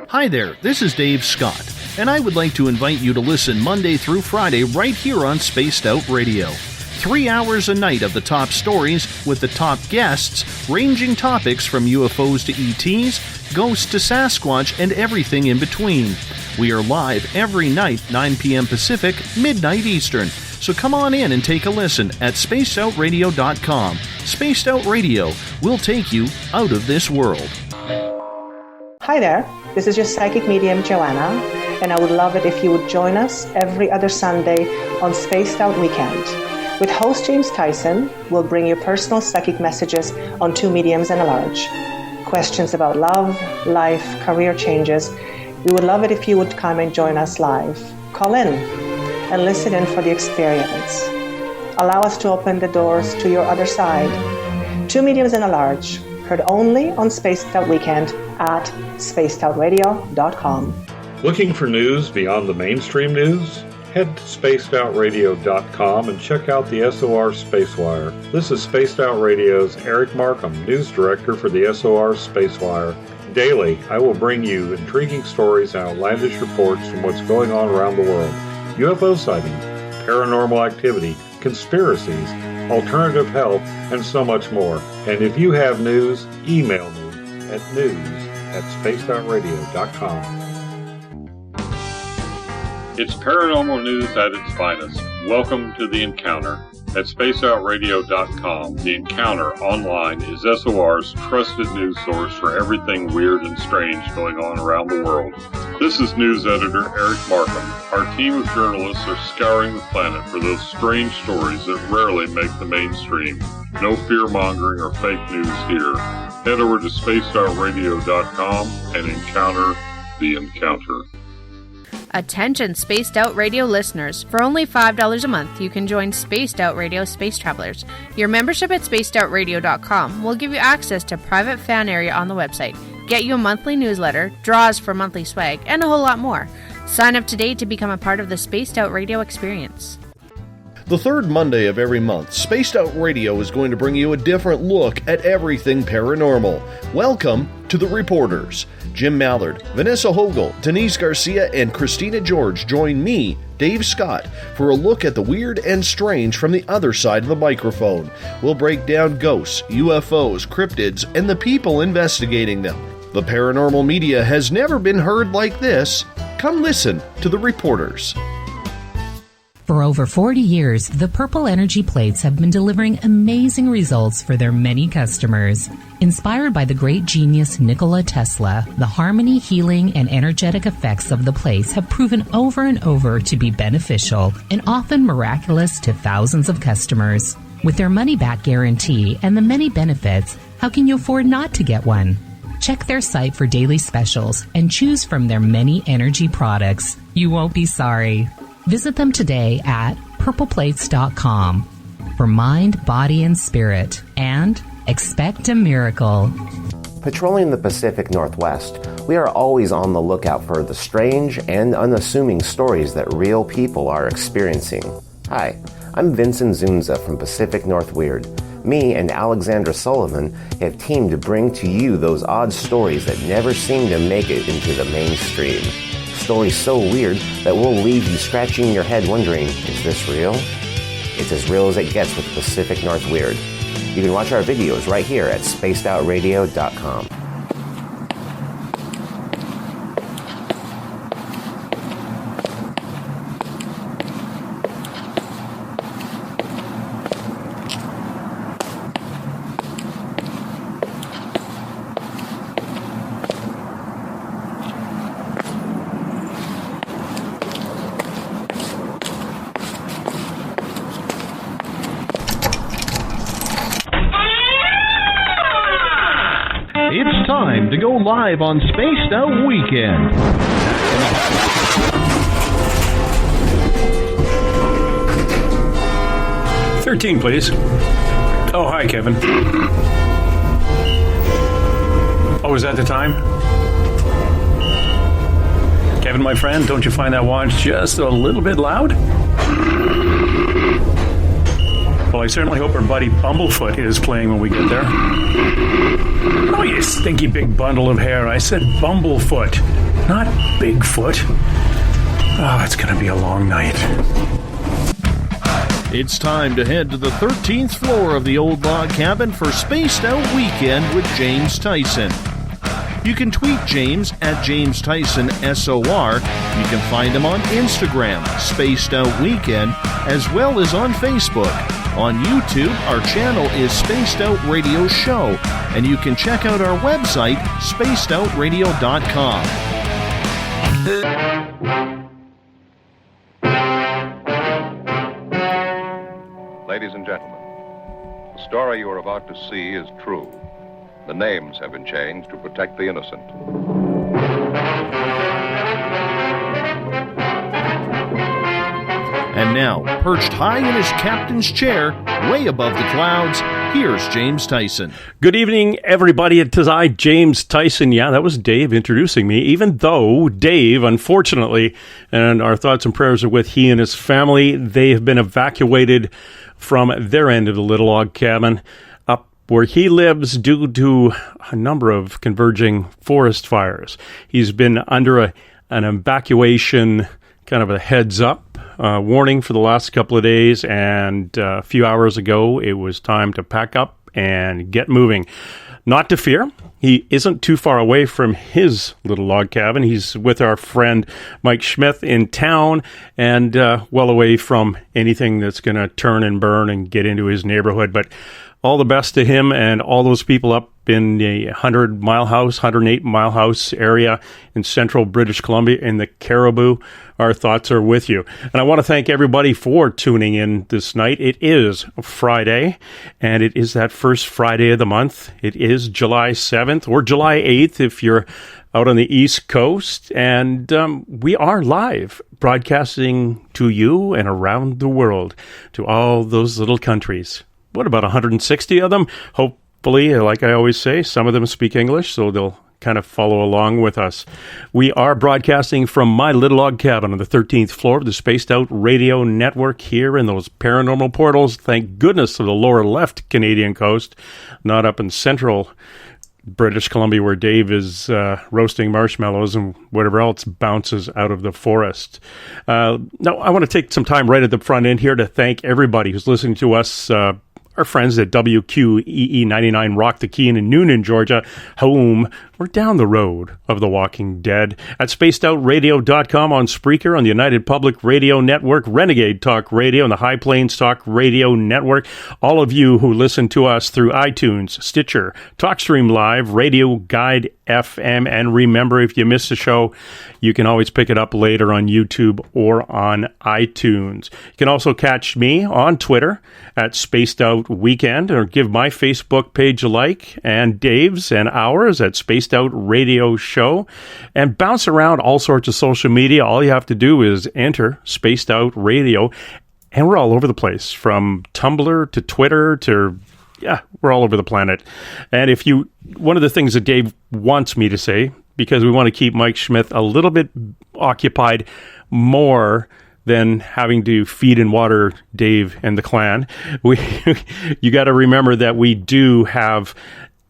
Hi there, this is Dave Scott, and I would like to invite you to listen Monday through Friday right here on Spaced Out Radio. 3 hours a night of the top stories with the top guests, ranging topics from UFOs to ETs, ghosts to Sasquatch, and everything in between. We are live every night, 9 p.m. Pacific, midnight Eastern. So come on in and take a listen at spacedoutradio.com. Spaced Out Radio will take you out of this world. Hi there, this is your psychic medium Joanna, and I would love it if you would join us every other Sunday on Spaced Out Weekend. With host James Tyson, we'll bring you personal psychic messages on two mediums and a large. Questions about love, life, career changes. We would love it if you would come and join us live. Call in and listen in for the experience. Allow us to open the doors to your other side. Two mediums and a large, heard only on Spaced Out Weekend at spacedoutradio.com. Looking for news beyond the mainstream news? Head to spacedoutradio.com and check out the SOR Spacewire. This is Spaced Out Radio's Eric Markham, News Director for the SOR Spacewire. Daily, I will bring you intriguing stories and outlandish reports from what's going on around the world. UFO sightings, paranormal activity, conspiracies, alternative health, and so much more. And if you have news, email me at news@spacedoutradio.com. It's paranormal news at its finest. Welcome to The Encounter. At spacedoutradio.com, The Encounter online is SOR's trusted news source for everything weird and strange going on around the world. This is news editor Eric Markham. Our team of journalists are scouring the planet for those strange stories that rarely make the mainstream. No fear-mongering or fake news here. Head over to spacedoutradio.com and encounter The Encounter. Attention Spaced Out Radio listeners, for only $5 a month you can join Spaced Out Radio Space Travelers. Your membership at spacedoutradio.com will give you access to private fan area on the website, get you a monthly newsletter, draws for monthly swag, and a whole lot more. Sign up today to become a part of the Spaced Out Radio experience. The third Monday of every month, Spaced Out Radio is going to bring you a different look at everything paranormal. Welcome to The Reporters. Jim Mallard, Vanessa Hogel, Denise Garcia, and Christina George join me, Dave Scott, for a look at the weird and strange from the other side of the microphone. We'll break down ghosts, UFOs, cryptids, and the people investigating them. The paranormal media has never been heard like this. Come listen to The Reporters. For over 40 years, the Purple Energy Plates have been delivering amazing results for their many customers. Inspired by the great genius Nikola Tesla, the harmony, healing, and energetic effects of the plates have proven over and over to be beneficial and often miraculous to thousands of customers. With their money-back guarantee and the many benefits, how can you afford not to get one? Check their site for daily specials and choose from their many energy products. You won't be sorry. Visit them today at purpleplates.com for mind, body, and spirit, and expect a miracle. Patrolling the Pacific Northwest, we are always on the lookout for the strange and unassuming stories that real people are experiencing. Hi, I'm Vincent Zunza from Pacific North Weird. Me and Alexandra Sullivan have teamed to bring to you those odd stories that never seem to make it into the mainstream. Stories so weird that will leave you scratching your head wondering, is this real? It's as real as it gets with Pacific North Weird. You can watch our videos right here at spacedoutradio.com. It's time to go live on Spaced Out Weekend. 13, please. Oh, hi, Kevin. Oh, is that the time? Kevin, my friend, don't you find that watch just a little bit loud? Well, I certainly hope our buddy Bumblefoot is playing when we get there. Oh, you stinky big bundle of hair. I said Bumblefoot, not Bigfoot. Oh, it's going to be a long night. It's time to head to the 13th floor of the old log cabin for Spaced Out Weekend with James Tyson. You can tweet James at James Tyson SOR. You can find him on Instagram, Spaced Out Weekend, as well as on Facebook. On YouTube, our channel is Spaced Out Radio Show, and you can check out our website, spacedoutradio.com. Ladies and gentlemen, the story you are about to see is true. The names have been changed to protect the innocent. And now, perched high in his captain's chair, way above the clouds, here's James Tyson. Good evening, everybody. It is I, James Tyson. Yeah, that was Dave introducing me, even though Dave, unfortunately, and our thoughts and prayers are with he and his family, they have been evacuated from their end of the little log cabin up where he lives due to a number of converging forest fires. He's been under an evacuation, kind of a heads up warning for the last couple of days, and a few hours ago it was time to pack up and get moving. Not to fear, he isn't too far away from his little log cabin. He's with our friend Mike Smith in town, and well away from anything that's going to turn and burn and get into his neighborhood. But all the best to him and all those people up in the 108-mile house area in central British Columbia in the Caribou. Our thoughts are with you. And I want to thank everybody for tuning in this night. It is Friday, and it is that first Friday of the month. It is July 7th or July 8th if you're out on the East Coast. And we are live broadcasting to you and around the world, to all those little countries. What, about 160 of them? Hopefully, like I always say, some of them speak English, so they'll kind of follow along with us. We are broadcasting from my little log cabin on the 13th floor of the Spaced Out Radio Network here in those paranormal portals. Thank goodness to the lower left Canadian coast, not up in central British Columbia where Dave is roasting marshmallows and whatever else bounces out of the forest. Now, I want to take some time right at the front end here to thank everybody who's listening to us, our friends at WQEE 99 Rock the Key in Noonan, Georgia, home or down the road of The Walking Dead, at spacedoutradio.com, on Spreaker, on the United Public Radio Network, Renegade Talk Radio, and the High Plains Talk Radio Network. All of you who listen to us through iTunes, Stitcher, TalkStream Live, Radio Guide FM, and remember, if you missed the show, you can always pick it up later on YouTube or on iTunes. You can also catch me on Twitter at Spaced Out Weekend, or give my Facebook page a like, and Dave's and ours at Spaced Out Radio Show, and bounce around all sorts of social media. All you have to do is enter Spaced Out Radio, and we're all over the place, from Tumblr to Twitter to, yeah, we're all over the planet. And if you, one of the things that Dave wants me to say, because we want to keep Mike Smith a little bit occupied more than having to feed and water Dave and the clan, you got to remember that we do have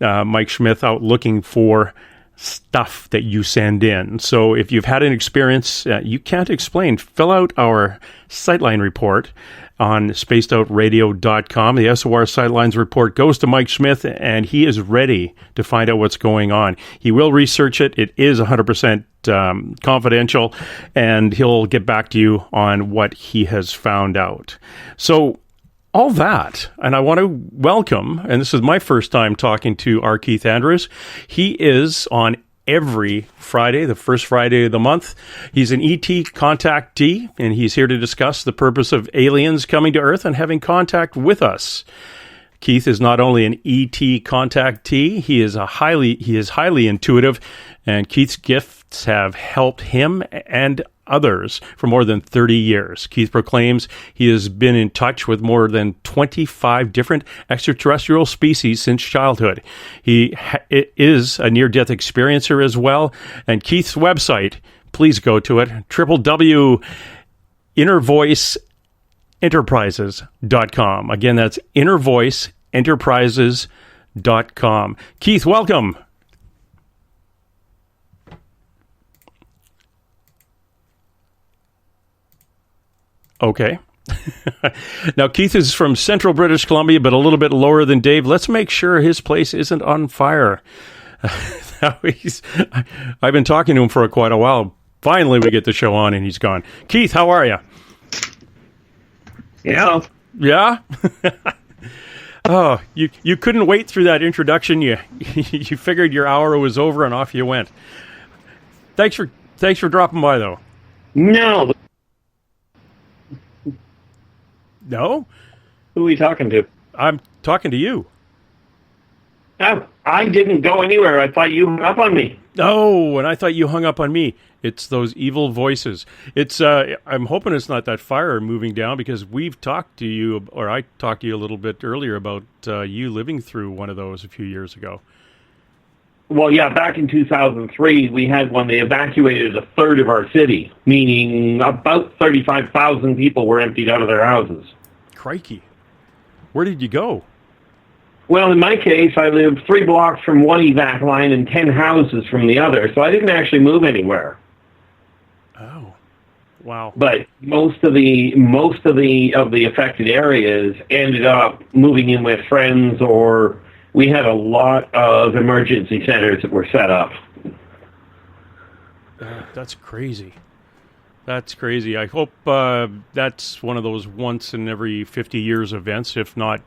Mike Smith out looking for stuff that you send in. So if you've had an experience you can't explain, fill out our Sightline report on spacedoutradio.com. The SOR Sightlines report goes to Mike Smith, and he is ready to find out what's going on. He will research it. It is 100% confidential, and he'll get back to you on what he has found out. So all that, and I want to welcome, and this is my first time talking to R. Keith Andrews. He is on every Friday, the first Friday of the month. He's an ET contactee, and he's here to discuss the purpose of aliens coming to Earth and having contact with us. Keith is not only an ET contactee, he is highly intuitive, and Keith's gifts have helped him and others for more than 30 years. Keith proclaims he has been in touch with more than 25 different extraterrestrial species since childhood. He is a near-death experiencer as well, and Keith's website, please go to it. www.innervoiceenterprises.com. Again, that's innervoiceenterprises.com. Keith, welcome. Okay. Now, Keith is from central British Columbia, but a little bit lower than Dave. Let's make sure his place isn't on fire. I've been talking to him for quite a while. Finally, we get the show on, and he's gone. Keith, how are you? Yeah. Yeah? Oh, you couldn't wait through that introduction. You figured your hour was over, and off you went. Thanks for dropping by, though. No. No? Who are we talking to? I'm talking to you. Oh, I didn't go anywhere. I thought you hung up on me. Oh, and I thought you hung up on me. It's those evil voices. It's I'm hoping it's not that fire moving down, because we've talked to you, or I talked to you a little bit earlier about you living through one of those a few years ago. Well, yeah, back in 2003, we had one. They evacuated a third of our city, meaning about 35,000 people were emptied out of their houses. Crikey. Where did you go? Well, in my case, I lived 3 blocks from one evac line and 10 houses from the other, so I didn't actually move anywhere. Oh, wow! But most of the affected areas ended up moving in with friends, or we had a lot of emergency centers that were set up. That's crazy. That's crazy. I hope that's one of those once in every 50 years events, if not.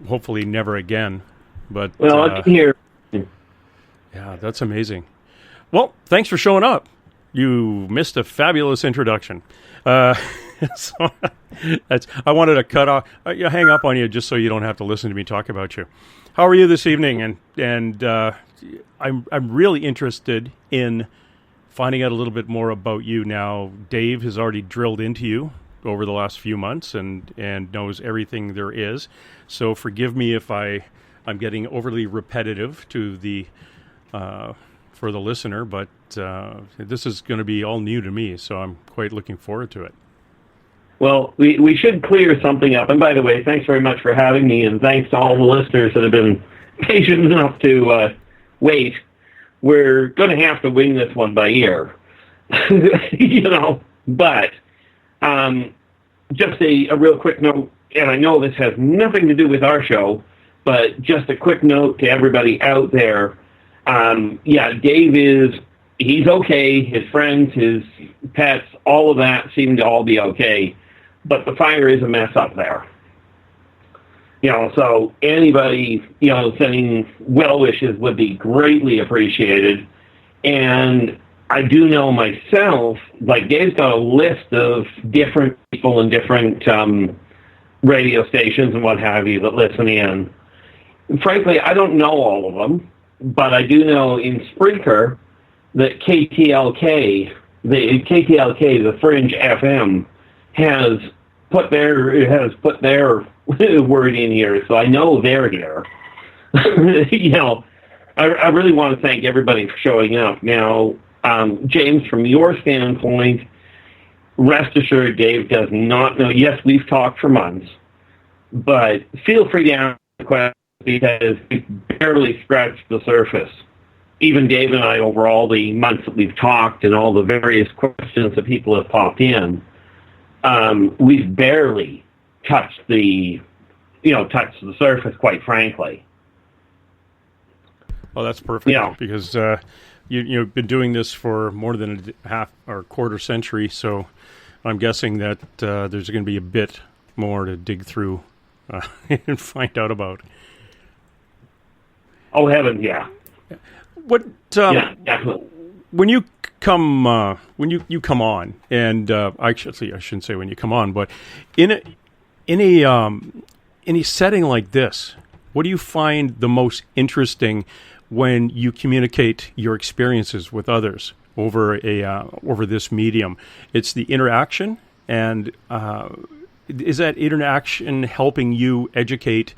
Hopefully never again. But well, I can hear. Yeah, that's amazing. Well, thanks for showing up. You missed a fabulous introduction. So I wanted to cut off, hang up on you just so you don't have to listen to me talk about you. How are you this evening? And I'm really interested in finding out a little bit more about you now. Dave has already drilled into you over the last few months and knows everything there is. So forgive me if I'm getting overly repetitive to the for the listener, but this is going to be all new to me, so I'm quite looking forward to it. Well, we should clear something up. And by the way, thanks very much for having me, and thanks to all the listeners that have been patient enough to wait. We're going to have to wing this one by ear, But just a real quick note, and I know this has nothing to do with our show, but just a quick note to everybody out there. Dave he's okay. His friends, his pets, all of that seem to all be okay. But the fire is a mess up there. So anybody, sending well wishes would be greatly appreciated. And I do know myself, like Dave's got a list of different people in different radio stations and what have you that listen in. Frankly, I don't know all of them, but I do know in Spreaker that KTLK, the Fringe FM, has put their word in here, so I know they're here. I really want to thank everybody for showing up. Now, James, from your standpoint, rest assured, Dave does not know. Yes, we've talked for months, but feel free to ask questions because we've barely scratched the surface. Even Dave and I, over all the months that we've talked and all the various questions that people have popped in, we've barely touched the surface, quite frankly. Well, that's perfect because you've been doing this for more than a half or quarter century, so I'm guessing that there's going to be a bit more to dig through and find out about. Oh, heaven, yeah. What? Yeah, definitely. When you come on, and I shouldn't say when you come on, but in a setting like this, what do you find the most interesting when you communicate your experiences with others over this medium? It's the interaction, and is that interaction helping you educate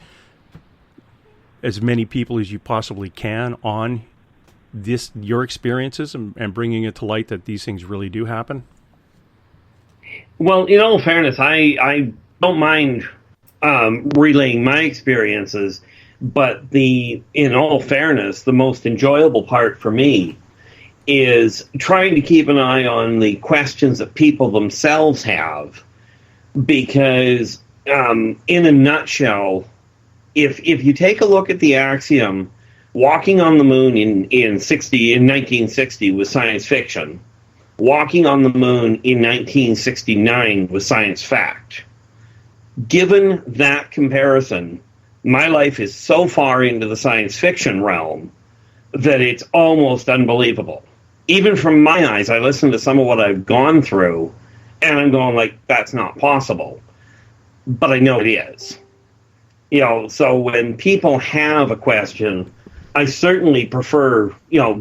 as many people as you possibly can on your experiences and bringing it to light that these things really do happen? Well, in all fairness, I don't mind relaying my experiences, but in all fairness, the most enjoyable part for me is trying to keep an eye on the questions that people themselves have, because in a nutshell, if you take a look at the axiom, walking on the moon in 1960 was science fiction. Walking on the moon in 1969 was science fact. Given that comparison, my life is so far into the science fiction realm that it's almost unbelievable. Even from my eyes, I listen to some of what I've gone through, and I'm going like, that's not possible. But I know it is. So when people have a question, I certainly prefer,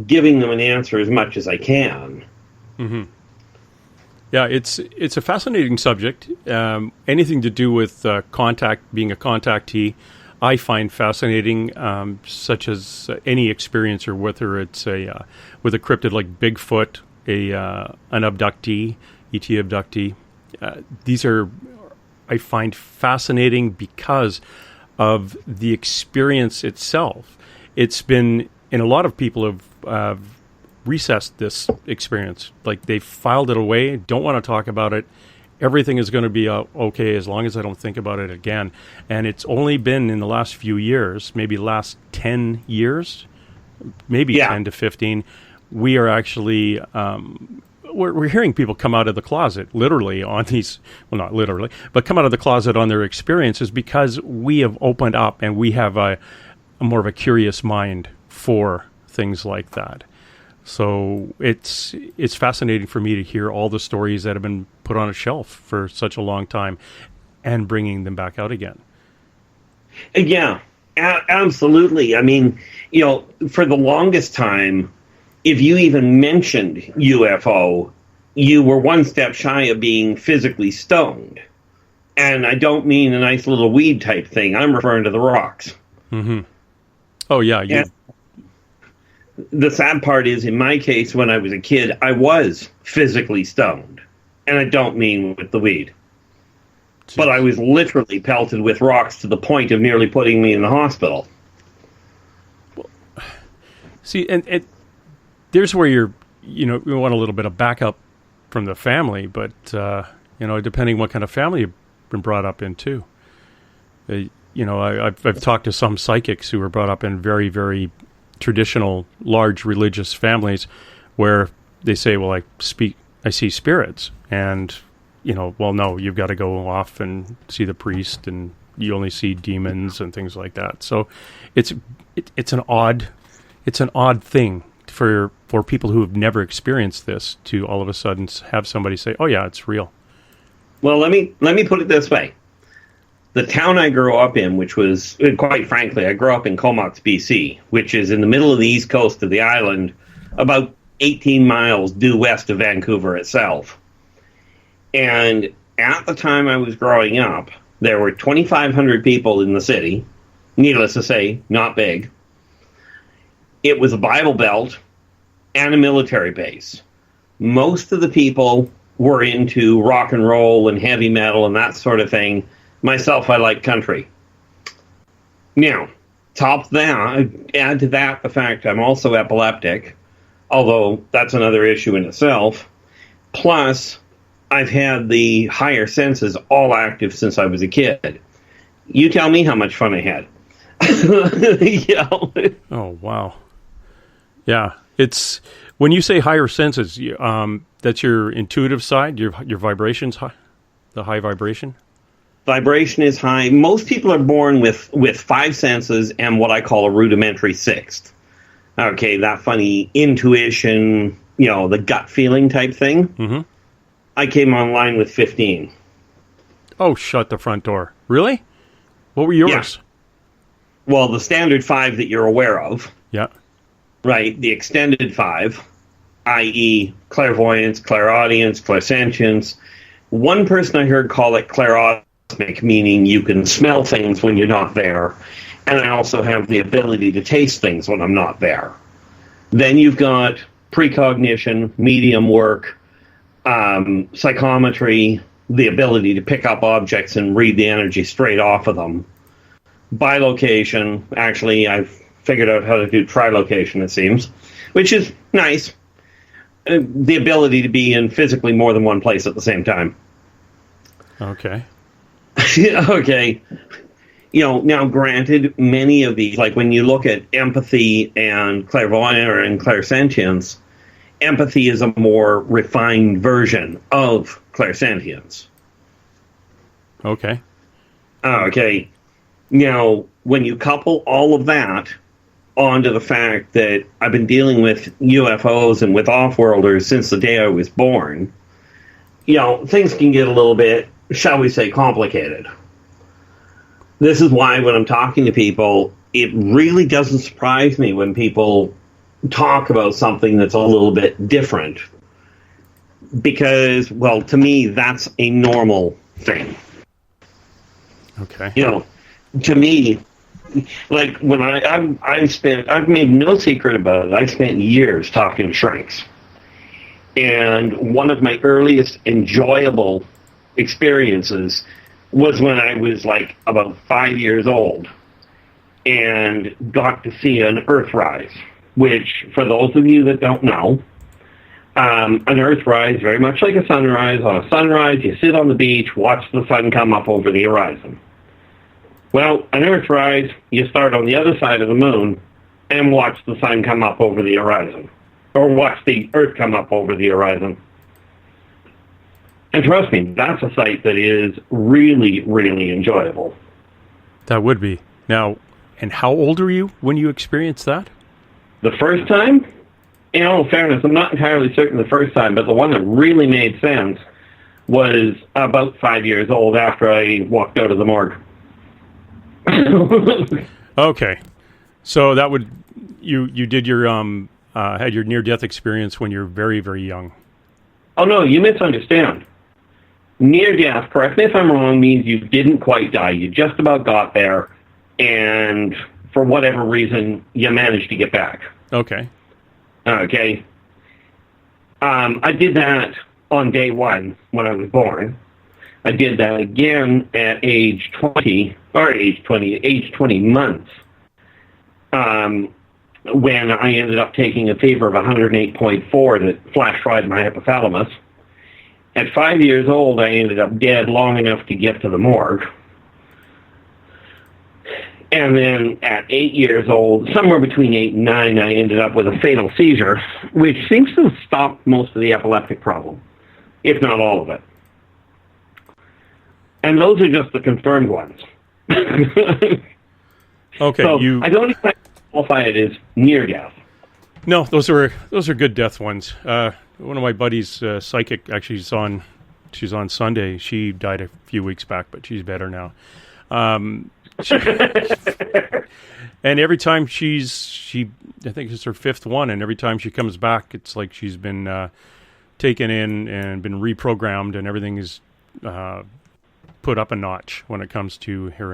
giving them an answer as much as I can. Mm-hmm. Yeah, it's a fascinating subject. Anything to do with being a contactee, I find fascinating, such as any experiencer, whether it's with a cryptid like Bigfoot, an abductee, ET abductee. These are, I find, fascinating because of the experience itself. It's been, and a lot of people have recessed this experience. Like, they've filed it away, don't want to talk about it. Everything is going to be okay as long as I don't think about it again. And it's only been in the last few years, maybe last 10 years, maybe 10 to 15, we are actually, we're hearing people come out of the closet, literally, on these, well, not literally, but come out of the closet on their experiences, because we have opened up and we have a more of a curious mind for things like that. So it's fascinating for me to hear all the stories that have been put on a shelf for such a long time and bringing them back out again. Yeah, absolutely. I mean, for the longest time, if you even mentioned UFO, you were one step shy of being physically stoned. And I don't mean a nice little weed type thing. I'm referring to the rocks. Mm-hmm. Oh, yeah. The sad part is, in my case, when I was a kid, I was physically stoned. And I don't mean with the weed. Jeez. But I was literally pelted with rocks to the point of nearly putting me in the hospital. Well, see, and there's where we want a little bit of backup from the family, but, depending what kind of family you've been brought up in, too. I've talked to some psychics who were brought up in very, very traditional, large religious families where they say, well, I see spirits. And, well, no, you've got to go off and see the priest, and you only see demons and things like that. So it's an odd thing for people who have never experienced this to all of a sudden have somebody say, oh, yeah, it's real. Well, let me put it this way. The town I grew up in, which was, quite frankly, I grew up in Comox, BC, which is in the middle of the east coast of the island, about 18 miles due west of Vancouver itself. And at the time I was growing up, there were 2,500 people in the city. Needless to say, not big. It was a Bible Belt and a military base. Most of the people were into rock and roll and heavy metal and that sort of thing. Myself, I like country. Now, add to that the fact I'm also epileptic, although that's another issue in itself. Plus, I've had the higher senses all active since I was a kid. You tell me how much fun I had. Oh, wow. Yeah, it's when you say higher senses, that's your intuitive side, your vibrations, the high vibration? Vibration is high. Most people are born with 5 senses and what I call a rudimentary 6th. Okay, that funny intuition, the gut feeling type thing. Mm-hmm. I came online with 15. Oh, shut the front door. Really? What were yours? Yeah. Well, the standard 5 that you're aware of. Yeah. Right. The extended 5, i.e. clairvoyance, clairaudience, clairsentience. One person I heard call it clairaudience, meaning you can smell things when you're not there. And I also have the ability to taste things when I'm not there. Then you've got precognition, medium work, psychometry, the ability to pick up objects and read the energy straight off of them. Bilocation, actually, I've figured out how to do trilocation, it seems, which is nice. The ability to be in physically more than one place at the same time. Okay. Okay. Now granted, many of these, like when you look at empathy and clairvoyance and clairsentience, empathy is a more refined version of clairsentience. Okay. Okay. Now, when you couple all of that onto the fact that I've been dealing with UFOs and with off-worlders since the day I was born, things can get a little bit, shall we say, complicated. This is why when I'm talking to people, it really doesn't surprise me when people talk about something that's a little bit different. Because, well, to me, that's a normal thing. Okay. To me, like when I've made no secret about it, I spent years talking to shrinks. And one of my earliest enjoyable experiences was when I was like about 5 years old and got to see an Earthrise, which, for those of you that don't know, an Earthrise, very much like a sunrise. On a sunrise, you sit on the beach, watch the sun come up over the horizon. Well, an Earthrise, you start on the other side of the moon and watch the sun come up over the horizon. Or watch the Earth come up over the horizon. And trust me, that's a sight that is really, really enjoyable. That would be. Now, and how old were you when you experienced that? The first time? In all fairness, I'm not entirely certain the first time, but the one that really made sense was about 5 years old after I walked out of the morgue. Okay. So that would, you did your, had your near-death experience when you were very, very young. Oh, no, you misunderstand. Near-death, correct me if I'm wrong, means you didn't quite die. You just about got there, and for whatever reason, you managed to get back. Okay. Okay. I did that on day one when I was born. I did that again at age 20 months, when I ended up taking a fever of 108.4 that flash fried my hypothalamus. At 5 years old, I ended up dead long enough to get to the morgue. And then at 8 years old, somewhere between 8 and 9, I ended up with a fatal seizure, which seems to have stopped most of the epileptic problem, if not all of it. And those are just the confirmed ones. Okay, so I don't expect to qualify it as near death. No, those are good death ones. One of my buddies, psychic, actually she's on Sunday. She died a few weeks back, but she's better now. And every time I think it's her fifth one, and every time she comes back, it's like she's been taken in and been reprogrammed, and everything is put up a notch when it comes to her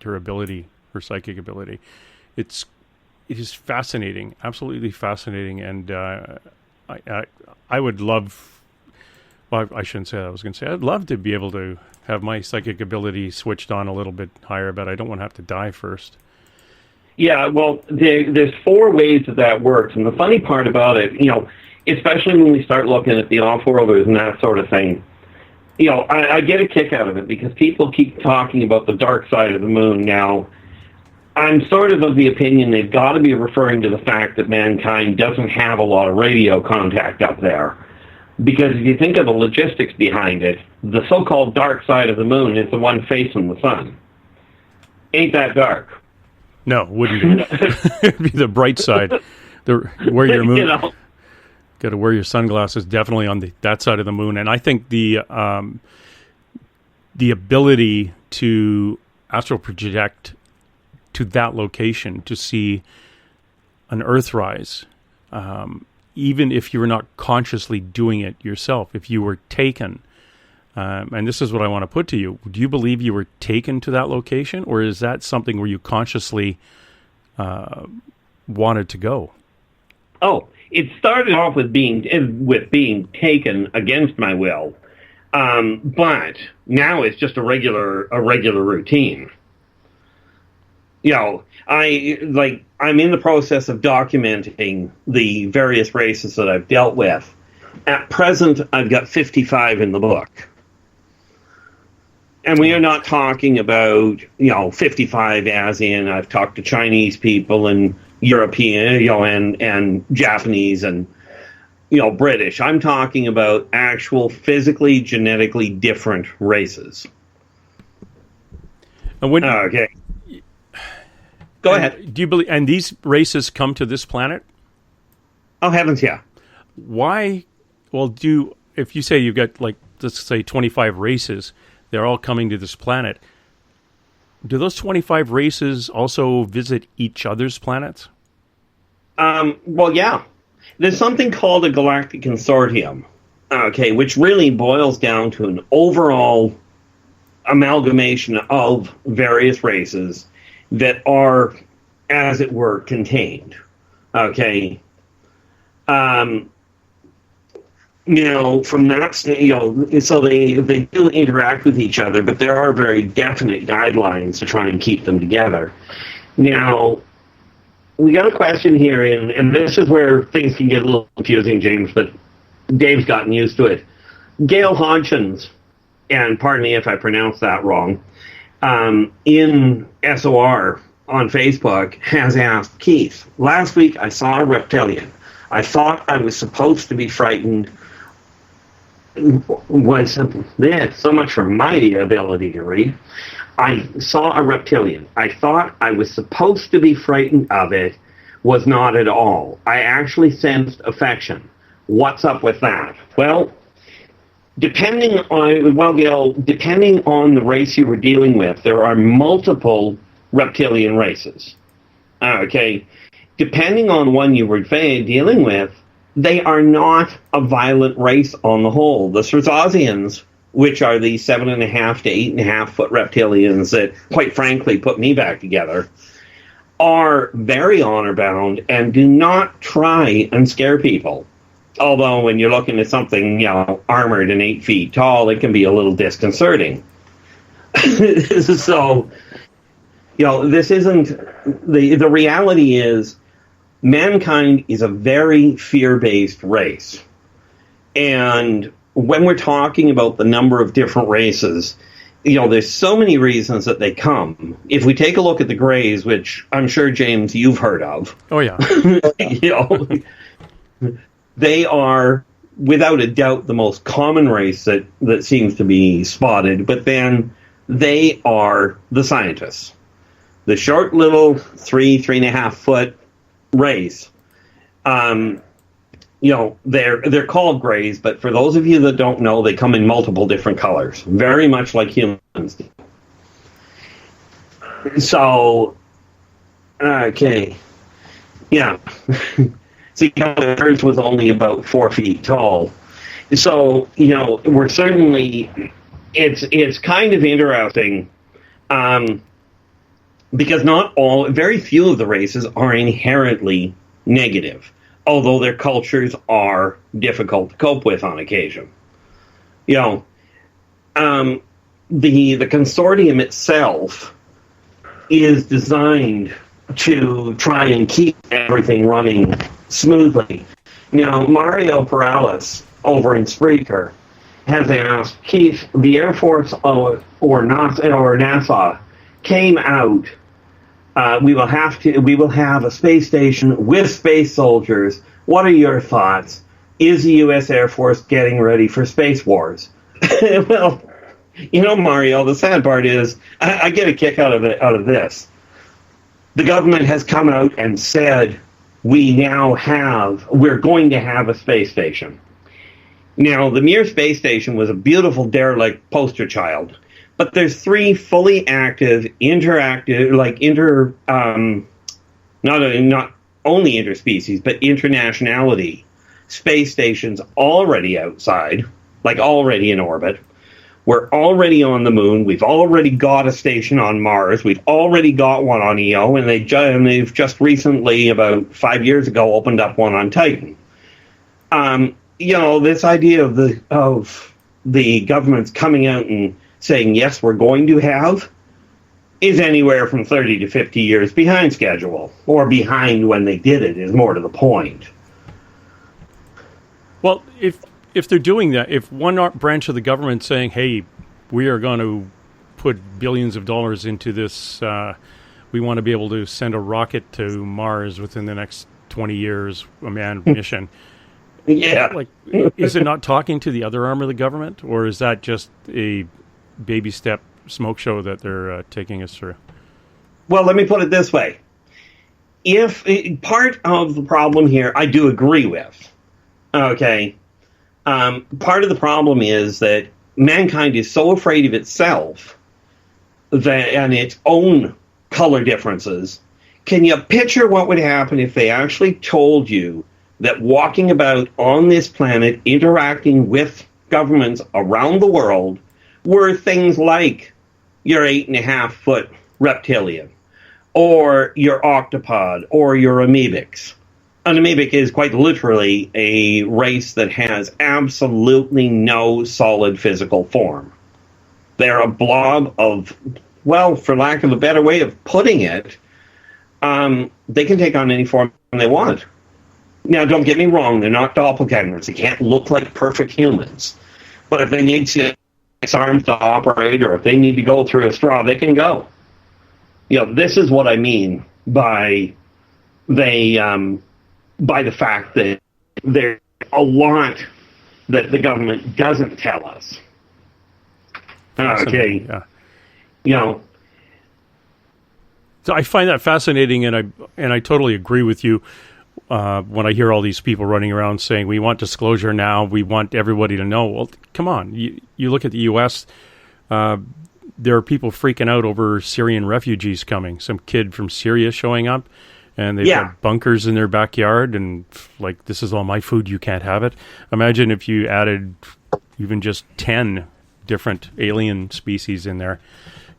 ability, her psychic ability. It is fascinating, absolutely fascinating, and I would love. Well, I shouldn't say that. I was going to say I'd love to be able to have my psychic ability switched on a little bit higher, but I don't want to have to die first. Yeah, well, there's 4 ways that works, and the funny part about it, especially when we start looking at the off-worlders and that sort of thing, I get a kick out of it because people keep talking about the dark side of the moon. Now, I'm sort of the opinion they've got to be referring to the fact that mankind doesn't have a lot of radio contact up there. Because if you think of the logistics behind it, the so-called dark side of the moon is the one facing the sun. Ain't that dark? No, wouldn't be. It'd be the bright side. Where your moon... Got to wear your sunglasses definitely on that side of the moon. And I think the ability to astral project to that location to see an Earthrise, even if you're not consciously doing it yourself, if you were taken, and this is what I want to put to you, do you believe you were taken to that location, or is that something where you consciously wanted to go? Oh, it started off with being taken against my will, but now it's just a regular routine. I'm in the process of documenting the various races that I've dealt with. At present, I've got 55 in the book. And we are not talking about, 55 as in I've talked to Chinese people and European, and Japanese and, British. I'm talking about actual physically, genetically different races. And when, okay. Go ahead. Do you believe, and these races come to this planet? Oh, heavens, yeah. Why? Well, if you say you've got, let's say 25 races, they're all coming to this planet. Do those 25 races also visit each other's planets? Well, yeah. There's something called a galactic consortium, which really boils down to an overall amalgamation of various races that are, as it were, contained. Okay. From that, so they do interact with each other, but there are very definite guidelines to try and keep them together. Now, we got a question here, and this is where things can get a little confusing, James, but Dave's gotten used to it. Gail Hodgins, and pardon me if I pronounced that wrong, in SOR on Facebook has asked, Keith, last week I saw a reptilian. I thought I was supposed to be frightened. So much for my ability to read. I saw a reptilian. I thought I was supposed to be frightened of it. Was not at all. I actually sensed affection. What's up with that? Well, depending on the race you were dealing with, there are multiple reptilian races. Okay. Depending on one you were dealing with, they are not a violent race on the whole. The Srozosians, which are the 7.5 to 8.5 foot reptilians that, quite frankly, put me back together, are very honor-bound and do not try and scare people. Although when you're looking at something, armored and 8 feet tall, it can be a little disconcerting. So, this isn't... The reality is, mankind is a very fear-based race. And when we're talking about the number of different races, there's so many reasons that they come. If we take a look at the Greys, which I'm sure, James, you've heard of. Oh, yeah. They are, without a doubt, the most common race that seems to be spotted. But then they are the scientists. The short little 3.5 foot race. They're called Greys, but for those of you that don't know, they come in multiple different colors, very much like humans do. So, okay, yeah. See, the Earth was only about 4 feet tall. So, we're certainly, it's kind of interesting, because very few of the races are inherently negative, although their cultures are difficult to cope with on occasion. The consortium itself is designed to try and keep everything running smoothly. Mario Perales over in Spreaker has asked, Keith, the Air Force or NASA came out. We will have a space station with space soldiers. What are your thoughts? Is the U.S. Air Force getting ready for space wars? Well, Mario, the sad part is I get a kick out of this. The government has come out and said we're going to have a space station. Now, the Mir space station was a beautiful derelict poster child. But there's 3 fully active, not only interspecies, but internationality space stations already outside, already in orbit, We're already on the moon. We've already got a station on Mars. We've already got one on Io, and they've just recently, about 5 years ago, opened up one on Titan. This idea of the government's coming out and saying, yes, we're going to have, is anywhere from 30 to 50 years behind schedule, or behind when they did it, is more to the point. Well, if they're doing that, if one branch of the government saying, hey, we are going to put billions of dollars into this, we want to be able to send a rocket to Mars within the next 20 years, a manned mission. Yeah. Like, is it not talking to the other arm of the government, or is that just a baby step smoke show that they're taking us through? Well, let me put it this way. If part of the problem here, I do agree with. Okay. Part of the problem is that mankind is so afraid of itself and its own color differences. Can you picture what would happen if they actually told you that walking about on this planet, interacting with governments around the world, were things like your 8.5-foot reptilian, or your octopod, or your amoebics? An amoebic is quite literally a race that has absolutely no solid physical form. They're a blob of, well, for lack of a better way of putting it, they can take on any form they want. Now, don't get me wrong, they're not doppelgangers. They can't look like perfect humans. But if they need 6 arms to operate, or if they need to go through a straw, they can go. This is what I mean by the fact that there's a lot that the government doesn't tell us. Okay. Yeah. So I find that fascinating, and I totally agree with you. When I hear all these people running around saying, we want disclosure now, we want everybody to know. Well, come on. You look at the U.S., there are people freaking out over Syrian refugees coming. Some kid from Syria showing up, and they've got bunkers in their backyard, and like, this is all my food, you can't have it. Imagine if you added even just 10 different alien species in there.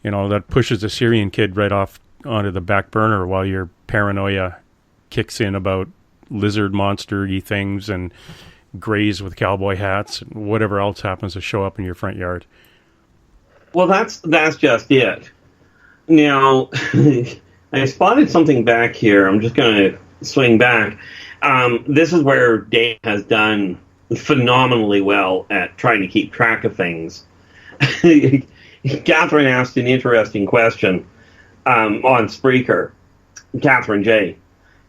That pushes a Syrian kid right off onto the back burner while your paranoia kicks in about lizard monster-y things and greys with cowboy hats and whatever else happens to show up in your front yard. Well, that's just it. Now, I spotted something back here. I'm just going to swing back. This is where Dave has done phenomenally well at trying to keep track of things. Catherine asked an interesting question on Spreaker, Catherine J.,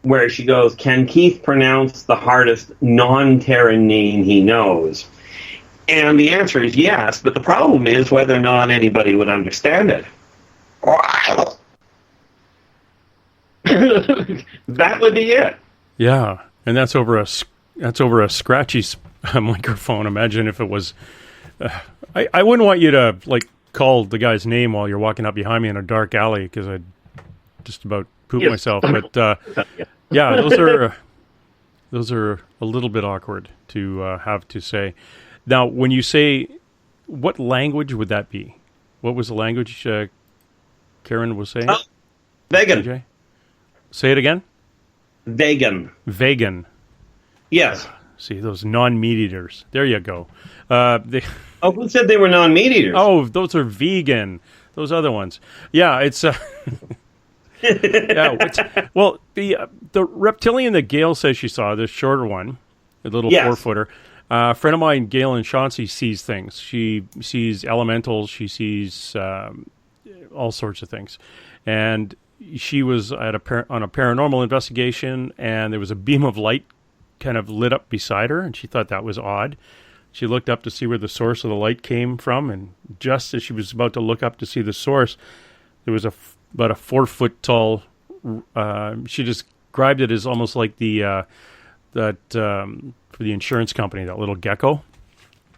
where she goes, can Keith pronounce the hardest non-Terran name he knows? And the answer is yes, but the problem is whether or not anybody would understand it. That would be it. Yeah, and that's over a scratchy microphone. Imagine if it was... I wouldn't want you to call the guy's name while you're walking up behind me in a dark alley, because I'd just about poop myself. But yeah, those are a little bit awkward to have to say. Now, when you say, what language would that be? What was the language Karen was saying? Vegan. DJ? Say it again? Vegan. Yes. See, those non-meat eaters. There you go. Who said they were non-meat eaters? Oh, those are vegan. Those other ones. Yeah, it's... well, the reptilian that Gail says she saw, the shorter one, the little 4-footer, a friend of mine, Gail in Chauncey, sees things. She sees elementals. She sees all sorts of things. And she was on a paranormal investigation, and there was a beam of light kind of lit up beside her, and she thought that was odd. She looked up to see where the source of the light came from, and just as she was about to look up to see the source, there was about a 4-foot tall. She described it as almost like for the insurance company, that little gecko.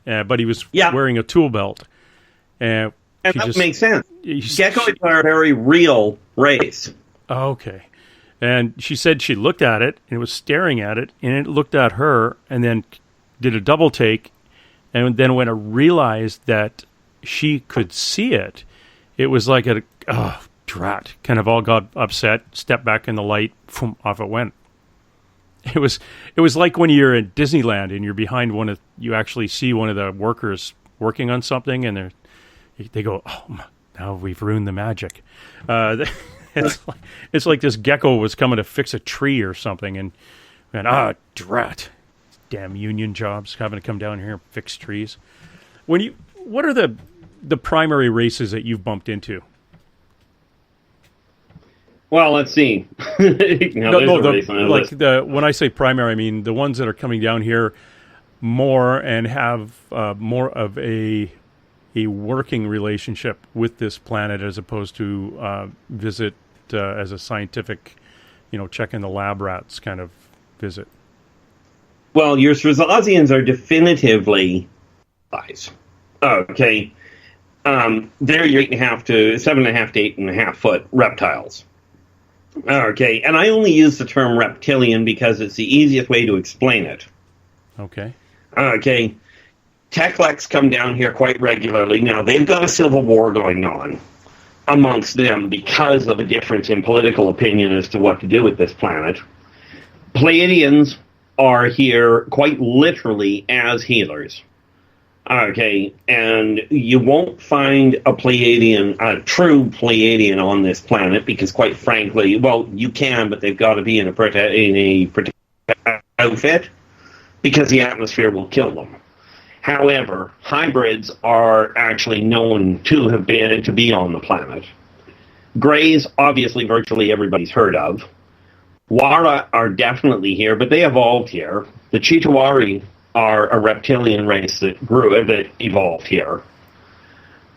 But he was wearing a tool belt. And that makes sense. Geckos are a very real race. Okay. And she said she looked at it, and it was staring at it, and it looked at her, and then did a double take. And then when I realized that she could see it, it was like drat, kind of all got upset, stepped back in the light, off it went. It was like when you're in Disneyland and you're behind you actually see one of the workers working on something, and they go, "Oh, now we've ruined the magic." It's like this gecko was coming to fix a tree or something, and drat, damn union jobs having to come down here and fix trees. What are the primary races that you've bumped into? Well, let's see. When I say primary, I mean the ones that are coming down here more and have more of a working relationship with this planet as opposed to visit as a scientific, checking the lab rats kind of visit. Well, your Strazazians are definitively size. Okay. They're your 8.5 to 7.5 to 8.5 foot reptiles. Okay, and I only use the term reptilian because it's the easiest way to explain it. Okay. Okay. Teklex come down here quite regularly. Now, they've got a civil war going on amongst them because of a difference in political opinion as to what to do with this planet. Pleiadians are here quite literally as healers. Okay, and you won't find a true Pleiadian on this planet because, quite frankly, well, you can, but they've got to be in a protective outfit because the atmosphere will kill them. However, hybrids are actually known to be on the planet. Greys, obviously, virtually everybody's heard of. Wara are definitely here, but they evolved here. The Chitawari are a reptilian race that evolved here.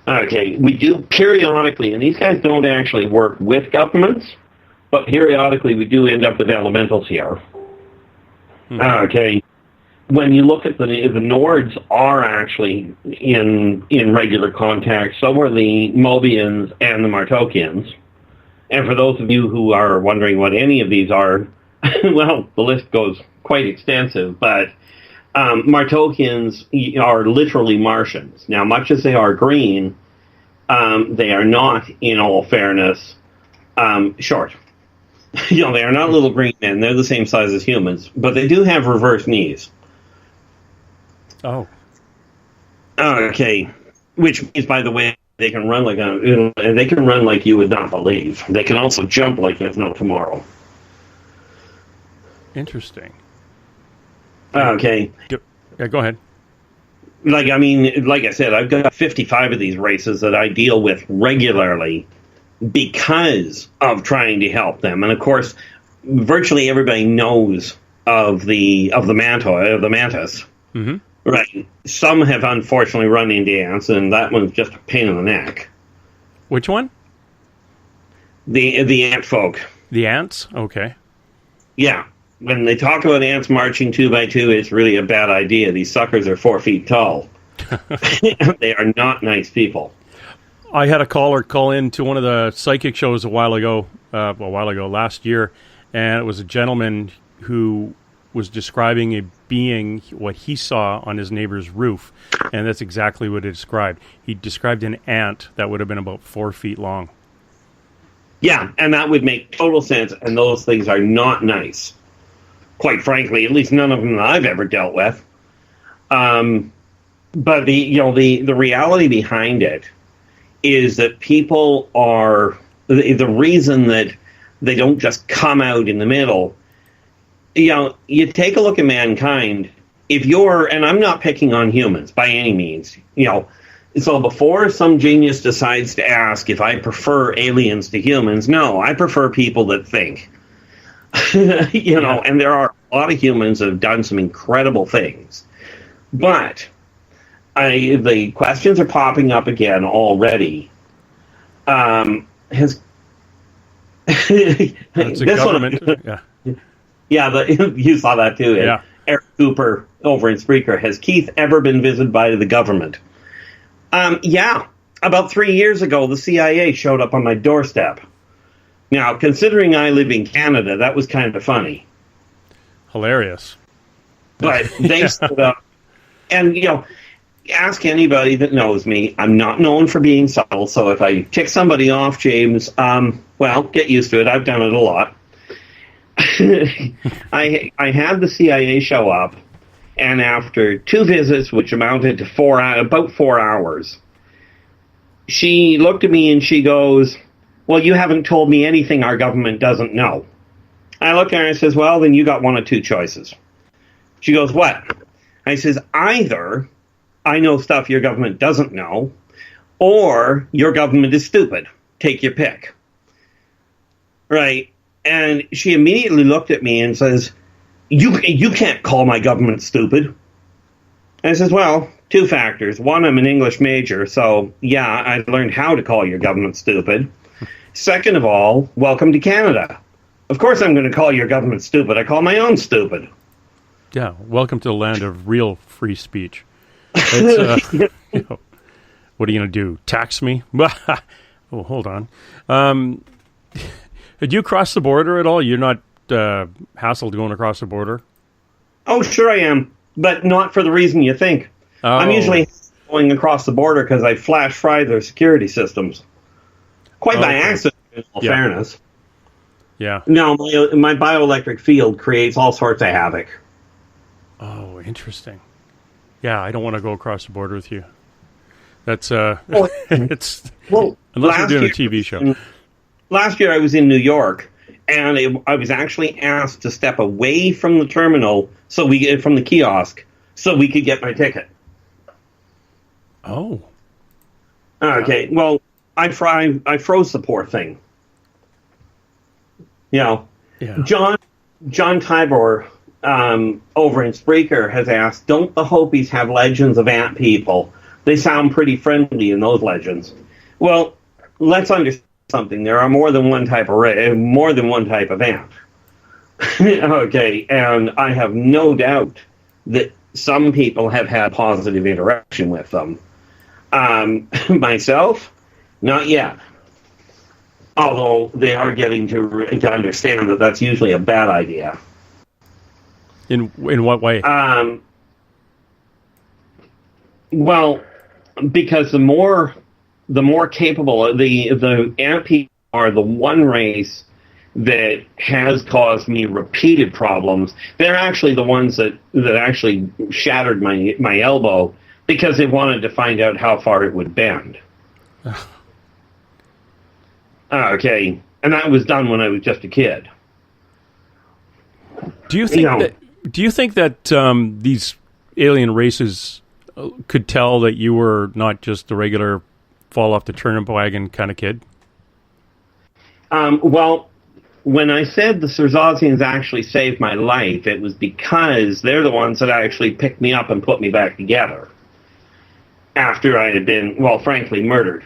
Okay, we do periodically, and these guys don't actually work with governments, but periodically we do end up with elementals here. Okay, when you look at the Nords are actually in regular contact, so are the Mobians and the Martokians. And for those of you who are wondering what any of these are, well, the list goes quite extensive, but Martokians are literally Martians. Now, much as they are green, they are not, in all fairness, short. They are not little green men. They're the same size as humans, but they do have reverse knees. Oh. Okay. Which means, by the way, they can run like you would not believe. They can also jump like there's no tomorrow. Interesting. Okay. Yeah, go ahead. Like I said, I've got 55 of these races that I deal with regularly because of trying to help them. And of course, virtually everybody knows of the mantis. Mm-hmm. Right. Some have unfortunately run into ants, and that one's just a pain in the neck. Which one? The ant folk. The ants? Okay. Yeah. When they talk about ants marching 2 by 2, it's really a bad idea. These suckers are 4 feet tall. They are not nice people. I had a caller call in to one of the psychic shows a while ago, last year, and it was a gentleman who was describing a being, what he saw on his neighbor's roof, and that's exactly what it described. He described an ant that would have been about 4 feet long. Yeah, and that would make total sense, and those things are not nice. Quite frankly, at least none of them that I've ever dealt with. But the reality behind it is that people are the reason that they don't just come out in the middle. You take a look at mankind. And I'm not picking on humans by any means. So before some genius decides to ask if I prefer aliens to humans, no, I prefer people that think. And there are a lot of humans that have done some incredible things. But the questions are popping up again already. That's a government. You saw that too. Yeah. Eric Cooper over in Spreaker. Has Keith ever been visited by the government? Yeah. About 3 years ago, the CIA showed up on my doorstep. Now, considering I live in Canada, that was kind of funny. Hilarious. But they stood up. And, ask anybody that knows me. I'm not known for being subtle, so if I tick somebody off, James, well, get used to it. I've done it a lot. I had the CIA show up, and after 2 visits, which amounted to about 4 hours, she looked at me and she goes, well, you haven't told me anything our government doesn't know. I looked at her and I says, well, then you got one of 2 choices. She goes, what? I says, either I know stuff your government doesn't know, or your government is stupid. Take your pick. Right? And she immediately looked at me and says, you can't call my government stupid. And I says, well, 2 factors. One, I'm an English major, so yeah, I learned how to call your government stupid. Second of all, welcome to Canada. Of course I'm going to call your government stupid. I call my own stupid. Yeah, welcome to the land of real free speech. It's, you know, what are you going to do? Tax me? Oh, hold on. Did you cross the border at all? You're not hassled going across the border? Oh, sure I am, but not for the reason you think. Oh. I'm usually going across the border because I flash fry their security systems. Quite by accident, in all fairness. Yeah. No, my bioelectric field creates all sorts of havoc. Oh, interesting. Yeah, I don't want to go across the border with you. That's it's unless you're doing a TV show. Last year I was in New York, and I was actually asked to step away from the terminal from the kiosk so we could get my ticket. Oh. Okay. Well, I froze the poor thing. You know, John Tybor over in Spreaker has asked, don't the Hopis have legends of ant people? They sound pretty friendly in those legends. Well, let's understand something. There are more than one type of ant. Okay, and I have no doubt that some people have had positive interaction with them. Myself, not yet. Although they are getting to understand that that's usually a bad idea. In what way? Well, because the more capable the ant people are, the one race that has caused me repeated problems. They're actually the ones that actually shattered my elbow because they wanted to find out how far it would bend. Okay, and that was done when I was just a kid. Do you think that these alien races could tell that you were not just the regular fall off the turnip wagon kind of kid? Well, when I said the Serzosians actually saved my life, it was because they're the ones that actually picked me up and put me back together after I had been, well, frankly, murdered.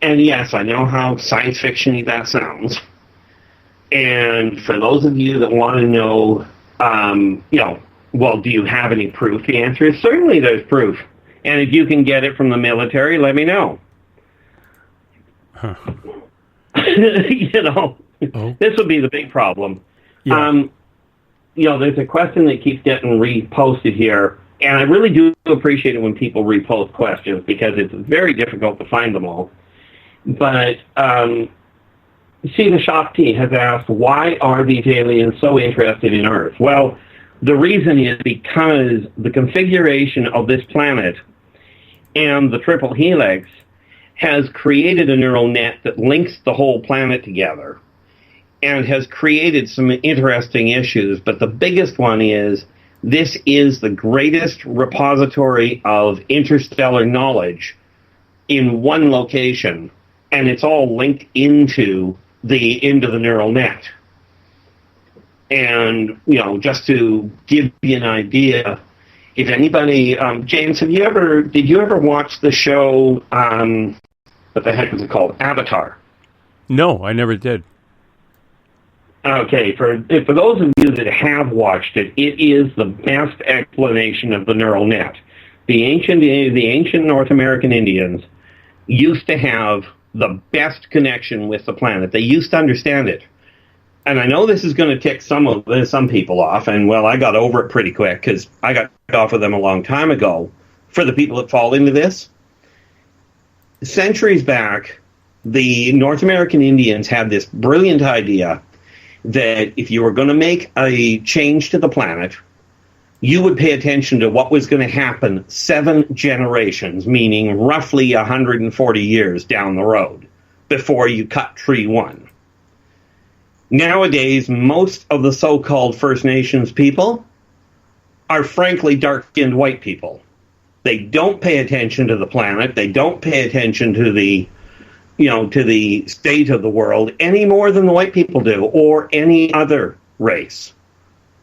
And yes, I know how science fiction-y that sounds. And for those of you that want to know, well, do you have any proof? The answer is certainly there's proof. And if you can get it from the military, let me know. Huh. This would be the big problem. Yeah. There's a question that keeps getting reposted here, and I really do appreciate it when people repost questions because it's very difficult to find them all. But Sheila Shakti has asked, why are these aliens so interested in Earth? Well, the reason is because the configuration of this planet and the triple helix has created a neural net that links the whole planet together and has created some interesting issues. But the biggest one is this is the greatest repository of interstellar knowledge in one location, and it's all linked into the neural net. And, just to give you an idea, if anybody, James, did you ever watch the show, what the heck was it called? Avatar. No, I never did. Okay, for those of you that have watched it, it is the best explanation of the neural net. The ancient North American Indians used to have the best connection with the planet. They used to understand it. And I know this is going to tick some people off, and, well, I got over it pretty quick because I got off of them a long time ago for the people that fall into this. Centuries back, the North American Indians had this brilliant idea that if you were going to make a change to the planet, you would pay attention to what was going to happen 7 generations, meaning roughly 140 years down the road, before you cut tree 1. Nowadays, most of the so-called First Nations people are frankly dark-skinned white people. They don't pay attention to the planet. They don't pay attention to the, to the state of the world any more than the white people do, or any other race,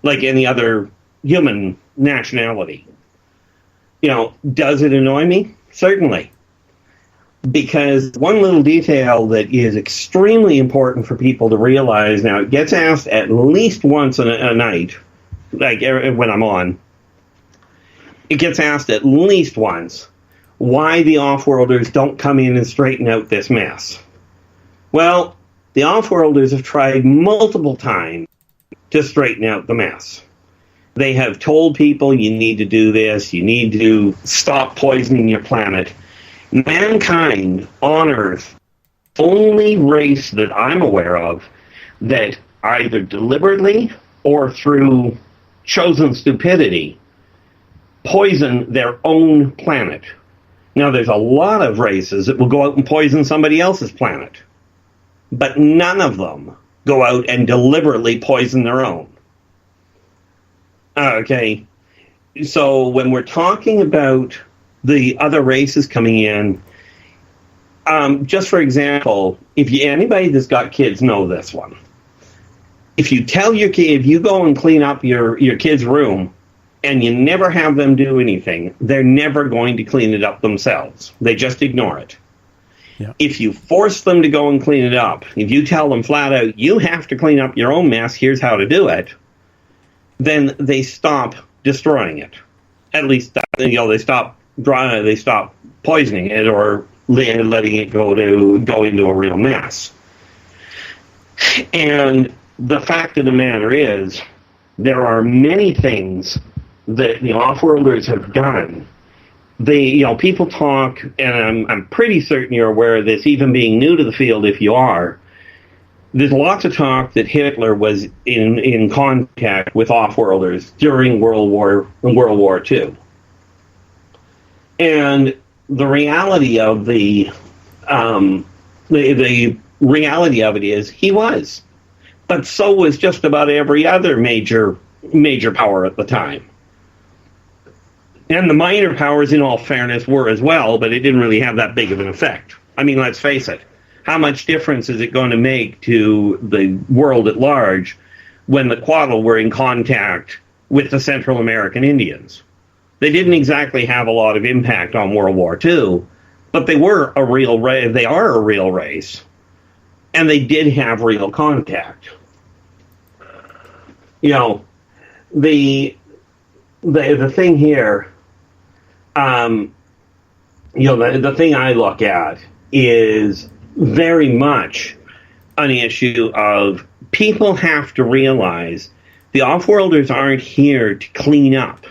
like any other human nationality. Does it annoy me? Certainly. Because one little detail that is extremely important for people to realize, now it gets asked at least once a night, like when I'm on, it gets asked at least once why the off-worlders don't come in and straighten out this mess. Well, the off-worlders have tried multiple times to straighten out the mess. They have told people, you need to do this, you need to stop poisoning your planet. Mankind on Earth, only race that I'm aware of that either deliberately or through chosen stupidity poison their own planet. Now, there's a lot of races that will go out and poison somebody else's planet, but none of them go out and deliberately poison their own. Okay, so when we're talking about the other races coming in, just for example, anybody that's got kids know this one. If you tell your kid, if you go and clean up your kid's room and you never have them do anything, they're never going to clean it up themselves. They just ignore it. Yeah. If you force them to go and clean it up, if you tell them flat out, you have to clean up your own mess, here's how to do it, then they stop destroying it. At least, they stop poisoning it or letting it go into a real mess. And the fact of the matter is, there are many things that the off-worlders have done. People talk, and I'm pretty certain you're aware of this, even being new to the field if you are. There's lots of talk that Hitler was in contact with off-worlders during World War II. And the reality of the reality of it is he was. But so was just about every other major power at the time. And the minor powers, in all fairness, were as well, but it didn't really have that big of an effect. I mean, let's face it. How much difference is it going to make to the world at large when the Quattle were in contact with the Central American Indians? They didn't exactly have a lot of impact on World War II, but they were a real race. They are a real race, and they did have real contact. The thing here, the thing I look at is very much an issue of people have to realize the off-worlders aren't here to clean up.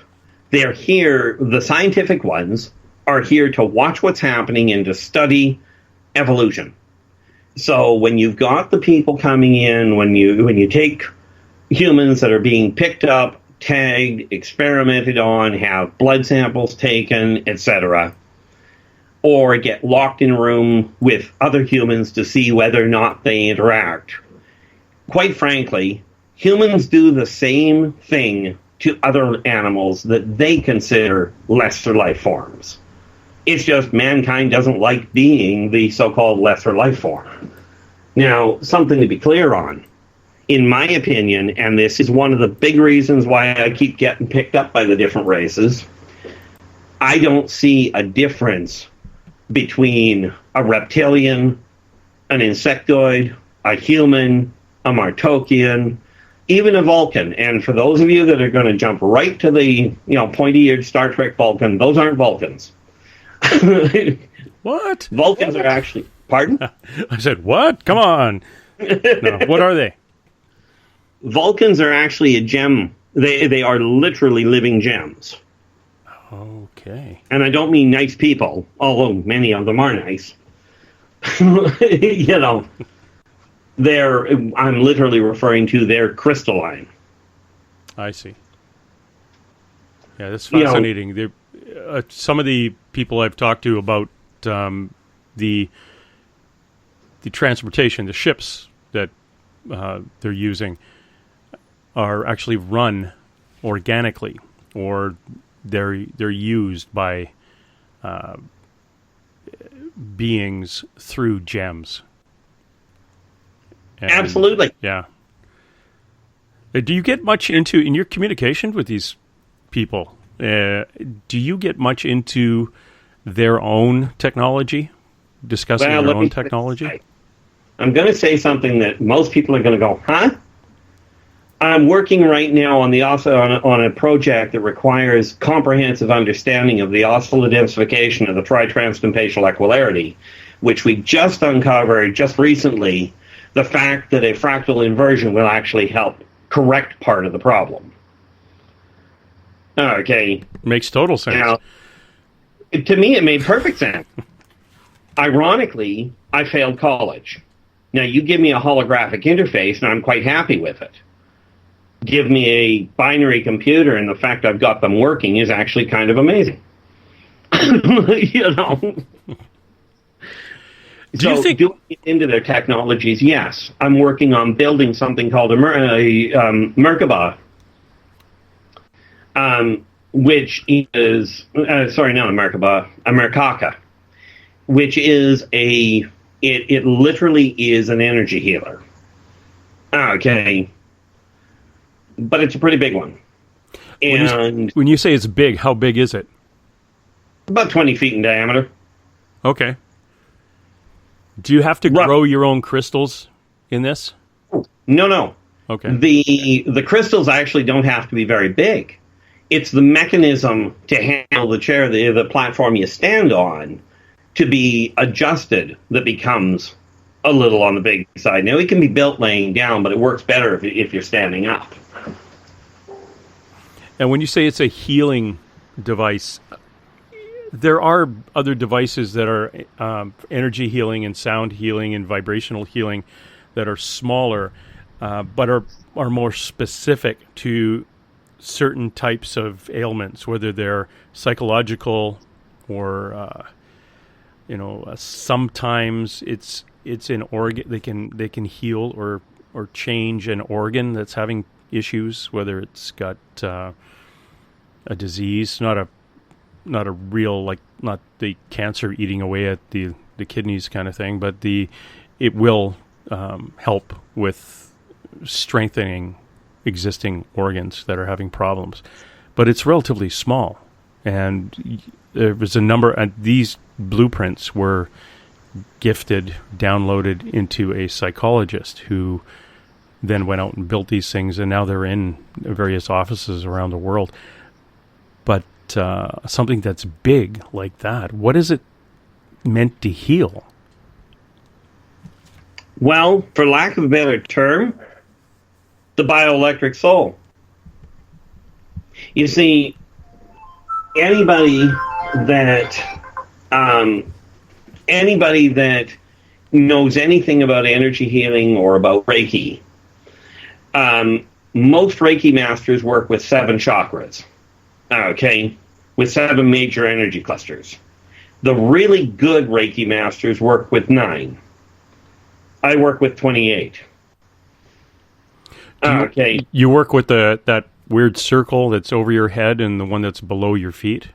They're here, the scientific ones are here to watch what's happening and to study evolution. So when you've got the people coming in, when you take humans that are being picked up, tagged, experimented on, have blood samples taken, etc., or get locked in a room with other humans to see whether or not they interact. Quite frankly, humans do the same thing to other animals that they consider lesser life forms. It's just mankind doesn't like being the so-called lesser life form. Now, something to be clear on. In my opinion, and this is one of the big reasons why I keep getting picked up by the different races, I don't see a difference between a reptilian, an insectoid, a human, a Martokian, even a Vulcan. And for those of you that are going to jump right to the pointy-eared Star Trek Vulcan, those aren't Vulcans. What? Vulcans are actually... Pardon? I said, what? Come on. No, what are they? Vulcans are actually a gem. They are literally living gems. Okay. And I don't mean nice people, although many of them are nice. You know, I'm literally referring to they're crystalline. I see. Yeah, that's fascinating. You know, some of the people I've talked to about the transportation, the ships that they're using, are actually run organically, or they're used by beings through gems. And, absolutely. Yeah. Do you get much in your communication with these people? Do you get much into their own technology, discussing their own technology? I'm going to say something that most people are going to go, huh? I'm working right now on a project that requires comprehensive understanding of the oscillatory densification of the tri-transtemporal equilarity, which we just uncovered just recently, the fact that a fractal inversion will actually help correct part of the problem. Okay. Makes total sense. Now, to me, it made perfect sense. Ironically, I failed college. Now, you give me a holographic interface, and I'm quite happy with it. Give me a binary computer, and the fact I've got them working is actually kind of amazing. You know? Do you think doing it into their technologies? Yes, I'm working on building something called a Merkaba, which is sorry, not a Merkaba, a Merkaka, which is it literally is an energy healer. Okay, but it's a pretty big one. And when you say it's big, how big is it? About 20 feet in diameter. Okay. Do you have to grow your own crystals in this? No. Okay. The crystals actually don't have to be very big. It's the mechanism to handle the chair, the platform you stand on, to be adjusted that becomes a little on the big side. Now, it can be built laying down, but it works better if you're standing up. And when you say it's a healing device, there are other devices that are energy healing and sound healing and vibrational healing that are smaller, but are more specific to certain types of ailments, whether they're psychological or sometimes it's an organ. They can heal or change an organ that's having issues, whether it's got a disease, not a real, not the cancer eating away at the kidneys kind of thing, but it will help with strengthening existing organs that are having problems. But it's relatively small, and there was a number, and these blueprints were downloaded into a psychologist who then went out and built these things, and now they're in various offices around the world. But something that's big like that, what is it meant to heal? Well, for lack of a better term, the bioelectric soul. You see, anybody that knows anything about energy healing or about Reiki, most Reiki masters work with 7 chakras. Okay, with 7 major energy clusters. The really good Reiki masters work with 9. I work with 28. Okay. You work with that weird circle that's over your head and the one that's below your feet?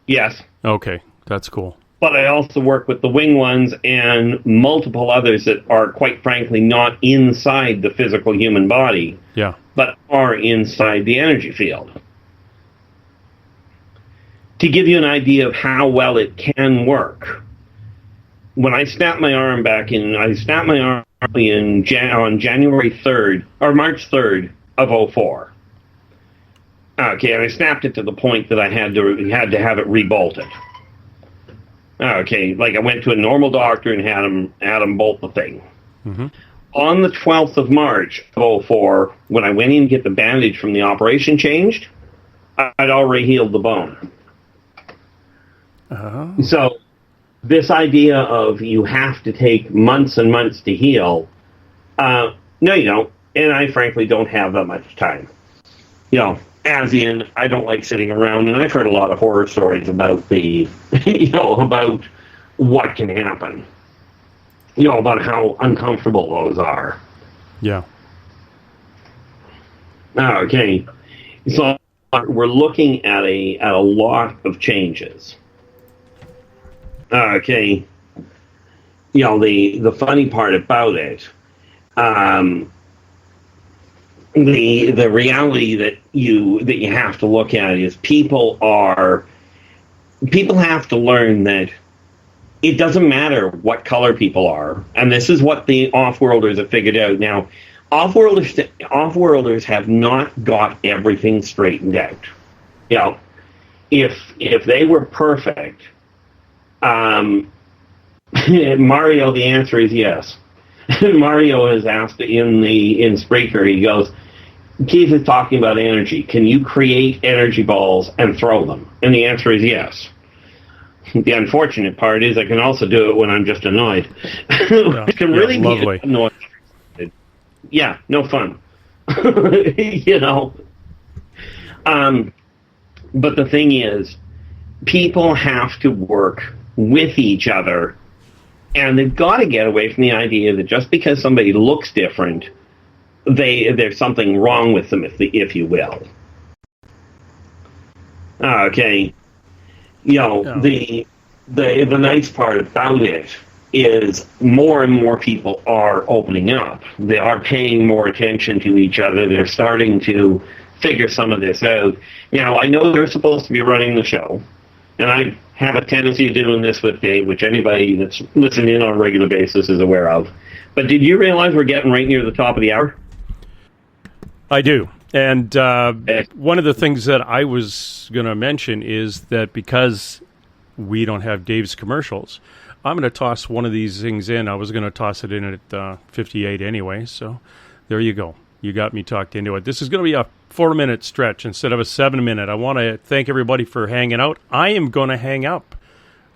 Yes. Okay, that's cool. But I also work with the wing ones and multiple others that are, quite frankly, not inside the physical human body, yeah, but are inside the energy field. To give you an idea of how well it can work, when I snapped my arm on January 3rd, or March 3rd of 2004. Okay, and I snapped it to the point that I had to have it rebolted. Okay, like I went to a normal doctor and had him bolt the thing. Mm-hmm. On the 12th of March of 2004, when I went in to get the bandage from the operation changed, I'd already healed the bone. Oh. So this idea of you have to take months and months to heal, no, you don't. And I frankly don't have that much time. As in, I don't like sitting around, and I've heard a lot of horror stories about about what can happen. About how uncomfortable those are. Yeah. Okay. So we're looking at a lot of changes. Okay. The funny part about it, the reality that you have to look at is people have to learn that it doesn't matter what color people are, and this is what the off-worlders have figured out. Now, off-worlders have not got everything straightened out. If they were perfect, Mario, the answer is yes. Mario has asked in Spreaker, he goes, Keith is talking about energy. Can you create energy balls and throw them? And the answer is yes. The unfortunate part is I can also do it when I'm just annoyed. It can really be annoyed. Yeah, no fun. But the thing is, people have to work with each other, and they've got to get away from the idea that just because somebody looks different, there's something wrong with them, if you will. Okay. The nice part about it is more and more people are opening up. They are paying more attention to each other. They're starting to figure some of this out. I know they're supposed to be running the show, and I have a tendency of doing this with Dave, which anybody that's listening in on a regular basis is aware of. But did you realize we're getting right near the top of the hour? I do. And one of the things that I was going to mention is that because we don't have Dave's commercials, I'm going to toss one of these things in. I was going to toss it in at 58 anyway, so there you go. You got me talked into it. This is going to be a 4-minute stretch instead of a 7-minute. I want to thank everybody for hanging out. I am going to hang up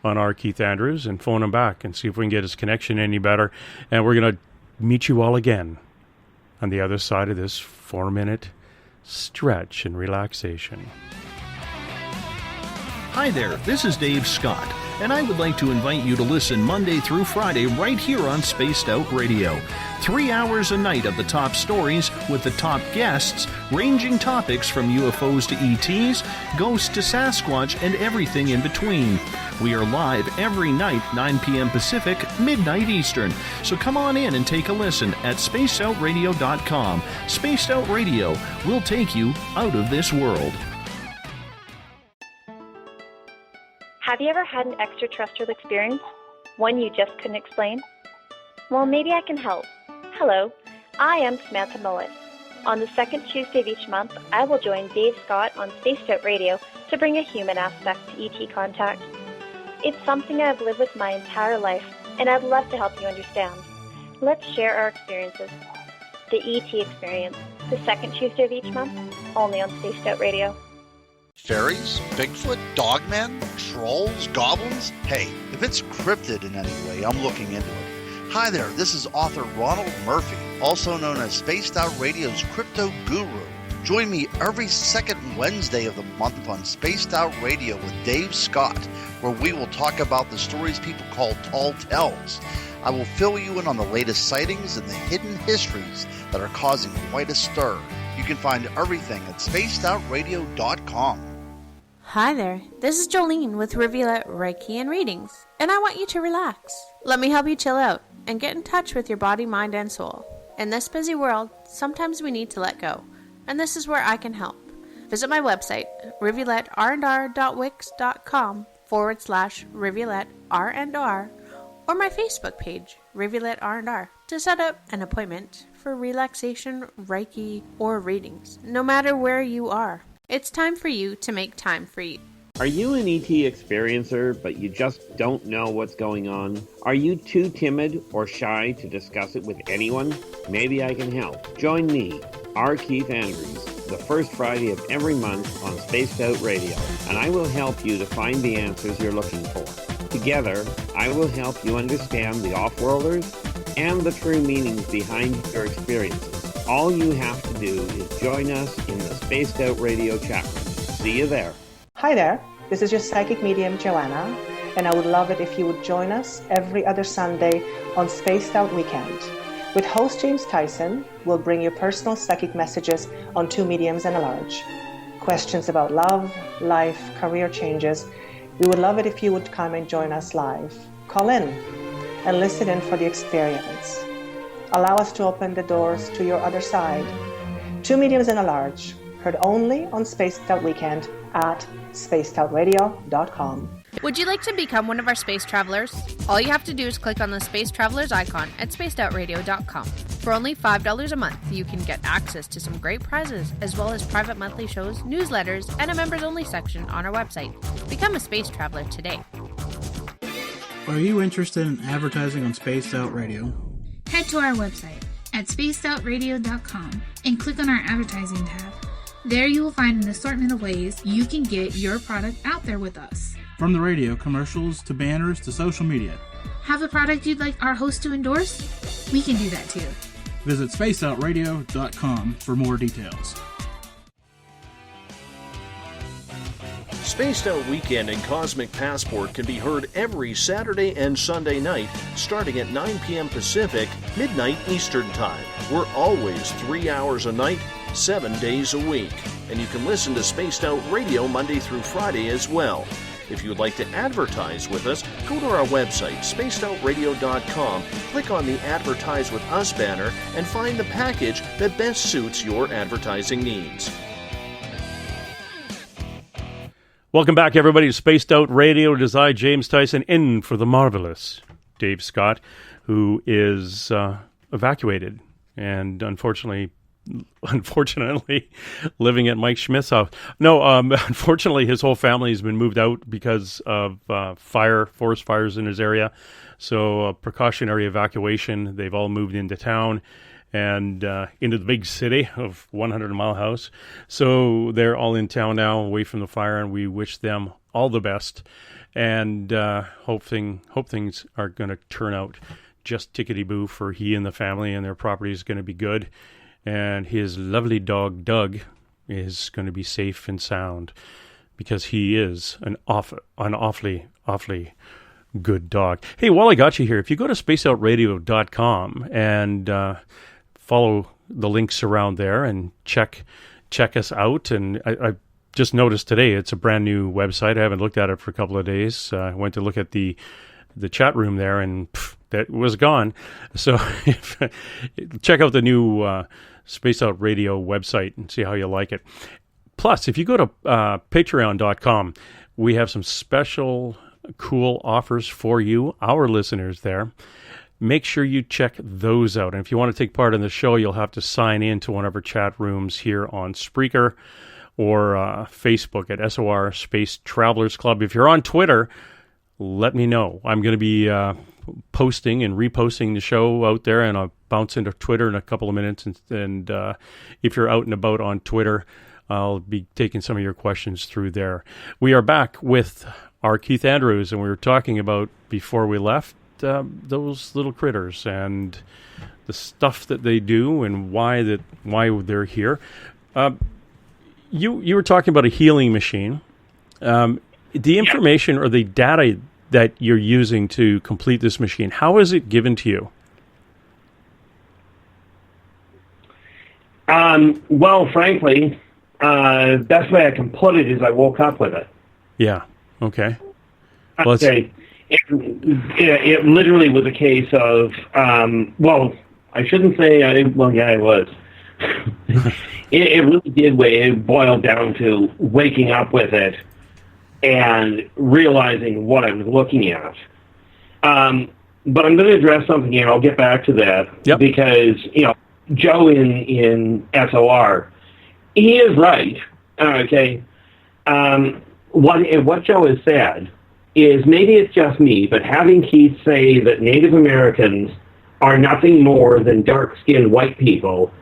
on our Keith Andrews and phone him back and see if we can get his connection any better. And we're going to meet you all again on the other side of this 4-minute stretch and relaxation. Hi there, this is Dave Scott, and I would like to invite you to listen Monday through Friday right here on Spaced Out Radio. 3 hours a night of the top stories with the top guests, ranging topics from UFOs to ETs, ghosts to Sasquatch, and everything in between. We are live every night, 9 p.m. Pacific, midnight Eastern. So come on in and take a listen at spacedoutradio.com. Spaced Out Radio will take you out of this world. Have you ever had an extraterrestrial experience? One you just couldn't explain? Well, maybe I can help. Hello, I am Samantha Mullet. On the second Tuesday of each month, I will join Dave Scott on Spaced Out Radio to bring a human aspect to ET contact. It's something I've lived with my entire life, and I'd love to help you understand. Let's share our experiences. The ET Experience, the second Tuesday of each month, only on Spaced Out Radio. Fairies? Bigfoot? Dogmen? Trolls? Goblins? Hey, if it's cryptid in any way, I'm looking into it. Hi there, this is author Ronald Murphy, also known as Spaced Out Radio's Crypto Guru. Join me every second Wednesday of the month on Spaced Out Radio with Dave Scott, where we will talk about the stories people call tall tales. I will fill you in on the latest sightings and the hidden histories that are causing quite a stir. You can find everything at spacedoutradio.com. Hi there, this is Jolene with Rivulet Reiki and Readings, and I want you to relax. Let me help you chill out and get in touch with your body, mind, and soul. In this busy world, sometimes we need to let go, and this is where I can help. Visit my website, rivuletrndr.wix.com/rivuletrndr, or my Facebook page, Rivulet R&R, to set up an appointment for relaxation, Reiki, or readings, no matter where you are. It's time for you to make time for you. Are you an ET experiencer, but you just don't know what's going on? Are you too timid or shy to discuss it with anyone? Maybe I can help. Join me, R. Keith Andrews, the first Friday of every month on Spaced Out Radio, and I will help you to find the answers you're looking for. Together, I will help you understand the off-worlders and the true meanings behind your experiences. All you have to do is join us in the Spaced Out Radio chat room. See you there. Hi there, this is your psychic medium, Joanna, and I would love it if you would join us every other Sunday on Spaced Out Weekend. With host James Tyson, we'll bring you personal psychic messages on two mediums and a large. Questions about love, life, career changes. We would love it if you would come and join us live. Call in and listen in for the experience. Allow us to open the doors to your other side. Two mediums and a large, heard only on Spaced Out Weekend at spacedoutradio.com. Would you like to become one of our space travelers? All you have to do is click on the Space Travelers icon at spacedoutradio.com. For only $5 a month, you can get access to some great prizes, as well as private monthly shows, newsletters, and a members-only section on our website. Become a space traveler today. Are you interested in advertising on Spaced Out Radio? Head to our website at spacedoutradio.com and click on our advertising tab. There you will find an assortment of ways you can get your product out there with us. From the radio, commercials, to banners, to social media. Have a product you'd like our host to endorse? We can do that too. Visit spacedoutradio.com for more details. Spaced Out Weekend and Cosmic Passport can be heard every Saturday and Sunday night, starting at 9 p.m. Pacific, midnight Eastern Time. We're always 3 hours a night, 7 days a week. And you can listen to Spaced Out Radio Monday through Friday as well. If you would like to advertise with us, go to our website, spacedoutradio.com, click on the Advertise with Us banner, and find the package that best suits your advertising needs. Welcome back, everybody, to Spaced Out Radio. It is I, James Tyson, in for the marvelous Dave Scott, who is evacuated and unfortunately living at Mike Schmidt's house. No, unfortunately, his whole family has been moved out because of forest fires in his area. So precautionary evacuation. They've all moved into town and into the big city of 100 Mile House. So they're all in town now, away from the fire, and we wish them all the best and hope things are going to turn out just tickety-boo for he and the family, and their property is going to be good. And his lovely dog, Doug, is going to be safe and sound because he is an awfully good dog. Hey, while I got you here, if you go to spacedoutradio.com and follow the links around there and check us out. And I just noticed today it's a brand new website. I haven't looked at it for a couple of days. I went to look at the chat room there, and that was gone. So check out the new Spaced Out Radio website and see how you like it. Plus, if you go to patreon.com, we have some special cool offers for you, our listeners there. Make sure you check those out. And if you want to take part in the show, you'll have to sign in to one of our chat rooms here on Spreaker or Facebook at SOR Space Travelers Club. If you're on Twitter, let me know. I'm going to be posting and reposting the show out there, and I'll bounce into Twitter in a couple of minutes. And if you're out and about on Twitter, I'll be taking some of your questions through there. We are back with our Keith Andrews, and we were talking about, before we left, those little critters and the stuff that they do and why they're here. You were talking about a healing machine. The information or the data that you're using to complete this machine, how is it given to you? Well, frankly, best way I can put it is I woke up with it. Yeah. Okay. Well, it literally was a case of, well, I shouldn't say, it was. It really did boil down to waking up with it and realizing what I was looking at. But I'm going to address something here. I'll get back to that because, Joe in SOR, he is right. Okay. What Joe has said is, maybe it's just me, but having Keith say that Native Americans are nothing more than dark-skinned white people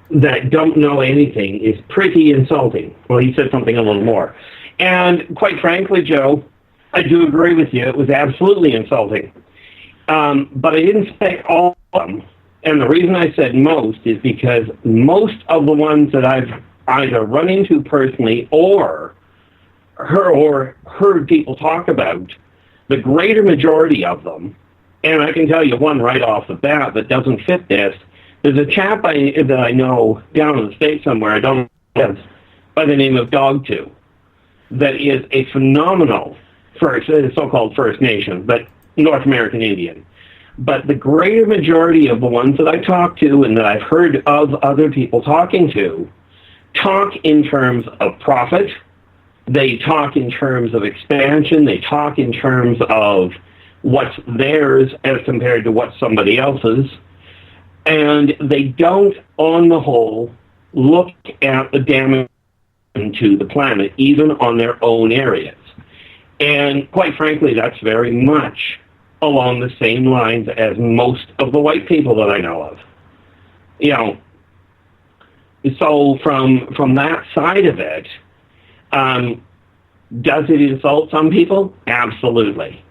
that don't know anything is pretty insulting. Well, he said something a little more. And quite frankly, Joe, I do agree with you. It was absolutely insulting. But I didn't say all of them. And the reason I said most is because most of the ones that I've either run into personally or heard people talk about, the greater majority of them, and I can tell you one right off the bat that doesn't fit this. There's a chap that I know down in the States somewhere, I don't know, by the name of Dog2, that is a phenomenal so-called First Nation, but North American Indian. But the greater majority of the ones that I talk to and that I've heard of other people talking to talk in terms of profit. They talk in terms of expansion. They talk in terms of what's theirs as compared to what's somebody else's. And they don't, on the whole, look at the damage to the planet, even on their own areas. And quite frankly, that's very much along the same lines as most of the white people that I know of. You know, so from that side of it, does it insult some people? Absolutely.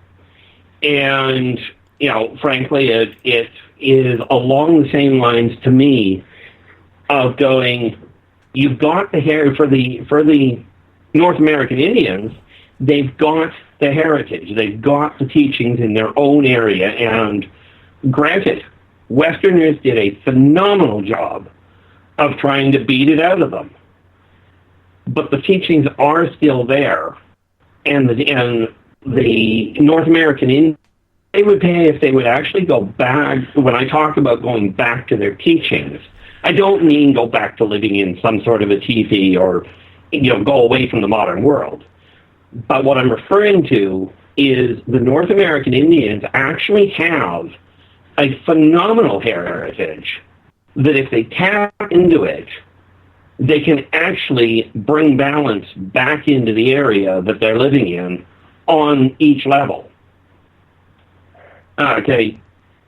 And, you know, frankly, it is along the same lines to me of going, you've got the hair for the North American Indians, they've got the heritage, they've got the teachings in their own area, and granted, Westerners did a phenomenal job of trying to beat it out of them. But the teachings are still there, and the North American Indians, they would pay if they would actually go back. When I talk about going back to their teachings, I don't mean go back to living in some sort of a teepee or, you know, go away from the modern world. But what I'm referring to is the North American Indians actually have a phenomenal heritage that if they tap into it, they can actually bring balance back into the area that they're living in on each level. Okay,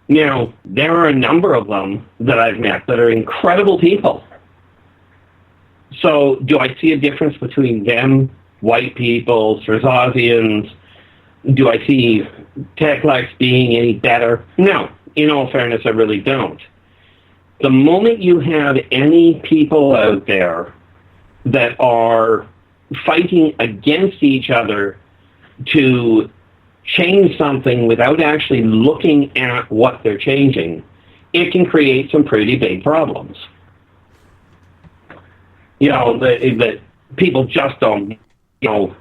now, there are a number of them that I've met that are incredible people. So, do I see a difference between them, white people, Srazazians? Do I see Teklex being any better? No, in all fairness, I really don't. The moment you have any people out there that are fighting against each other to change something without actually looking at what they're changing, it can create some pretty big problems. You know, that people just don't, you know,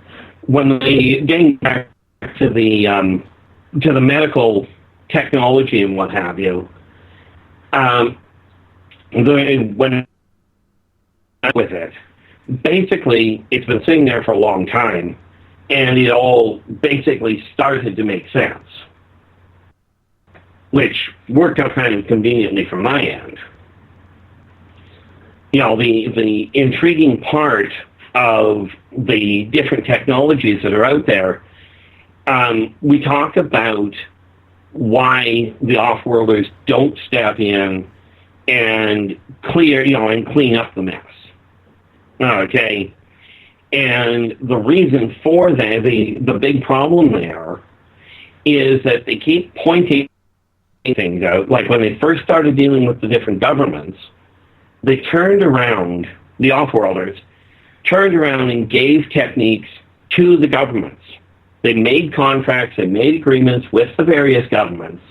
when they get back to the medical technology and what have you, when with it, basically it's been sitting there for a long time, and it all basically started to make sense, which worked out kind of conveniently from my end. You know, the intriguing part of the different technologies that are out there, we talk about why the off-worlders don't step in and clean up the mess. Okay. And the reason for that, the big problem there, is that they keep pointing things out. Like when they first started dealing with the different governments, they turned around, the off-worlders, turned around and gave techniques to the governments. They made contracts, they made agreements with the various governments,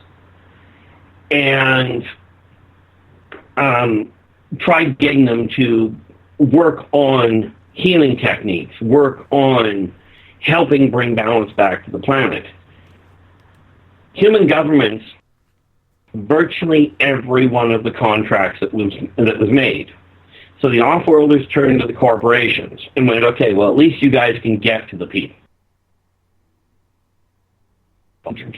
and tried getting them to work on healing techniques, work on helping bring balance back to the planet. Human governments, virtually every one of the contracts that was made. So the off-worlders turned to the corporations and went, okay, well, at least you guys can get to the people.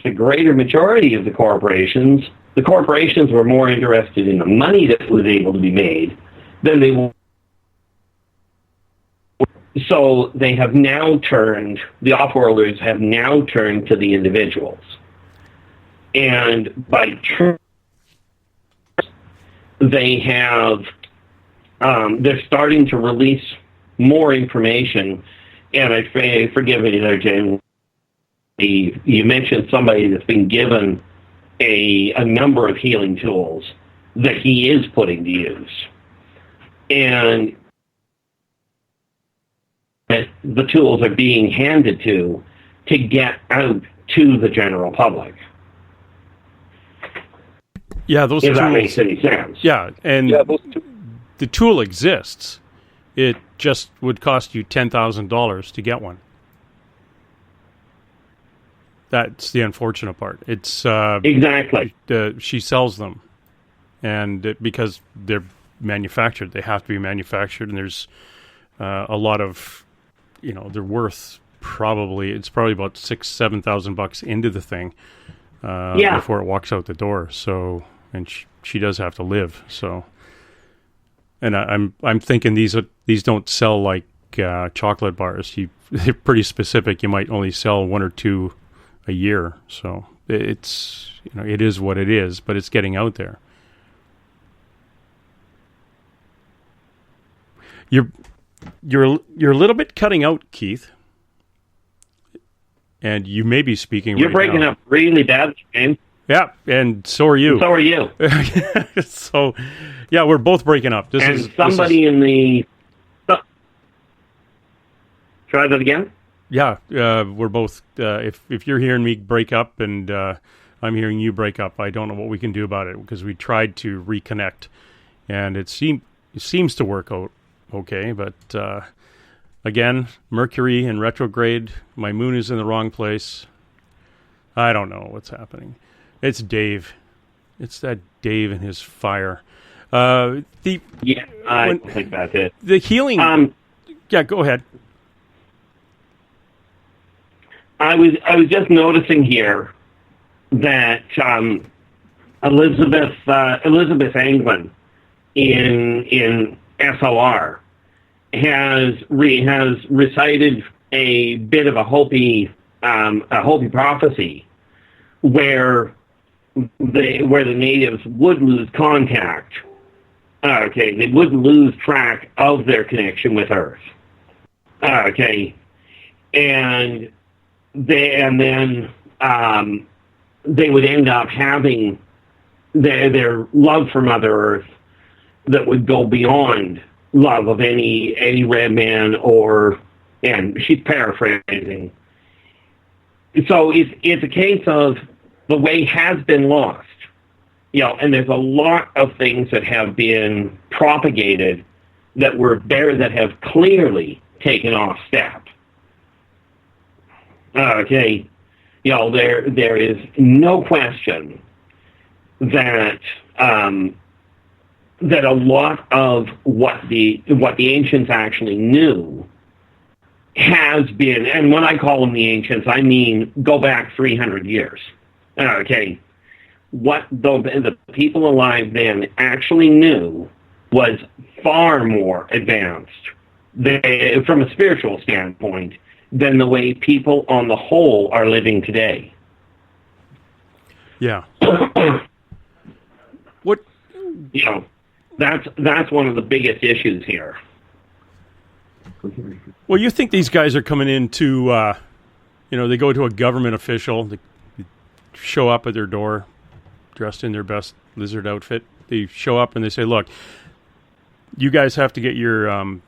The greater majority of the corporations were more interested in the money that was able to be made than they were. So they have now turned, the off-worlders have now turned to the individuals. And by turn, they have they're starting to release more information. And forgive me there, James. You mentioned somebody that's been given a number of healing tools that he is putting to use. And the tools are being handed to get out to the general public. Yeah, those if tools, that makes any sense. Yeah, and the tool exists. It just would cost you $10,000 to get one. That's the unfortunate part. It's exactly. She sells them, and because they're manufactured, they have to be manufactured, and there's a lot of, they're worth probably about $6,000-$7,000 into the thing before it walks out the door. So, and she does have to live. So, and I'm thinking these don't sell like chocolate bars. They're pretty specific. You might only sell one or two a year. So it's it is what it is, but it's getting out there. You're a little bit cutting out, Keith, and you may be speaking. You're breaking up really bad, James. Yeah, and so are you. And so are you. So, yeah, we're both breaking up. In the. Try that again. Yeah, we're both. If you're hearing me break up and I'm hearing you break up, I don't know what we can do about it because we tried to reconnect, and it seems to work out okay. But again, Mercury in retrograde. My moon is in the wrong place. I don't know what's happening. It's Dave. It's that Dave and his fire. I think that's it. The healing. Yeah, go ahead. I was just noticing here that Elizabeth Anglin in SOR has recited a bit of a Hopi prophecy where the natives would lose contact. They would lose track of their connection with Earth. And then they would end up having their love for Mother Earth that would go beyond love of any red man and she's paraphrasing. So it's a case of the way has been lost. And there's a lot of things that have been propagated that have clearly taken off step. There is no question that that a lot of what the ancients actually knew has been, and when I call them the ancients, I mean go back 300 years. What the people alive then actually knew was far more advanced from a spiritual standpoint than the way people on the whole are living today. Yeah. That's one of the biggest issues here. Well, you think these guys are coming into, they go to a government official, they show up at their door, dressed in their best lizard outfit. They show up and they say, look, you guys have to get your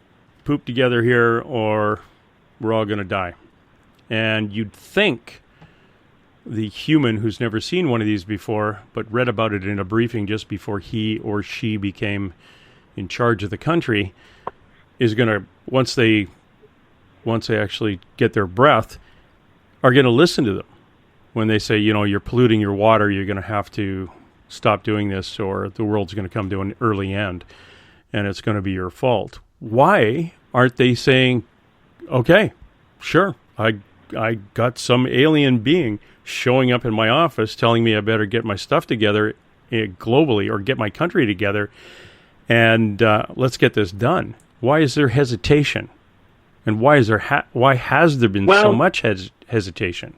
poop together here or we're all going to die. And you'd think the human who's never seen one of these before, but read about it in a briefing just before he or she became in charge of the country, is going to, once they actually get their breath, are going to listen to them. When they say, you're polluting your water, you're going to have to stop doing this or the world's going to come to an early end and it's going to be your fault. Why aren't they saying, okay, sure, I got some alien being showing up in my office telling me I better get my stuff together globally or get my country together and let's get this done. Why is there hesitation? And why has there been so much hesitation?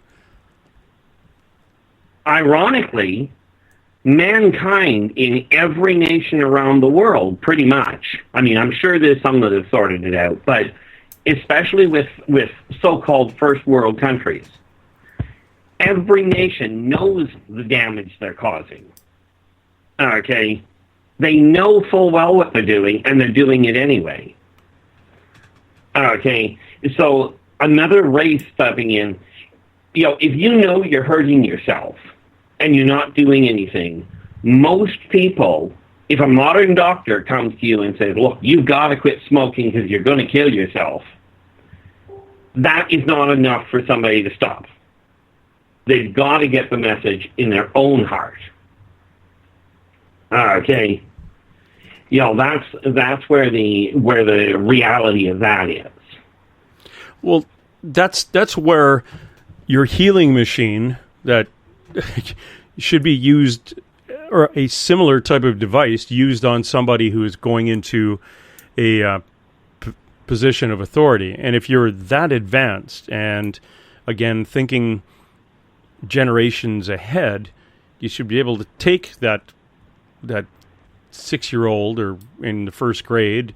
Ironically, mankind in every nation around the world, pretty much. I mean, I'm sure there's some that have sorted it out, but especially with so-called first world countries, every nation knows the damage they're causing. Okay? They know full well what they're doing, and they're doing it anyway. Okay? So another race stepping in, if you know you're hurting yourself and you're not doing anything, most people, if a modern doctor comes to you and says, look, you've got to quit smoking because you're going to kill yourself, that is not enough for somebody to stop. They've got to get the message in their own heart. Okay. That's where the reality of that is. Well, that's where your healing machine that should be used, or a similar type of device used on somebody who is going into a position of authority. And if you're that advanced, and again, thinking generations ahead, you should be able to take that 6-year-old or in the first grade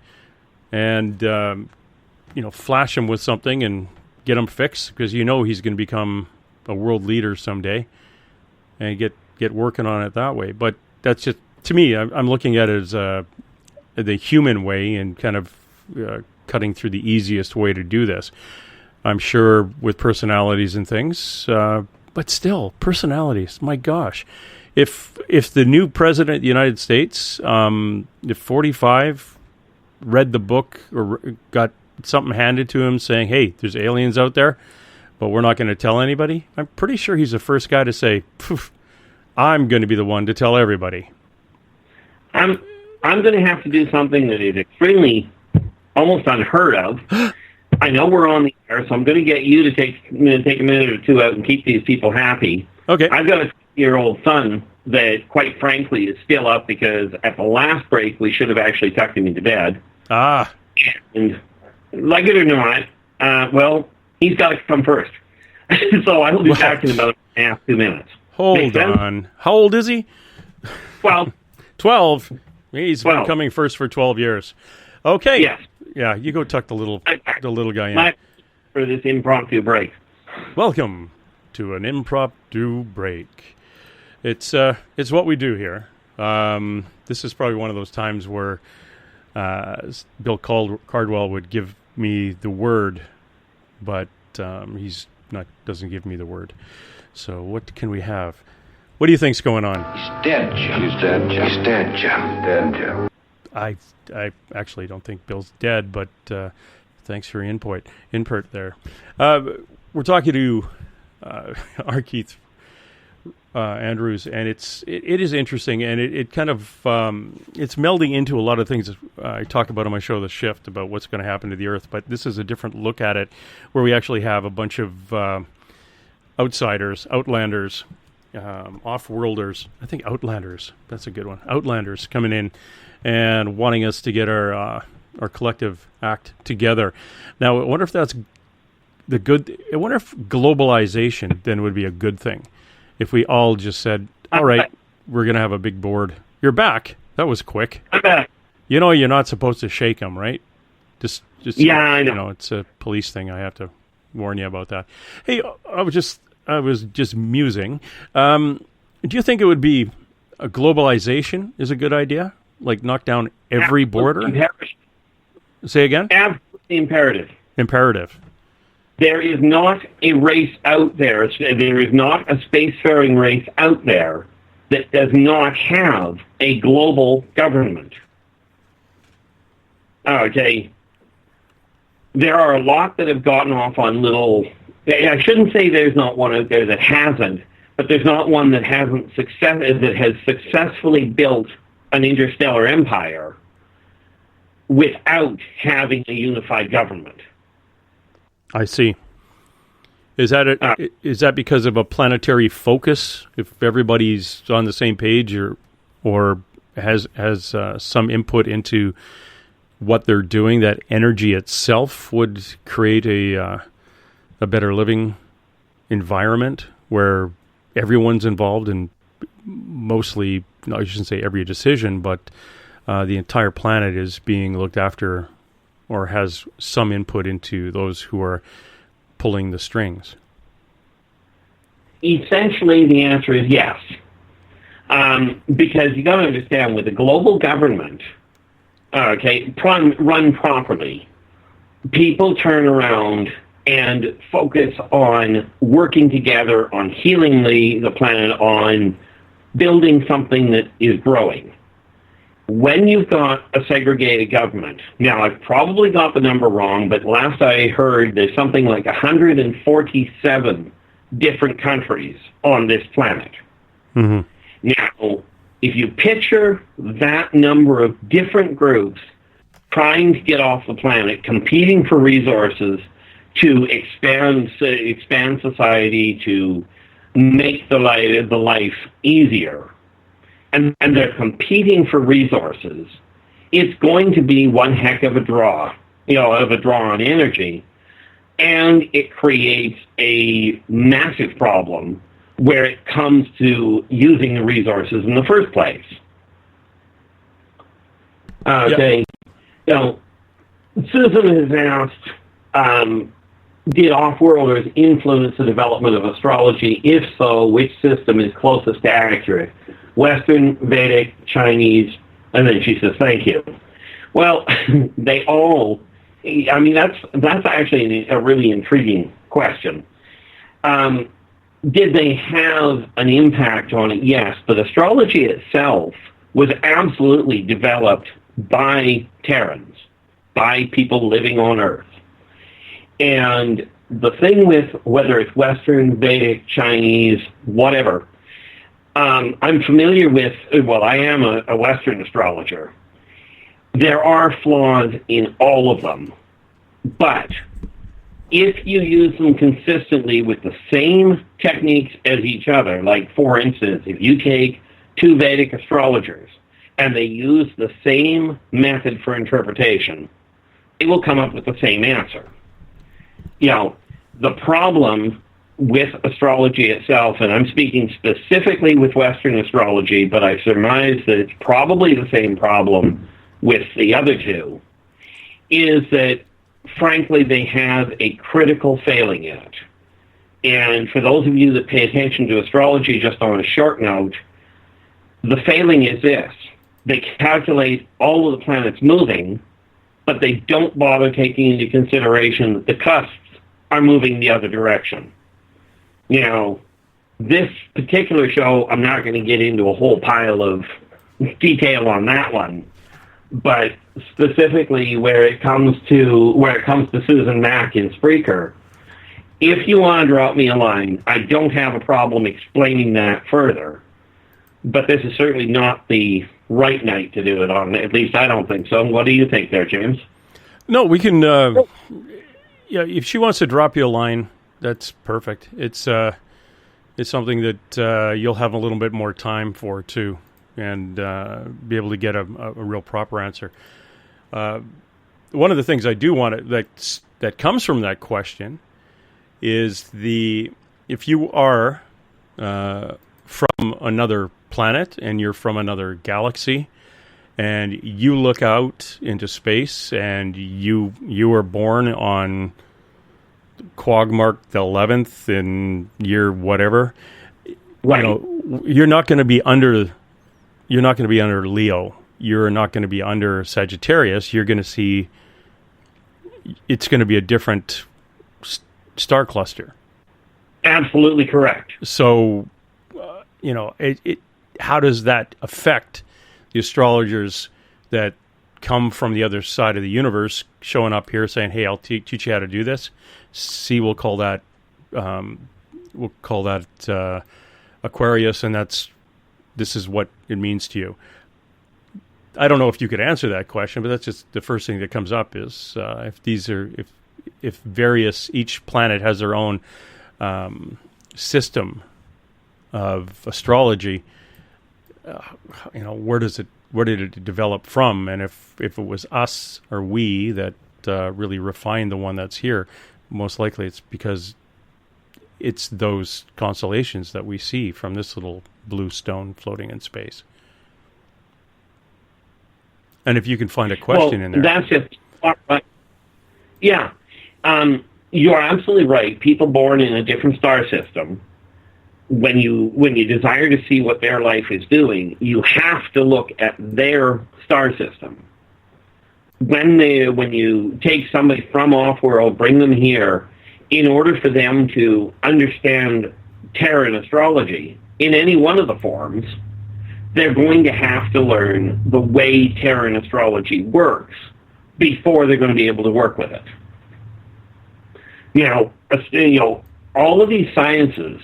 and flash him with something and get him fixed, because he's going to become a world leader someday, and get working on it that way. But that's just, to me, I'm looking at it as the human way, and kind of cutting through the easiest way to do this. I'm sure with personalities and things, but still, personalities, my gosh. If the new president of the United States, if 45 read the book or got something handed to him saying, hey, there's aliens out there, but we're not going to tell anybody, I'm pretty sure he's the first guy to say, I'm going to be the one to tell everybody. I'm going to have to do something that is extremely, almost unheard of. I know we're on the air, so I'm going to get you to take a minute or two out and keep these people happy. Okay. I've got a 6-year-old son that, quite frankly, is still up because at the last break we should have actually tucked him into bed. Ah. And like it or not, well, he's got to come first. So I will be back in about 2 minutes. Hold on. How old is he? 12. 12? He's been coming first for 12 years. Okay. Yes. Yeah, you go tuck the little guy in. For this impromptu break. Welcome to an impromptu break. It's what we do here. This is probably one of those times where Bill Cardwell would give me the word, but he's not. Doesn't give me the word. So what can we have? What do you think's going on? He's dead, Jim. He's dead, Jim. He's dead, Jim. Dead, Jim. I actually don't think Bill's dead, but thanks for your input there. We're talking to R. Keith Andrews, and it is interesting, and it kind of it's melding into a lot of things I talk about on my show, The Shift, about what's going to happen to the Earth. But this is a different look at it, where we actually have a bunch of outsiders, outlanders, off-worlders. I think outlanders. That's a good one. Outlanders coming in and wanting us to get our collective act together. Now, I wonder if that's the good. I wonder if globalization then would be a good thing. If we all just said, all right, we're going to have a big board. You're back. That was quick. I'm back. You're not supposed to shake them, right? Just yeah, I know. It's a police thing. I have to warn you about that. Hey, I was just musing. Do you think it would be a globalization is a good idea? Like knock down every border? Imperative. Say again? Absolutely imperative. Imperative. There is not a race out there. There is not a spacefaring race out there that does not have a global government. Okay. There are a lot that have gotten off on little... I shouldn't say there's not one out there that hasn't, but there's not one that has successfully built an interstellar empire without having a unified government. I see. Is that because of a planetary focus? If everybody's on the same page, or has some input into what they're doing, that energy itself would create a better living environment where everyone's involved in mostly, no, I shouldn't say every decision, but the entire planet is being looked after or has some input into those who are pulling the strings? Essentially, the answer is yes. Because you got to understand, with the global government, run properly, people turn around and focus on working together, on healing the planet, on building something that is growing. When you've got a segregated government, now I've probably got the number wrong, but last I heard there's something like 147 different countries on this planet. Mm-hmm. Now, if you picture that number of different groups trying to get off the planet, competing for resources to expand society, to make the life easier, and they're competing for resources, it's going to be one heck of a draw on energy, and it creates a massive problem where it comes to using the resources in the first place. Okay. Now, Susan has asked, did off-worlders influence the development of astrology? If so, which system is closest to accurate? Western, Vedic, Chinese, and then she says, thank you. Well, they all, I mean, that's actually a really intriguing question. Did they have an impact on it? Yes, but astrology itself was absolutely developed by Terrans, by people living on Earth. And the thing with whether it's Western, Vedic, Chinese, whatever, I'm familiar with, well, I am a Western astrologer. There are flaws in all of them. But if you use them consistently with the same techniques as each other, like, for instance, if you take two Vedic astrologers and they use the same method for interpretation, it will come up with the same answer. You know, the problem with astrology itself, and I'm speaking specifically with Western astrology, but I surmise that it's probably the same problem with the other two, is that, frankly, they have a critical failing in it. And for those of you that pay attention to astrology, just on a short note, the failing is this. They calculate all of the planets moving, but they don't bother taking into consideration that the cusps are moving the other direction. You know, this particular show, I'm not going to get into a whole pile of detail on that one, but specifically where it comes to Susan Mack in Spreaker, if you want to drop me a line, I don't have a problem explaining that further, but this is certainly not the right night to do it on. At least I don't think so. What do you think there, James? No, we can, yeah, if she wants to drop you a line, that's perfect. It's something that you'll have a little bit more time for, too, and be able to get a real proper answer. One of the things I do want that comes from that question is if you are from another planet and you're from another galaxy and you look out into space and you were born on Quagmark the 11th in year whatever, right. You know, you're not going to be under Leo. You're not going to be under Sagittarius. You're going to see it's going to be a different star cluster. Absolutely correct. So, you know, how does that affect the astrologers that come from the other side of the universe showing up here saying, hey, I'll teach you how to do this? See, we'll call that Aquarius, and this is what it means to you. I don't know if you could answer that question, but that's just the first thing that comes up is if each planet has their own system of astrology, you know, where did it develop from? And if it was us or we that really refined the one that's here, most likely it's because it's those constellations that we see from this little blue stone floating in space. And if you can find a question in there. That's just, yeah. You're absolutely right. People born in a different star system, when you desire to see what their life is doing, you have to look at their star system. When you take somebody from off-world, bring them here, in order for them to understand Terran astrology in any one of the forms, they're going to have to learn the way Terran astrology works before they're going to be able to work with it. All of these sciences,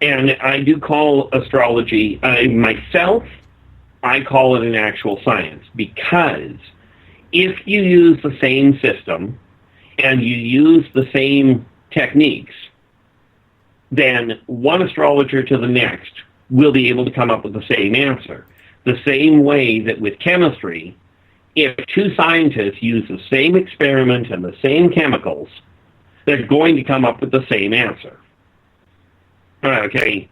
and I do call astrology, myself, I call it an actual science, because if you use the same system and you use the same techniques, then one astrologer to the next will be able to come up with the same answer. The same way that with chemistry, if two scientists use the same experiment and the same chemicals, they're going to come up with the same answer. Okay,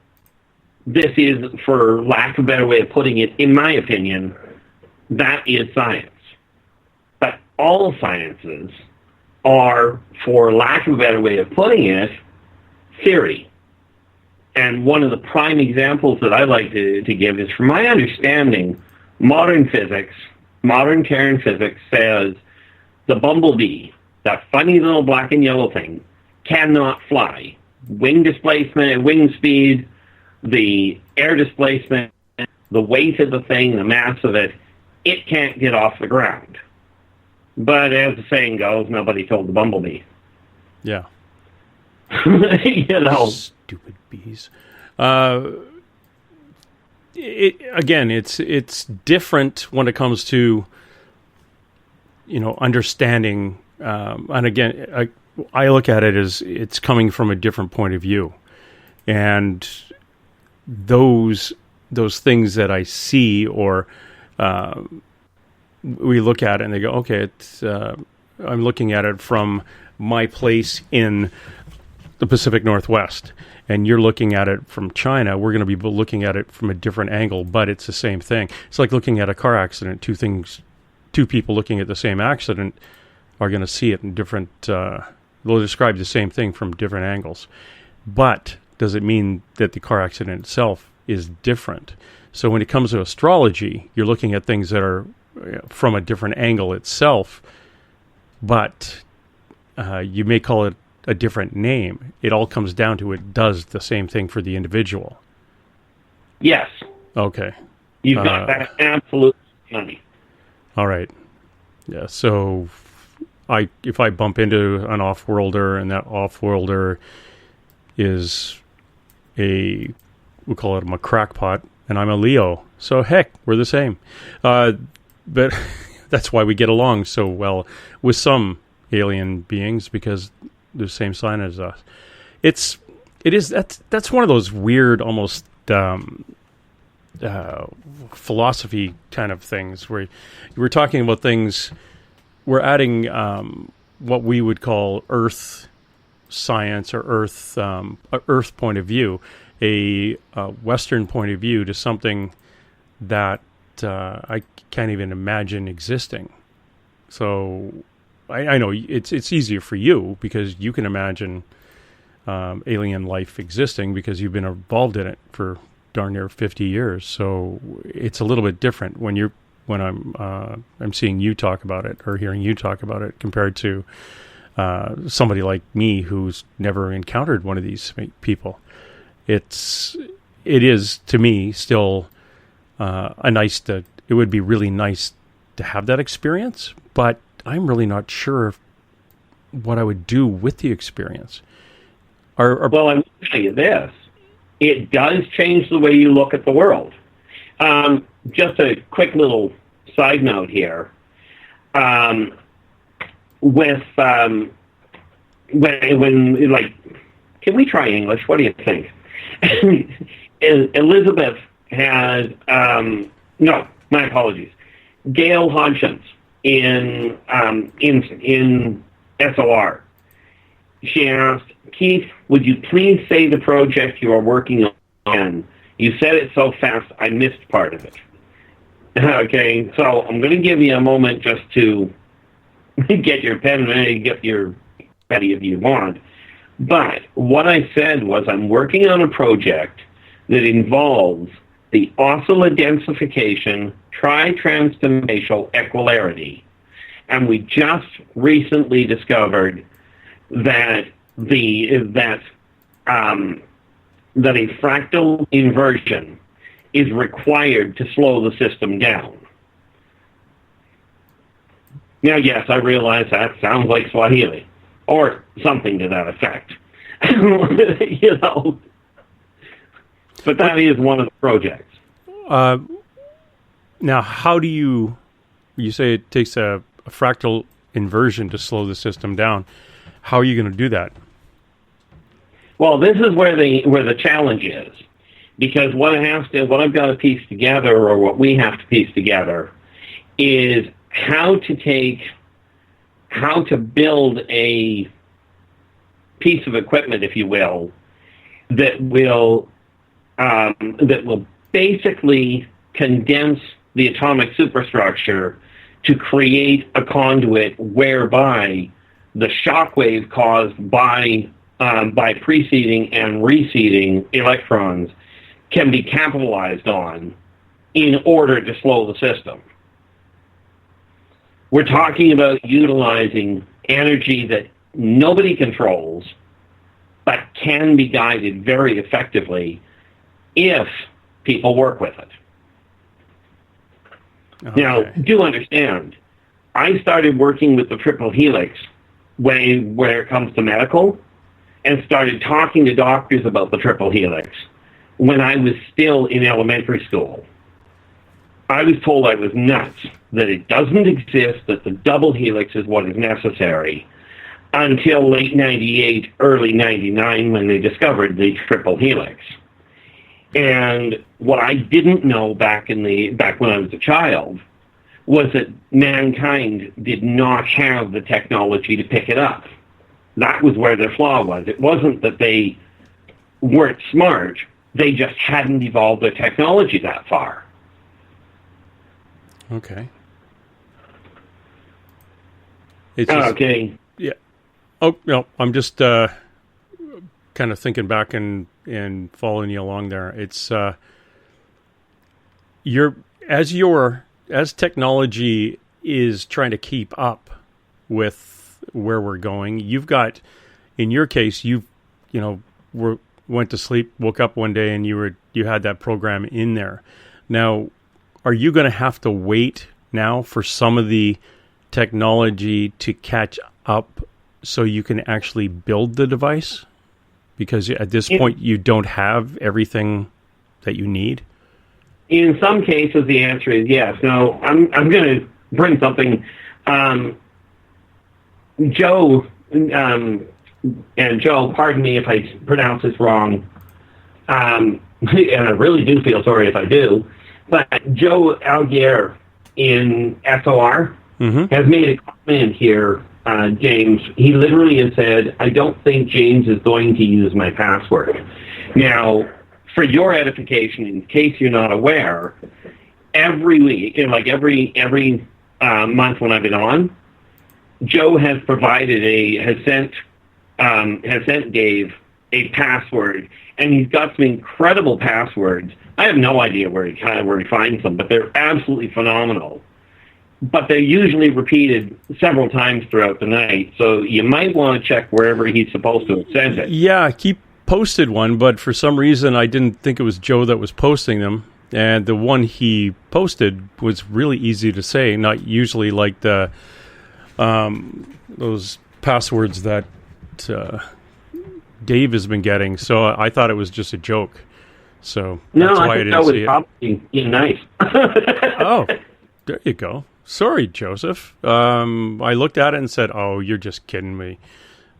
this is, for lack of a better way of putting it, in my opinion, that is science. But all sciences are, for lack of a better way of putting it, theory. And one of the prime examples that I like to give is, from my understanding, modern physics, modern Terran physics says the bumblebee, that funny little black and yellow thing, cannot fly. Wing displacement, wing speed, the air displacement, the weight of the thing, the mass of it, it can't get off the ground. But as the saying goes, nobody told the bumblebee. Yeah. Stupid bees. It's different when it comes to, understanding. And again, I look at it as it's coming from a different point of view, and those things that I see, or we look at it and they go, okay, I'm looking at it from my place in the Pacific Northwest, and you're looking at it from China. We're going to be looking at it from a different angle, but it's the same thing. It's like looking at a car accident. Two people looking at the same accident are going to see it in different, they'll describe the same thing from different angles. But does it mean that the car accident itself is different? So when it comes to astrology, you're looking at things that are from a different angle itself, but you may call it a different name. It all comes down to it does the same thing for the individual. Yes. Okay. You've got that absolute money. All right. Yeah, so if I bump into an off-worlder, and that off-worlder is we'll call it a crackpot, and I'm a Leo, so heck, we're the same. But that's why we get along so well with some alien beings, because they're the same sign as us. That's one of those weird, almost philosophy kind of things, where we're talking about things. We're adding what we would call Earth science, or Earth point of view, a Western point of view, to something that I can't even imagine existing. So I know it's easier for you because you can imagine alien life existing because you've been involved in it for darn near 50 years. So it's a little bit different when I'm seeing you talk about it, or hearing you talk about it, compared to somebody like me who's never encountered one of these people. It is to me still it would be really nice to have that experience, but I'm really not sure what I would do with the experience. Well, I'm going to tell you this. It does change the way you look at the world. Just a quick little side note here. When can we try English? What do you think? Elizabeth had, no, my apologies. Gail Hodgins in SOR. She asked, Keith, would you please say the project you are working on You said it so fast, I missed part of it. Okay, so I'm going to give you a moment just to get your pen ready, get your ready if you want. But what I said was I'm working on a project that involves the oscillodensification tritransdimensional equilarity. And we just recently discovered that that a fractal inversion is required to slow the system down. Now, yes, I realize that sounds like Swahili, or something to that effect. You know, but that is one of the projects. Now, how do you say it takes a fractal inversion to slow the system down? How are you going to do that? Well, this is where the challenge is, because what I've got to piece together, or what we have to piece together, is how to build a piece of equipment, if you will, that will basically condense the atomic superstructure to create a conduit whereby the shock wave caused by preceding and receding electrons can be capitalized on in order to slow the system. We're talking about utilizing energy that nobody controls, but can be guided very effectively if people work with it. Okay. Now, do understand, I started working with the triple helix where it comes to medical, and started talking to doctors about the triple helix when I was still in elementary school. I was told I was nuts, that it doesn't exist, that the double helix is what is necessary, until late 98, early 99, when they discovered the triple helix. And what I didn't know back when I was a child was that mankind did not have the technology to pick it up. That was where their flaw was. It wasn't that they weren't smart, they just hadn't evolved their technology that far. Okay. Okay. Yeah. Oh, no, I'm just kind of thinking back and following you along there. It's as technology is trying to keep up with where we're going, you've got, in your case, went to sleep, woke up one day, and you had that program in there. Now, are you going to have to wait now for some of the technology to catch up so you can actually build the device? Because at this point, you don't have everything that you need? In some cases, the answer is yes. Now, I'm going to bring something. Joe, pardon me if I pronounce this wrong, and I really do feel sorry if I do, but Joe Alguier in SOR has made a comment here, James. He literally has said, I don't think James is going to use my password. Now, for your edification, in case you're not aware, every week, every month when I've been on, Joe has sent Dave a password, and he's got some incredible passwords. I have no idea where he finds them, but they're absolutely phenomenal. But they're usually repeated several times throughout the night, so you might want to check wherever he's supposed to have sent it. Yeah, he posted one, but for some reason I didn't think it was Joe that was posting them, and the one he posted was really easy to say, not usually like the those passwords that Dave has been getting. So I thought it was just a joke. So that's why I didn't see it. Probably nice. Oh, there you go. Sorry, Joseph. I looked at it and said, "Oh, you're just kidding me."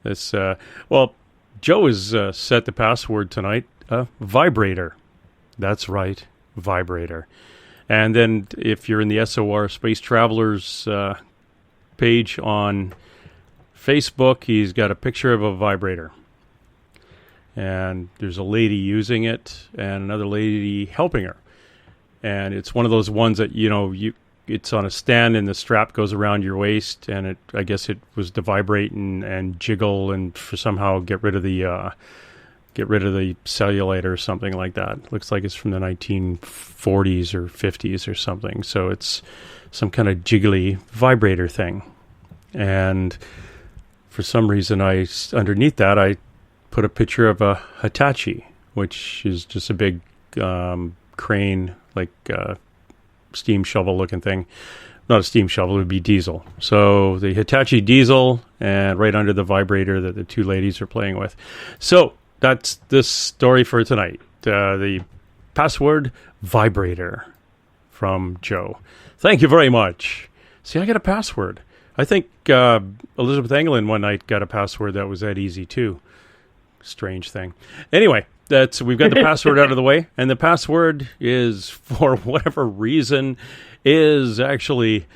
This well, Joe has set the password tonight. Vibrator. That's right, vibrator. And then if you're in the SOR Space Travelers page on Facebook, he's got a picture of a vibrator. and there's a lady using it and another lady helping her. And it's one of those ones that, it's on a stand and the strap goes around your waist, and I guess it was to vibrate and jiggle and somehow get rid of the cellulite or something like that. Looks like it's from the 1940s or 50s or something. So it's some kind of jiggly vibrator thing. And for some reason, underneath that, I put a picture of a Hitachi, which is just a big crane, like steam shovel looking thing. Not a steam shovel, it would be diesel. So the Hitachi diesel, and right under the vibrator that the two ladies are playing with. So that's this story for tonight. The password vibrator from Joe. Thank you very much. See, I got a password. I think Elizabeth Englund one night got a password that was that easy too. Strange thing. Anyway, we've got the password out of the way, and the password is, for whatever reason, is actually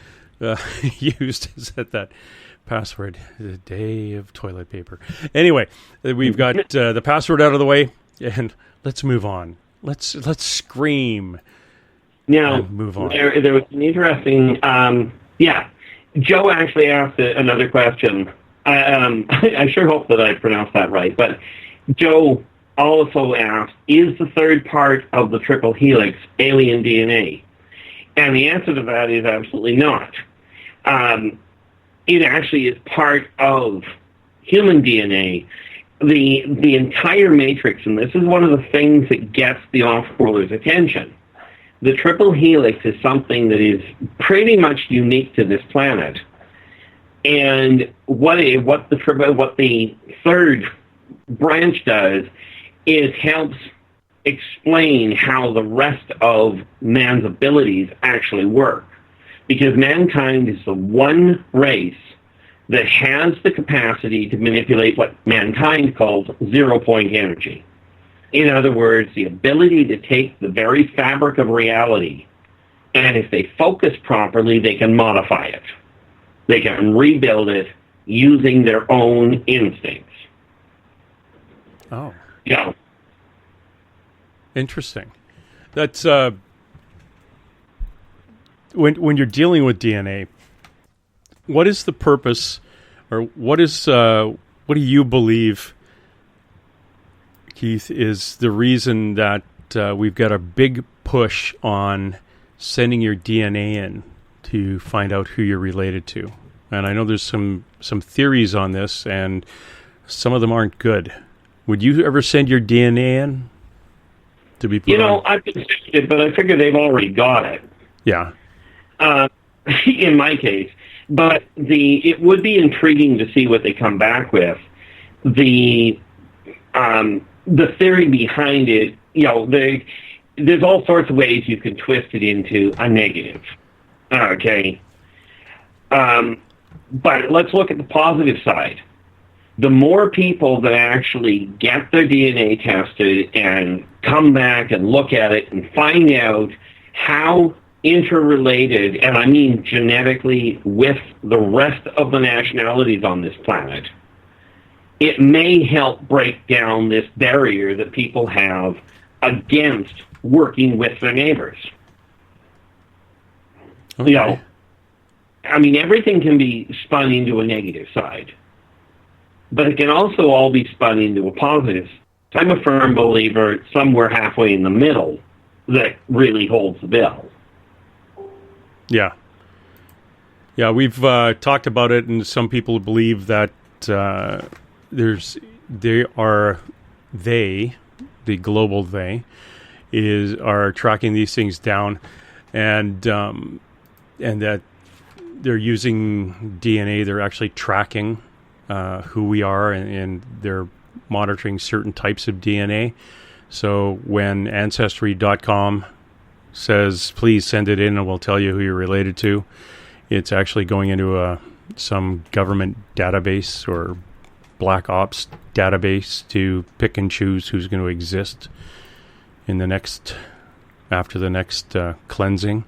used as that password, the day of toilet paper. Anyway, we've got the password out of the way, and let's move on. Let's scream. Now, move on. There was an interesting, Joe actually asked another question. I sure hope that I pronounced that right, but Joe also asked, is the third part of the triple helix alien DNA? And the answer to that is absolutely not. It actually is part of human DNA. The entire matrix, and this is one of the things that gets the off-worlders' attention. The triple helix is something that is pretty much unique to this planet. And what the third branch does is helps explain how the rest of man's abilities actually work. Because mankind is the one race that has the capacity to manipulate what mankind calls zero-point energy. In other words, the ability to take the very fabric of reality, and if they focus properly, they can modify it. They can rebuild it using their own instincts. Oh. Yeah. Interesting. That's when you're dealing with DNA, what is the purpose, or what do you believe, Keith, is the reason that we've got a big push on sending your DNA in to find out who you're related to? And I know there's some theories on this, and some of them aren't good. Would you ever send your DNA in to be put on? I've considered it, but I figure they've already got it. Yeah. In my case. But it would be intriguing to see what they come back with. The theory behind it, there's all sorts of ways you can twist it into a negative. Okay. But let's look at the positive side. The more people that actually get their DNA tested and come back and look at it and find out how interrelated, and I mean genetically, with the rest of the nationalities on this planet, it may help break down this barrier that people have against working with their neighbors. Okay. Everything can be spun into a negative side, but it can also all be spun into a positive. I'm a firm believer somewhere halfway in the middle that really holds the bill. Yeah. Yeah, we've talked about it, and some people believe that the global they, are tracking these things down, and that they're using DNA. They're actually tracking who we are, and they're monitoring certain types of DNA. So when Ancestry.com says, please send it in and we'll tell you who you're related to, it's actually going into some government database or black ops database to pick and choose who's going to exist in after the next cleansing.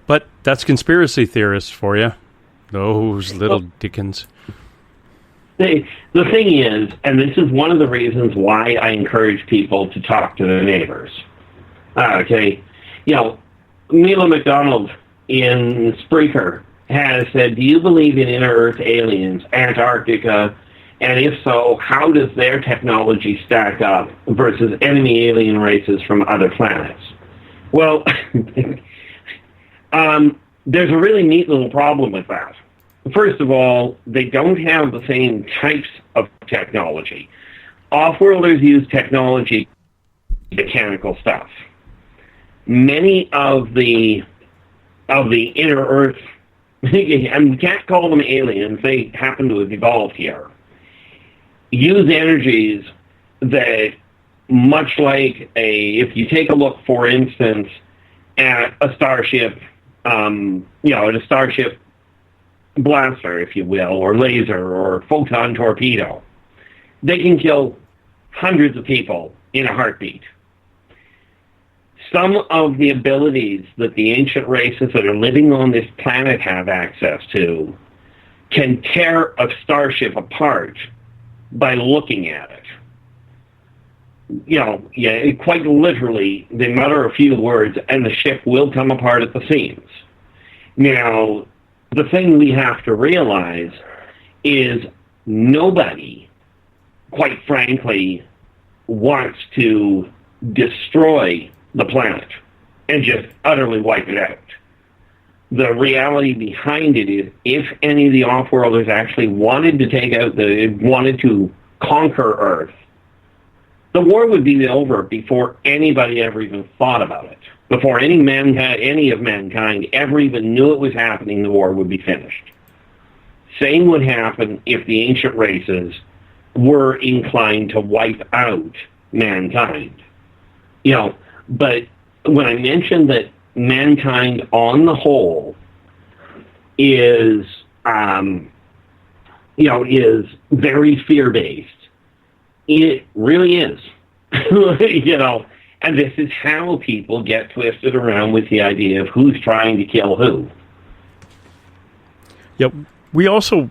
But that's conspiracy theorists for you, those little dickens. The thing is, and this is one of the reasons why I encourage people to talk to their neighbors. Okay, Mila McDonald in Spreaker has said, do you believe in inner Earth aliens, Antarctica, and if so, how does their technology stack up versus enemy alien races from other planets? Well, there's a really neat little problem with that. First of all, they don't have the same types of technology. Off-worlders use technology, mechanical stuff. Many of the inner Earth, and we can't call them aliens, they happen to have evolved here, use energies that, much like if you take a look, for instance, at a starship, at a starship blaster, if you will, or laser, or photon torpedo, they can kill hundreds of people in a heartbeat. Some of the abilities that the ancient races that are living on this planet have access to can tear a starship apart by looking at it. Quite literally, they mutter a few words and the ship will come apart at the seams. Now, the thing we have to realize is nobody, quite frankly, wants to destroy the planet and just utterly wipe it out. The reality behind it is, if any of the off-worlders actually wanted to conquer Earth, the war would be over before anybody ever even thought about it. Before any of mankind ever even knew it was happening, the war would be finished. Same would happen if the ancient races were inclined to wipe out mankind. But when I mentioned that mankind on the whole is very fear-based, it really is. And this is how people get twisted around with the idea of who's trying to kill who. Yep. We also,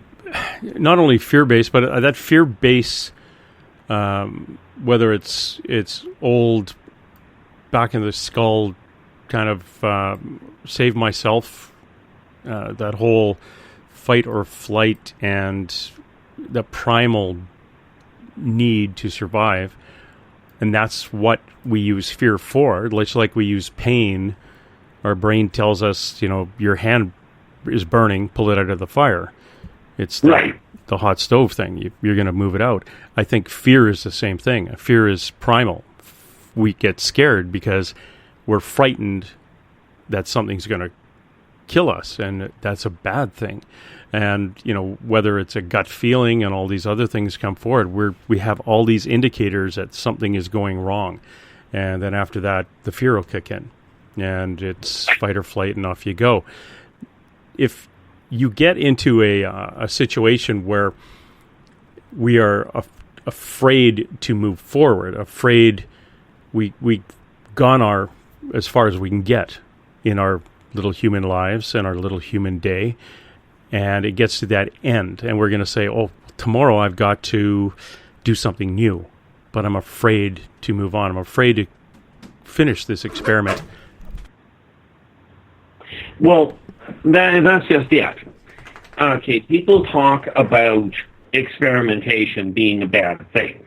not only fear-based, but that fear base, whether it's old, back in the skull, kind of save myself, that whole fight or flight and the primal need to survive. And that's what we use fear for. It's like we use pain. Our brain tells us, your hand is burning, pull it out of the fire. It's the hot stove thing. You're going to move it out. I think fear is the same thing. Fear is primal. We get scared because we're frightened that something's going to kill us, and that's a bad thing. And, whether it's a gut feeling and all these other things come forward, we have all these indicators that something is going wrong. And then after that, the fear will kick in. And it's fight or flight, and off you go. If you get into a situation where we are afraid to move forward, afraid we've gone as far as we can get in our little human lives and our little human day, and it gets to that end, and we're going to say, tomorrow I've got to do something new, but I'm afraid to move on. I'm afraid to finish this experiment. Well, that's just it. Okay, people talk about experimentation being a bad thing.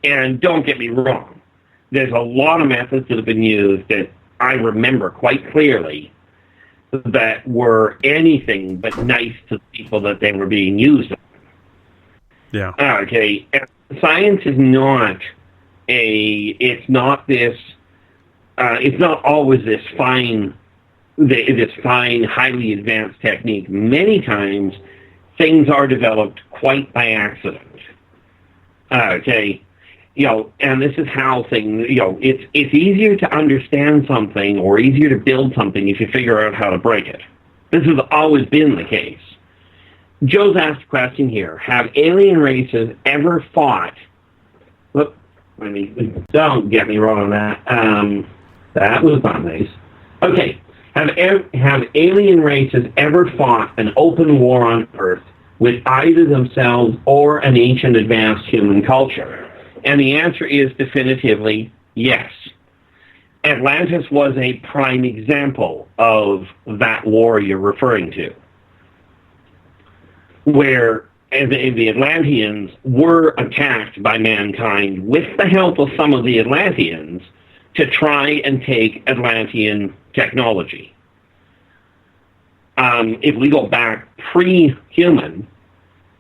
And don't get me wrong. There's a lot of methods that have been used that I remember quite clearly that were anything but nice to the people that they were being used on. Yeah. Okay, science is not it's not always this fine, highly advanced technique. Many times, things are developed quite by accident. Okay, and this is how things, it's easier to understand something or easier to build something if you figure out how to break it. This has always been the case. Joe's asked a question here. Have alien races ever fought? Look, don't get me wrong on that. That was not nice. Okay. Have alien races ever fought an open war on Earth with either themselves or an ancient advanced human culture? And the answer is definitively yes. Atlantis was a prime example of that war you're referring to, where the Atlanteans were attacked by mankind with the help of some of the Atlanteans to try and take Atlantean technology. If we go back pre-human,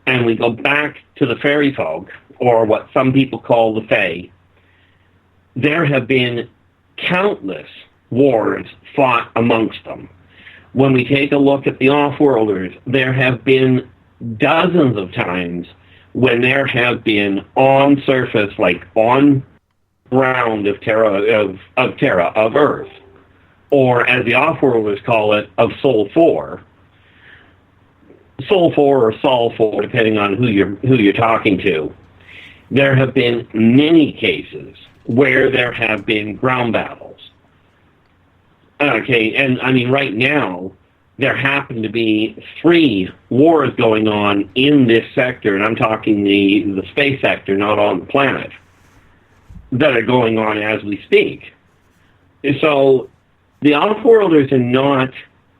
and we go back to the fairy folk, or what some people call the Fae, there have been countless wars fought amongst them. When we take a look at the Offworlders, there have been dozens of times when there have been on surface, like on ground of Terra, of Earth, or as the Offworlders call it, of Sol 4, Sol 4 or Sol 4, depending on who you're talking to. There have been many cases where there have been ground battles. Okay, and I mean, right now, there happen to be 3 wars going on in this sector, and I'm talking the space sector, not on the planet, that are going on as we speak. So the Offworlders are not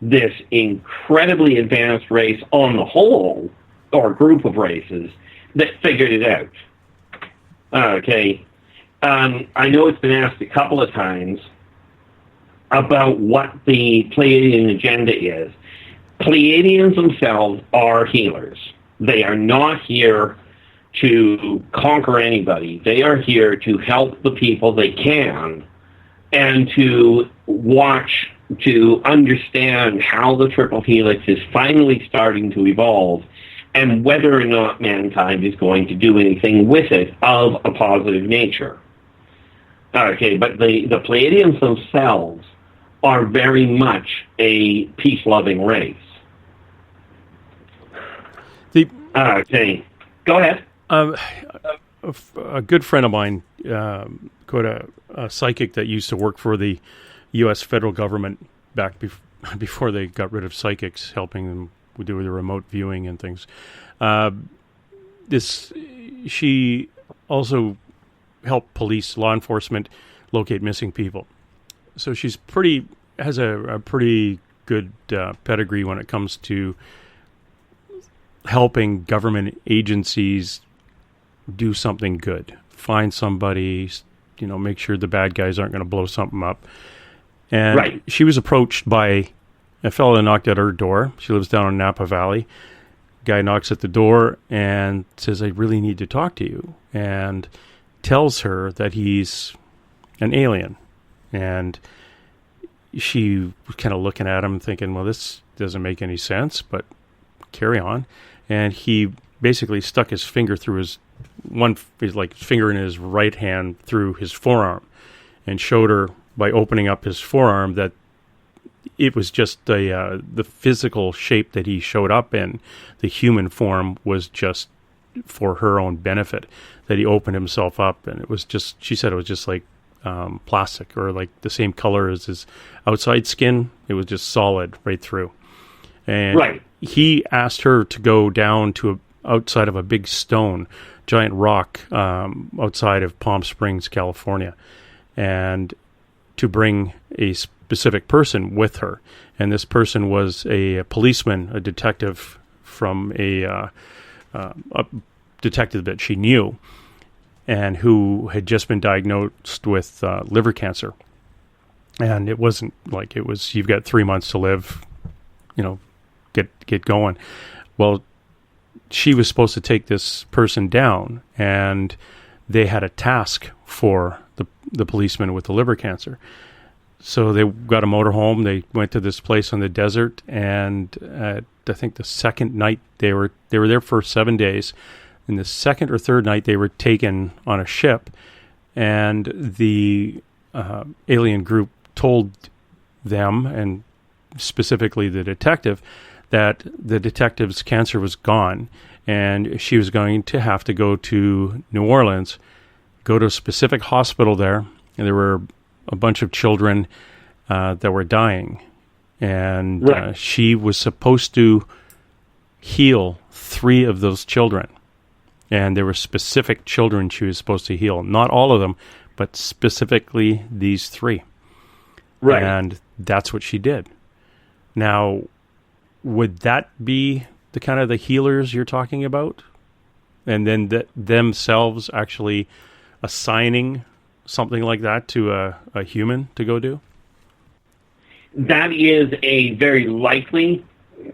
this incredibly advanced race on the whole, or group of races, that figured it out. Okay. I know it's been asked a couple of times about what the Pleiadian agenda is. Pleiadians themselves are healers. They are not here to conquer anybody. They are here to help the people they can and to watch, to understand how the triple helix is finally starting to evolve and whether or not mankind is going to do anything with it of a positive nature. Okay, but the Pleiadians themselves are very much a peace-loving race. Okay, go ahead. A good friend of mine, a psychic that used to work for the U.S. federal government back before they got rid of psychics, helping them do the remote viewing and things. She also help police, law enforcement locate missing people. So she's has a pretty good pedigree when it comes to helping government agencies do something good. Find somebody, make sure the bad guys aren't going to blow something up. And right. She was approached by a fellow that knocked at her door. She lives down in Napa Valley. Guy knocks at the door and says, "I really need to talk to you," and tells her that he's an alien. And she was kind of looking at him thinking, well, this doesn't make any sense, but carry on. And he basically stuck his finger through his finger in his right hand through his forearm and showed her by opening up his forearm that it was just the physical shape that he showed up in. The human form was just for her own benefit, that he opened himself up, and it was just, she said it was just like plastic, or like the same color as his outside skin. It was just solid right through. And right. He asked her to go down to outside of a big stone, giant rock, outside of Palm Springs, California, and to bring a specific person with her. And this person was a policeman, a detective from a detective that she knew, and who had just been diagnosed with liver cancer. And it wasn't like it was, you've got 3 months to live, get going. Well, she was supposed to take this person down, and they had a task for the policeman with the liver cancer. So they got a motorhome. They went to this place on the desert, and I think the second night they were there for 7 days. And the second or third night they were taken on a ship, and the alien group told them, and specifically the detective, that the detective's cancer was gone, and she was going to have to go to New Orleans, go to a specific hospital there, and there were a bunch of children that were dying, and right. She was supposed to heal 3 of those children. And there were specific children she was supposed to heal. Not all of them, but specifically these 3. Right. And that's what she did. Now, would that be the kind of the healers you're talking about? And then themselves actually assigning something like that to a human to go do? That is a very likely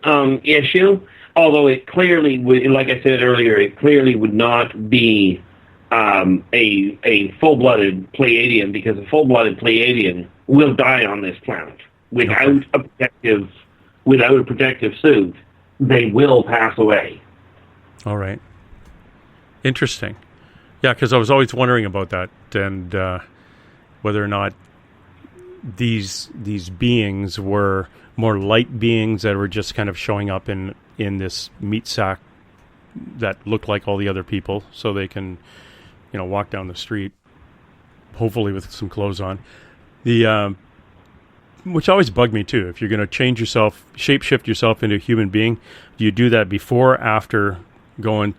issue, although it clearly would, like I said earlier, it clearly would not be a full-blooded Pleiadian, because a full-blooded Pleiadian will die on this planet without a protective suit. They will pass away. All right. Interesting. Yeah, because I was always wondering about that, and whether or not these beings were more light beings that were just kind of showing up in this meat sack that looked like all the other people, so they can, walk down the street, hopefully with some clothes on. The which always bugged me too. If you're going to change yourself, shapeshift yourself into a human being, do you do that before or after going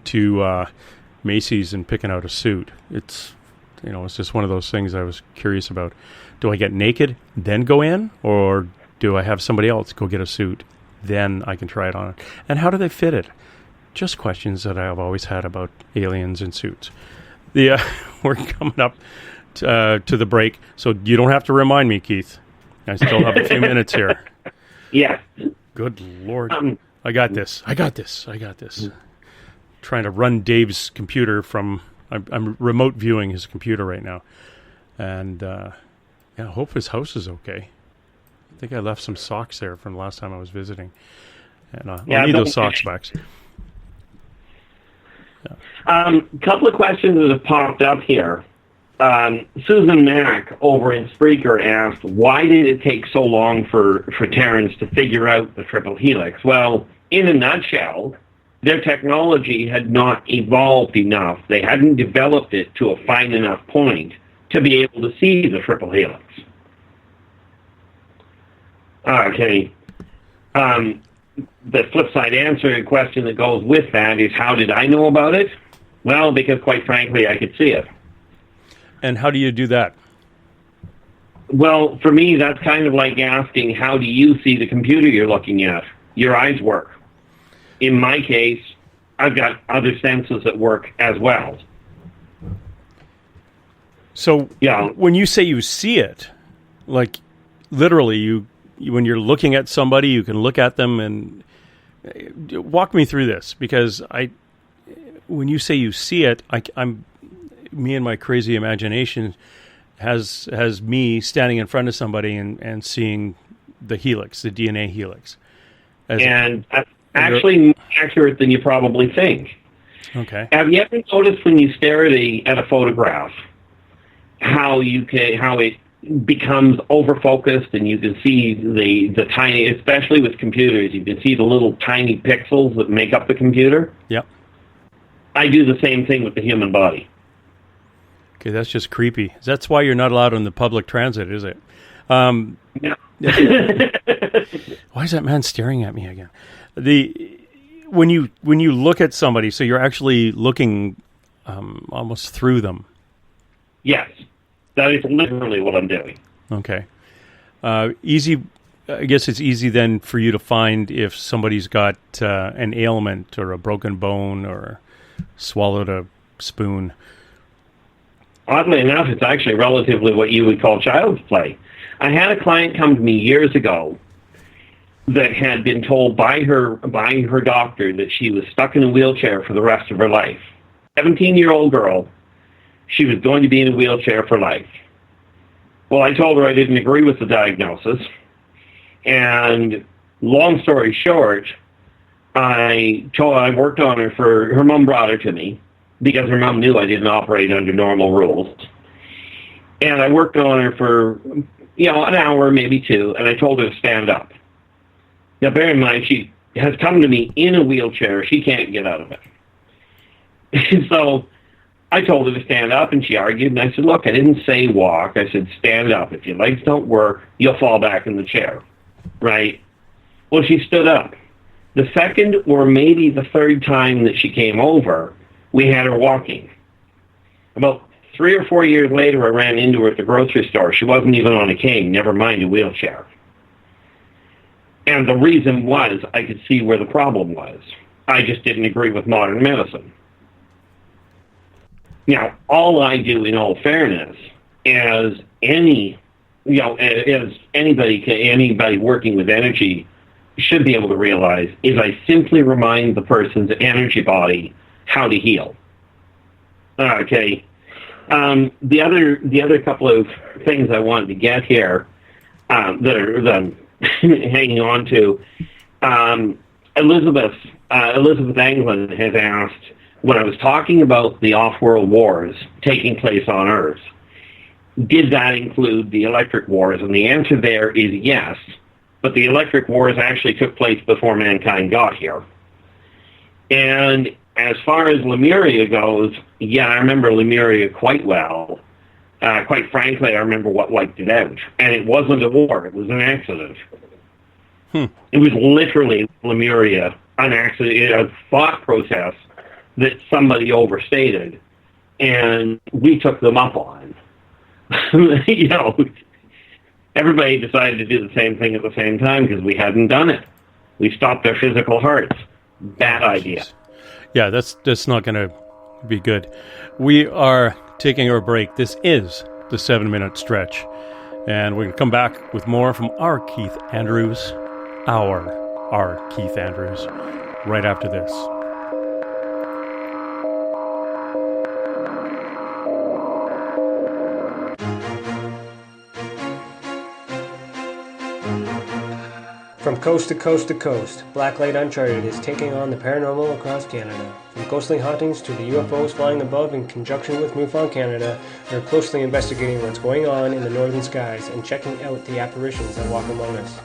to Macy's and picking out a suit? It's just one of those things I was curious about. Do I get naked, then go in? Or do I have somebody else go get a suit, then I can try it on? And how do they fit it? Just questions that I've always had about aliens and suits. We're coming up to the break, so you don't have to remind me, Keith. I still have a few minutes here. Yeah. Good Lord. I got this. Trying to run Dave's computer from... I'm remote viewing his computer right now. And, I hope his house is okay. I think I left some socks there from the last time I was visiting. And I'll need those socks back. Yeah. Couple of questions that have popped up here. Susan Mack over in Spreaker asked, why did it take so long for Terrans to figure out the triple helix? Well, in a nutshell, their technology had not evolved enough. They hadn't developed it to a fine enough point to be able to see the triple helix. Okay. The flip side answer and question that goes with that is, how did I know about it? Well, because quite frankly, I could see it. And how do you do that? Well, for me, that's kind of like asking, how do you see the computer you're looking at? Your eyes work. In my case, I've got other senses that work as well. So when you say you see it, like literally when you're looking at somebody, you can look at them and walk me through this, because when you say you see it, me and my crazy imagination has me standing in front of somebody and seeing the helix, the DNA helix. And that's actually more accurate than you probably think. Okay. Have you ever noticed when you stare at a photograph how it becomes over-focused and you can see the tiny, especially with computers, you can see the little tiny pixels that make up the computer? Yep. I do the same thing with the human body. Okay, that's just creepy. That's why you're not allowed on the public transit, is it? No. Why is that man staring at me again? When you look at somebody, so you're actually looking almost through them. Yes, that is literally what I'm doing. Okay. Easy. I guess it's easy then for you to find if somebody's got an ailment or a broken bone or swallowed a spoon. Oddly enough, it's actually relatively what you would call child's play. I had a client come to me years ago that had been told by her doctor that she was stuck in a wheelchair for the rest of her life. 17-year-old girl, she was going to be in a wheelchair for life. Well, I told her I didn't agree with the diagnosis. And long story short, I worked on her her mom brought her to me because her mom knew I didn't operate under normal rules. And I worked on her for, an hour, maybe two, and I told her to stand up. Now, bear in mind, she has come to me in a wheelchair. She can't get out of it. So I told her to stand up, and she argued, and I said, look, I didn't say walk. I said stand up. If your legs don't work, you'll fall back in the chair, right? Well, she stood up. The second or maybe the third time that she came over, we had her walking. About 3 or 4 years later, I ran into her at the grocery store. She wasn't even on a cane, never mind a wheelchair. And the reason was I could see where the problem was. I just didn't agree with modern medicine. Now, all I do, in all fairness, as anybody working with energy should be able to realize, is I simply remind the person's energy body how to heal. Okay. The other couple of things I wanted to get here that I'm hanging on to. Elizabeth Anglin has asked, when I was talking about the off-world wars taking place on Earth, did that include the electric wars? And the answer there is yes, but the electric wars actually took place before mankind got here. And as far as Lemuria goes, yeah, I remember Lemuria quite well. Quite frankly, I remember what wiped it out. And it wasn't a war, it was an accident. It was literally Lemuria, an accident, a thought process that somebody overstated, and we took them up on. Everybody decided to do the same thing at the same time because we hadn't done it. We stopped their physical hearts. Bad idea. Yeah, that's not going to be good. We are taking our break. This is the 7-minute stretch, and we're going to come back with more from our Keith Andrews, our Keith Andrews, right after this. From coast to coast to coast, Blacklight Uncharted is taking on the paranormal across Canada. From ghostly hauntings to the UFOs flying above in conjunction with MUFON Canada, they're closely investigating what's going on in the northern skies and checking out the apparitions that walk among us.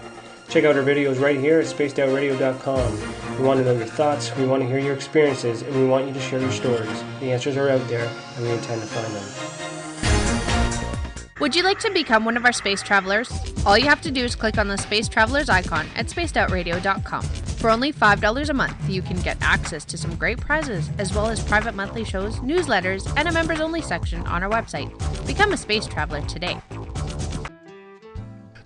Check out our videos right here at spacedoutradio.com. We want to know your thoughts, we want to hear your experiences, and we want you to share your stories. The answers are out there, and we intend to find them. Would you like to become one of our space travelers? All you have to do is click on the Space Travelers icon at spacedoutradio.com. For only $5 a month, you can get access to some great prizes, as well as private monthly shows, newsletters, and a members-only section on our website. Become a space traveler today.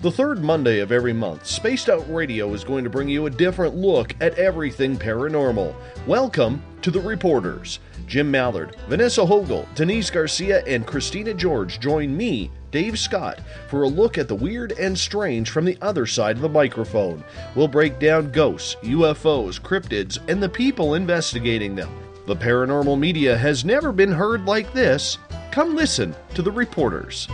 The third Monday of every month, Spaced Out Radio is going to bring you a different look at everything paranormal. Welcome to The Reporters. Jim Mallard, Vanessa Hogel, Denise Garcia, and Christina George join me, Dave Scott, for a look at the weird and strange from the other side of the microphone. We'll break down ghosts, UFOs, cryptids, and the people investigating them. The paranormal media has never been heard like this. Come listen to The Reporters.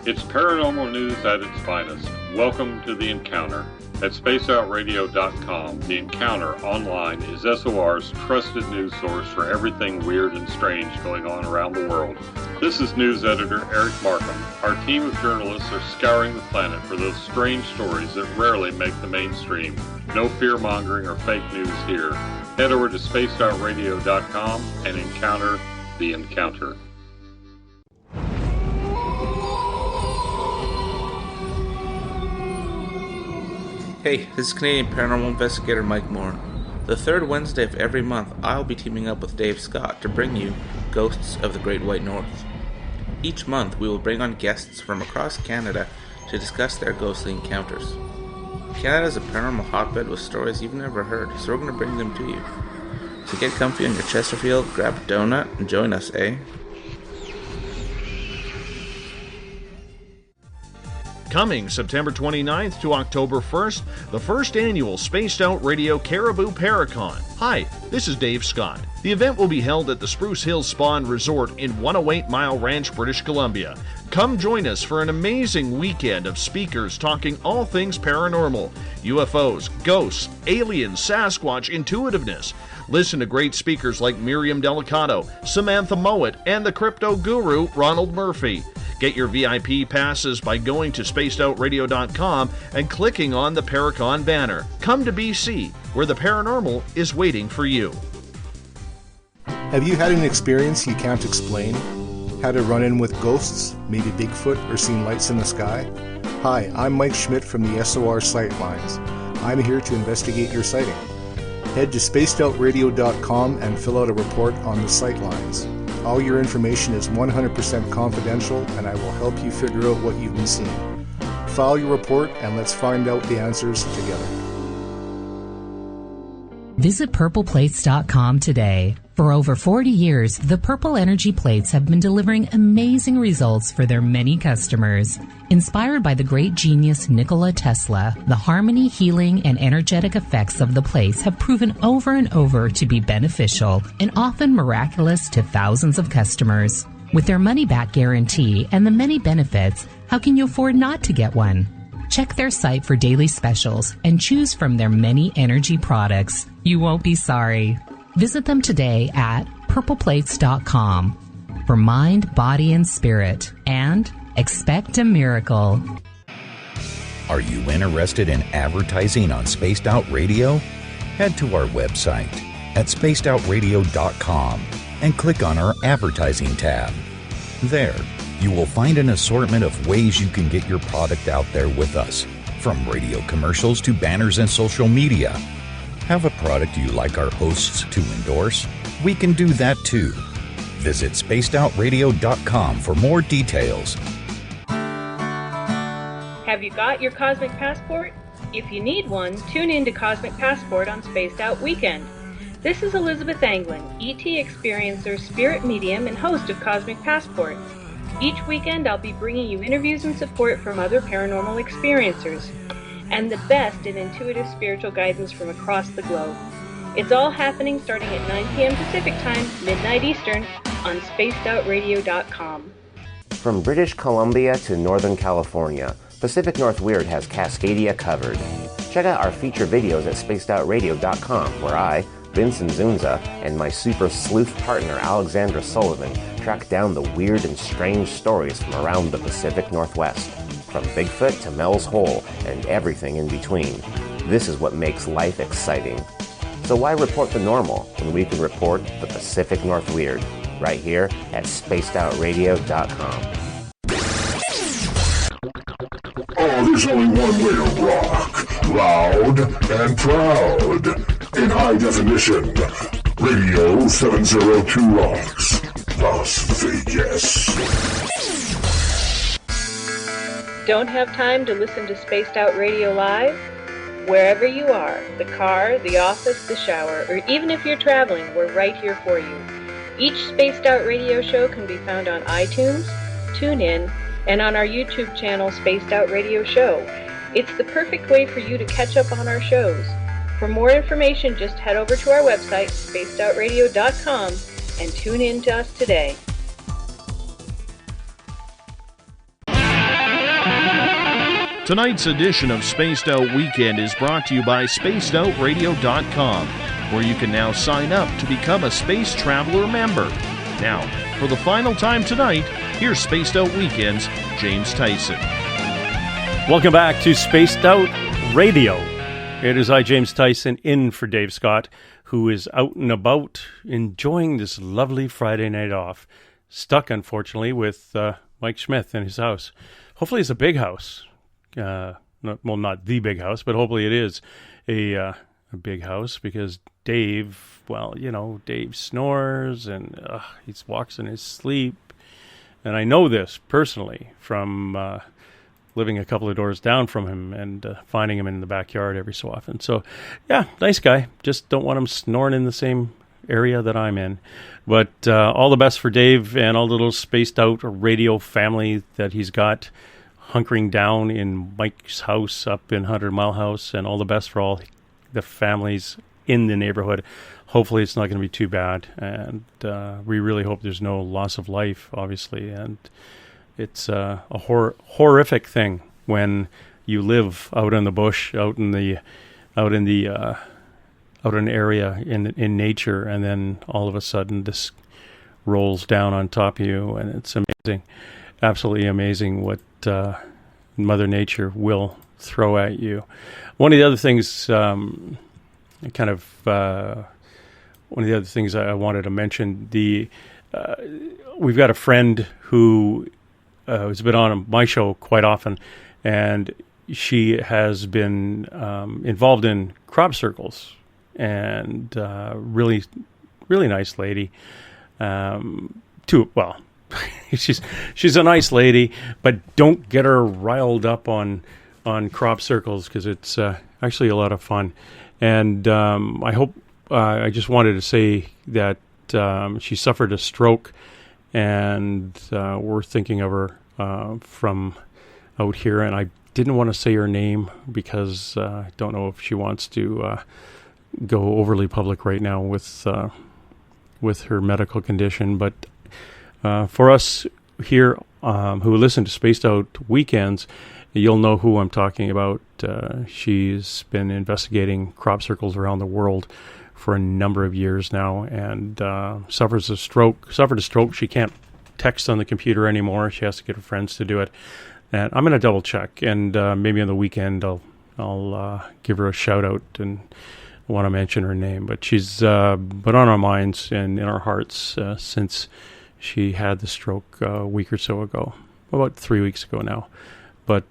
It's paranormal news at its finest. Welcome to The Encounter. At spaceoutradio.com, The Encounter online is SOR's trusted news source for everything weird and strange going on around the world. This is news editor Eric Markham. Our team of journalists are scouring the planet for those strange stories that rarely make the mainstream. No fear-mongering or fake news here. Head over to spaceoutradio.com and encounter The Encounter. Hey, this is Canadian paranormal investigator Mike Moore. The third Wednesday of every month, I'll be teaming up with Dave Scott to bring you Ghosts of the Great White North. Each month, we will bring on guests from across Canada to discuss their ghostly encounters. Canada is a paranormal hotbed with stories you've never heard, so we're going to bring them to you. So get comfy on your Chesterfield, grab a donut, and join us, eh? Coming September 29th to October 1st, the first annual Spaced Out Radio Caribou Paracon. Hi, this is Dave Scott. The event will be held at the Spruce Hills Spa and Resort in 108 Mile Ranch, British Columbia. Come join us for an amazing weekend of speakers talking all things paranormal, UFOs, ghosts, aliens, Sasquatch, intuitiveness. Listen to great speakers like Miriam Delicato, Samantha Mowat, and the crypto guru Ronald Murphy. Get your VIP passes by going to spacedoutradio.com and clicking on the Paracon banner. Come to BC, where the paranormal is waiting for you. Have you had an experience you can't explain? Had a run-in with ghosts, maybe Bigfoot, or seen lights in the sky? Hi, I'm Mike Schmidt from the SOR Sightlines. I'm here to investigate your sighting. Head to spacedoutradio.com and fill out a report on the Sightlines. All your information is 100% confidential, and I will help you figure out what you've been seeing. File your report and let's find out the answers together. Visit purpleplates.com today. For over 40 years, the Purple Energy Plates have been delivering amazing results for their many customers. Inspired by the great genius Nikola Tesla, the harmony, healing, and energetic effects of the plates have proven over and over to be beneficial and often miraculous to thousands of customers. With their money-back guarantee and the many benefits, how can you afford not to get one? Check their site for daily specials and choose from their many energy products. You won't be sorry. Visit them today at purpleplates.com for mind, body, and spirit, and expect a miracle. Are you interested in advertising on Spaced Out Radio? Head to our website at spacedoutradio.com and click on our advertising tab. There, you will find an assortment of ways you can get your product out there with us, from radio commercials to banners and social media. Have a product you like our hosts to endorse? We can do that too. Visit spacedoutradio.com for more details. Have you got your Cosmic Passport? If you need one, tune in to Cosmic Passport on Spaced Out Weekend. This is Elizabeth Anglin, ET experiencer, spirit medium, and host of Cosmic Passport. Each weekend I'll be bringing you interviews and support from other paranormal experiencers, and the best in intuitive spiritual guidance from across the globe. It's all happening starting at 9 p.m. Pacific Time, midnight Eastern, on spacedoutradio.com. From British Columbia to Northern California, Pacific North Weird has Cascadia covered. Check out our feature videos at spacedoutradio.com, where I, Vincent Zunza, and my super sleuth partner Alexandra Sullivan track down the weird and strange stories from around the Pacific Northwest. From Bigfoot to Mel's Hole and everything in between. This is what makes life exciting. So why report the normal when we can report the Pacific North Weird right here at spacedoutradio.com. Oh, there's only one way to rock. Loud and proud. In high definition. Radio 702 rocks. Las Vegas. Don't have time to listen to Spaced Out Radio live? Wherever you are, the car, the office, the shower, or even if you're traveling, we're right here for you. Each Spaced Out Radio show can be found on iTunes, TuneIn, and on our YouTube channel, Spaced Out Radio Show. It's the perfect way for you to catch up on our shows. For more information, just head over to our website, spacedoutradio.com, and tune in to us today. Tonight's edition of Spaced Out Weekend is brought to you by spacedoutradio.com, where you can now sign up to become a Space Traveler member. Now, for the final time tonight, here's Spaced Out Weekend's James Tyson. Welcome back to Spaced Out Radio. It is I, James Tyson, in for Dave Scott, who is out and about enjoying this lovely Friday night off. Stuck, unfortunately, with Mike Schmidt in his house. Hopefully it's a big house. Not the big house, but hopefully it is a big house, because Dave, Dave snores and he walks in his sleep. And I know this personally from living a couple of doors down from him and finding him in the backyard every so often. So, yeah, nice guy. Just don't want him snoring in the same area that I'm in. But all the best for Dave and all the little Spaced Out Radio family that he's got hunkering down in Mike's house up in 100 Mile House, and all the best for all the families in the neighborhood. Hopefully it's not going to be too bad, and we really hope there's no loss of life, obviously. And it's a horrific thing when you live out in the bush, out in an area in nature, and then all of a sudden this rolls down on top of you, and it's amazing, absolutely amazing what Mother Nature will throw at you. One of the other things, one of the other things I wanted to mention, we've got a friend who has been on my show quite often, and she has been involved in crop circles, and really nice lady. She's a nice lady, but don't get her riled up on crop circles, because it's actually a lot of fun. And I just wanted to say that she suffered a stroke, and we're thinking of her from out here. And I didn't want to say her name because I don't know if she wants to go overly public right now with her medical condition. But for us here who listen to Spaced Out Weekends, you'll know who I'm talking about. She's been investigating crop circles around the world for a number of years now, and suffered a stroke. She can't text on the computer anymore. She has to get her friends to do it. And I'm going to double check, and maybe on the weekend I'll give her a shout out and want to mention her name. But she's been on our minds and in our hearts since she had the stroke a week or so ago, about 3 weeks ago now. But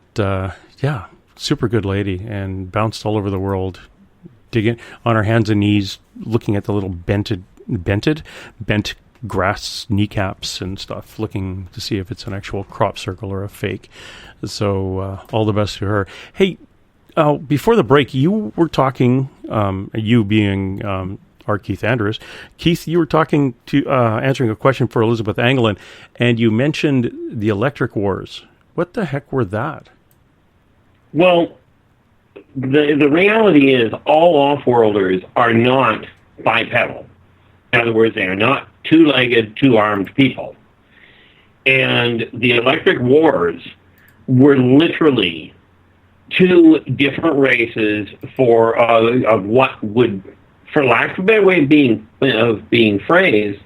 yeah, super good lady, and bounced all over the world, digging on her hands and knees, looking at the little bent grass kneecaps and stuff, looking to see if it's an actual crop circle or a fake. So all the best to her. Hey, before the break, you were talking, you being our Keith Andrews. Keith, you were talking to answering a question for Elizabeth Anglin, and you mentioned the electric wars. What the heck were that? Well, the reality is all off-worlders are not bipedal. In other words, they are not two-legged, two-armed people. And the electric wars were literally two different races of what would, for lack of a better way of being phrased,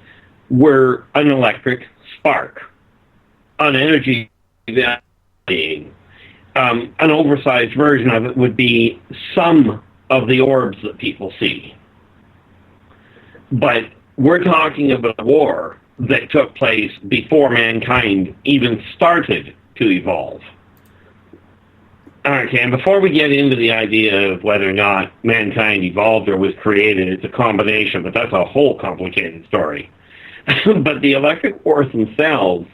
were an electric spark, an energy that being. An oversized version of it would be some of the orbs that people see. But we're talking about a war that took place before mankind even started to evolve. Okay, and before we get into the idea of whether or not mankind evolved or was created, it's a combination, but that's a whole complicated story. But the electric wars themselves,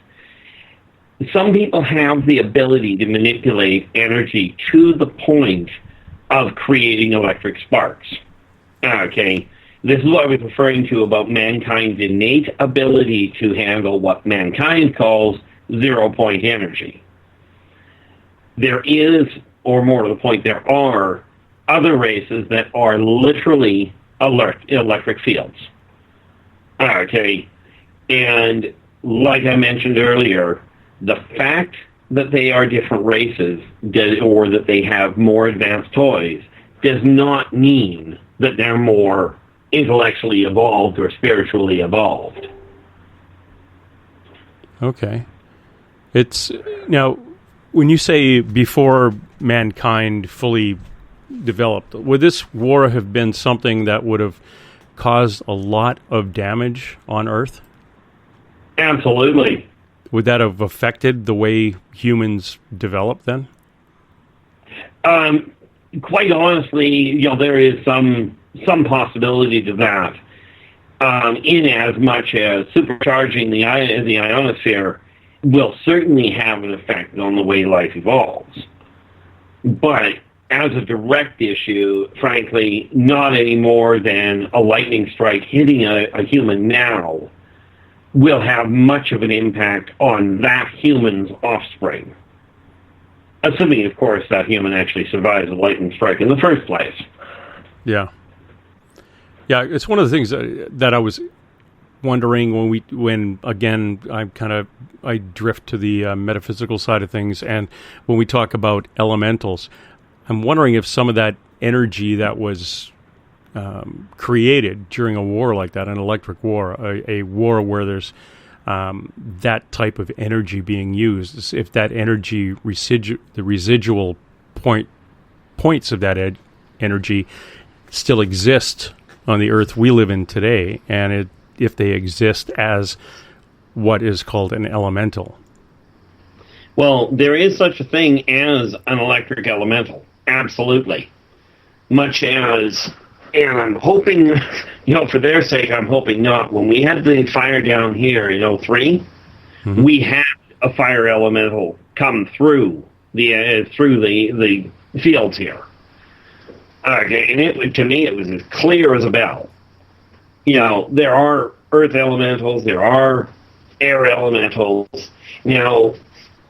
some people have the ability to manipulate energy to the point of creating electric sparks. Okay, this is what I was referring to about mankind's innate ability to handle what mankind calls zero-point energy. There is, or more to the point, there are other races that are literally electric fields. Okay, and like I mentioned earlier, the fact that they are different races or that they have more advanced toys does not mean that they're more intellectually evolved or spiritually evolved. Okay. It's now, when you say before mankind fully developed, would this war have been something that would have caused a lot of damage on Earth? Absolutely. Would that have affected the way humans developed then? Quite honestly, there is some possibility to that. In as much as supercharging the ionosphere will certainly have an effect on the way life evolves. But as a direct issue, frankly, not any more than a lightning strike hitting a human now will have much of an impact on that human's offspring. Assuming, of course, that human actually survives a lightning strike in the first place. Yeah. Yeah, it's one of the things that I was wondering when again, I drift to the metaphysical side of things, and when we talk about elementals, I'm wondering if some of that energy that was created during a war like that, an electric war, a war where there's that type of energy being used, if that energy the residual points of that energy still exist on the Earth we live in today, and if they exist as what is called an elemental. Well, there is such a thing as an electric elemental. Absolutely. Much as, and I'm hoping, for their sake, I'm hoping not. When we had the fire down here in 2003, we had a fire elemental come through the fields here. Okay, and to me, it was as clear as a bell. There are earth elementals, there are air elementals.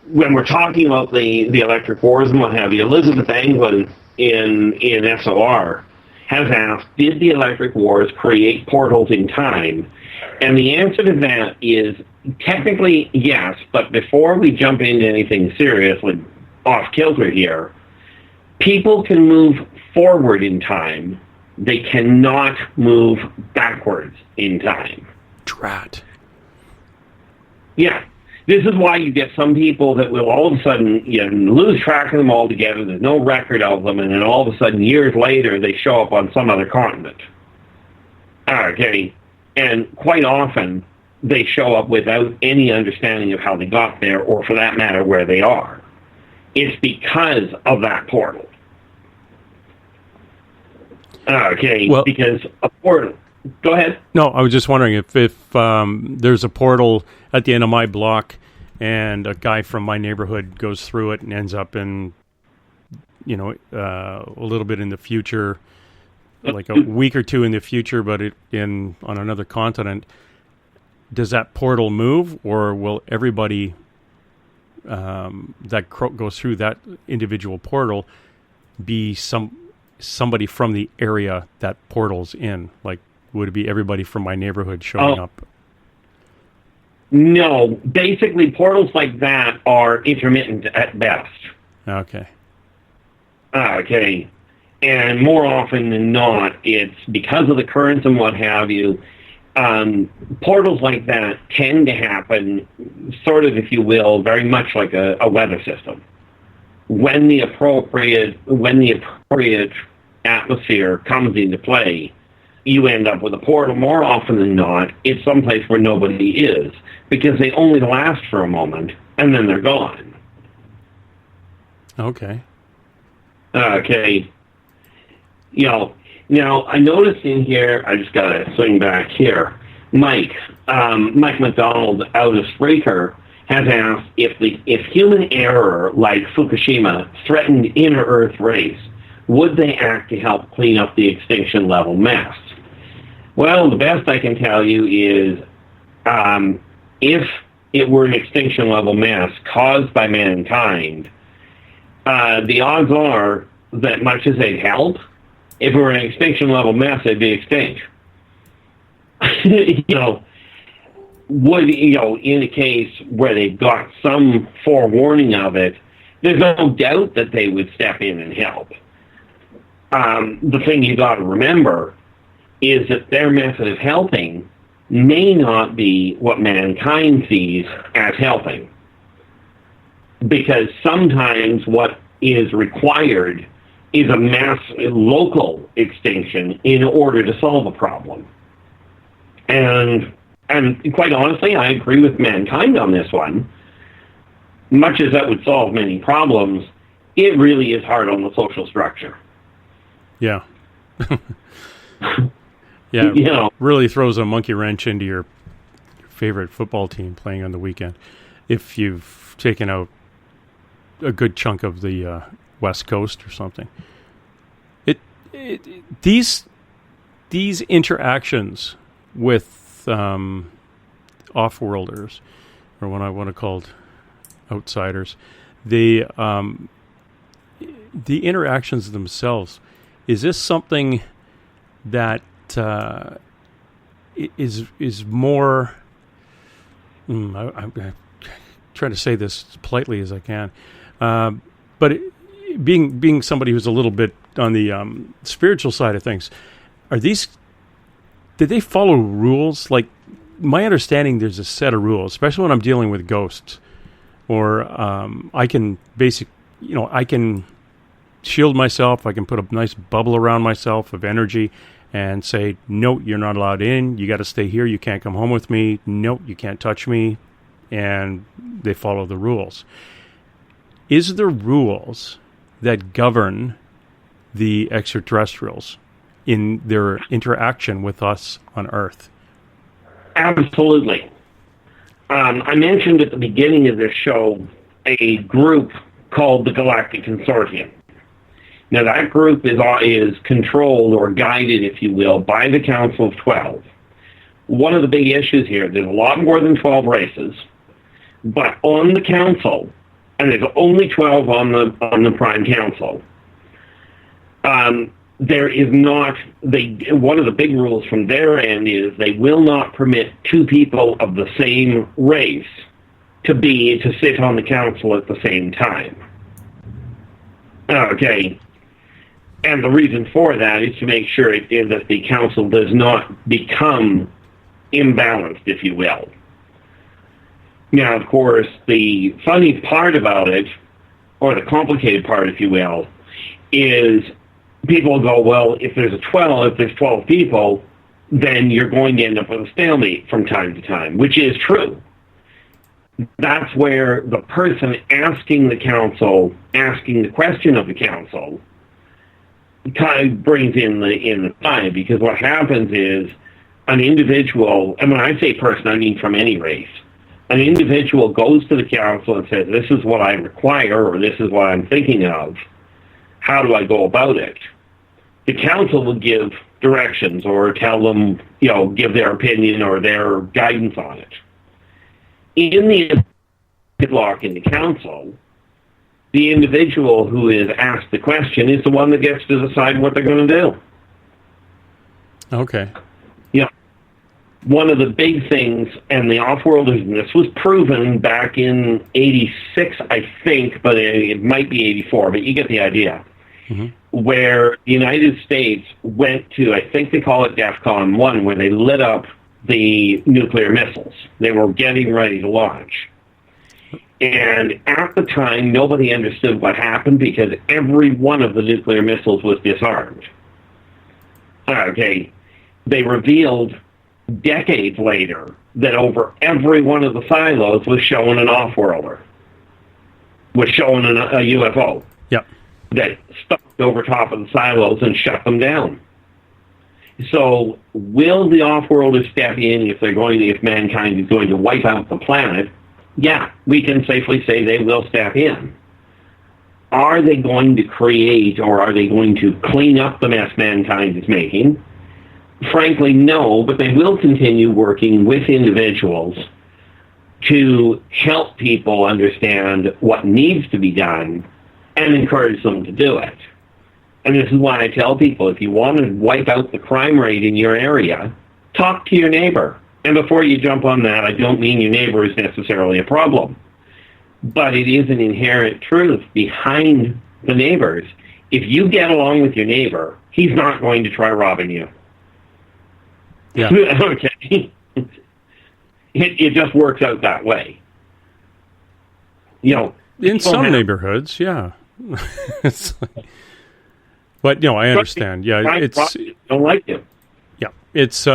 When we're talking about the electric wars and what have you, Elizabeth Anglin in SOR has asked, did the electric wars create portals in time? And the answer to that is technically yes, but before we jump into anything seriously off kilter here, people can move forward in time. They cannot move backwards in time. Drat. Yeah. This is why you get some people that will all of a sudden lose track of them altogether. There's no record of them, and then all of a sudden, years later, they show up on some other continent. Okay, and quite often they show up without any understanding of how they got there, or for that matter, where they are. It's because of that portal. Okay, well, because a portal. Go ahead. No, I was just wondering if there's a portal at the end of my block and a guy from my neighborhood goes through it and ends up in, a little bit in the future, like a week or two in the future, but on another continent. Does that portal move, or will everybody that goes through that individual portal be somebody from the area that portal's in? Like, would it be everybody from my neighborhood showing up? No. Basically, portals like that are intermittent at best. Okay. Okay. And more often than not, it's because of the currents and what have you. Portals like that tend to happen, sort of, if you will, very much like a weather system. When the appropriate atmosphere comes into play, you end up with a portal. More often than not, it's someplace where nobody is, because they only last for a moment, and then they're gone. Okay. Okay. Now, I noticed in here, I just got to swing back here, Mike McDonald out of Spreaker has asked if human error like Fukushima threatened inner Earth race, would they act to help clean up the extinction level mess? Well, the best I can tell you is if it were an extinction level mess caused by mankind, the odds are that much as they'd help, if it were an extinction level mess, they'd be extinct. In a case where they've got some forewarning of it, there's no doubt that they would step in and help. The thing you got to remember is that their method of helping may not be what mankind sees as helping. Because sometimes what is required is a mass local extinction in order to solve a problem. And quite honestly, I agree with mankind on this one. Much as that would solve many problems, it really is hard on the social structure. Yeah. Yeah, really throws a monkey wrench into your favorite football team playing on the weekend if you've taken out a good chunk of the West Coast or something. These interactions with off-worlders, or what I want to call outsiders, the interactions themselves, is this something that is more... I'm trying to say this as politely as I can, but being somebody who's a little bit on the spiritual side of things, did they follow rules? Like, my understanding, there's a set of rules, especially when I'm dealing with ghosts, or I can I can shield myself. I can put a nice bubble around myself of energy and say, no, you're not allowed in. You got to stay here. You can't come home with me. No, you can't touch me. And they follow the rules. is there rules that govern the extraterrestrials in their interaction with us on Earth? Absolutely. I mentioned at the beginning of this show a group called the Galactic Consortium. Now, that group is controlled or guided, if you will, by the Council of 12. One of the big issues here, there's a lot more than 12 races, but on the council, and there's only 12 on the Prime Council, there is not, one of the big rules from their end is they will not permit two people of the same race to sit on the council at the same time. Okay. And the reason for that is to make sure that the council does not become imbalanced, if you will. Now, of course, the funny part about it, or the complicated part, if you will, is people go, well, if there's 12 people, then you're going to end up with a stalemate from time to time, which is true. That's where the person asking the question of the council, kind of brings in the time, because what happens is an individual, and when I say person, I mean from any race, an individual goes to the council and says, this is what I require, or this is what I'm thinking of. How do I go about it? The council will give directions or tell them, give their opinion or their guidance on it. In the gridlock in the council, the individual who is asked the question is the one that gets to decide what they're going to do. Okay. Yeah. One of the big things, and the off-worlders, and this was proven back in 86, I think, but it might be 84, but you get the idea, where the United States went to, I think they call it DEFCON 1, where they lit up the nuclear missiles. They were getting ready to launch. And at the time, nobody understood what happened because every one of the nuclear missiles was disarmed. Okay. They revealed decades later that over every one of the silos was showing an off-worlder, was showing a UFO. Yep. That stopped over top of the silos and shut them down. So, will the off-worlders step in if mankind is going to wipe out the planet? Yeah, we can safely say they will step in. Are they going to create, or are they going to clean up the mess mankind is making? Frankly, no, but they will continue working with individuals to help people understand what needs to be done and encourage them to do it. And this is why I tell people, if you want to wipe out the crime rate in your area, talk to your neighbor. And before you jump on that, I don't mean your neighbor is necessarily a problem. But it is an inherent truth behind the neighbors. If you get along with your neighbor, he's not going to try robbing you. Yeah. Okay. It just works out that way. In some neighborhoods, yeah. But I understand. Yeah, it's don't like you. Yeah, it's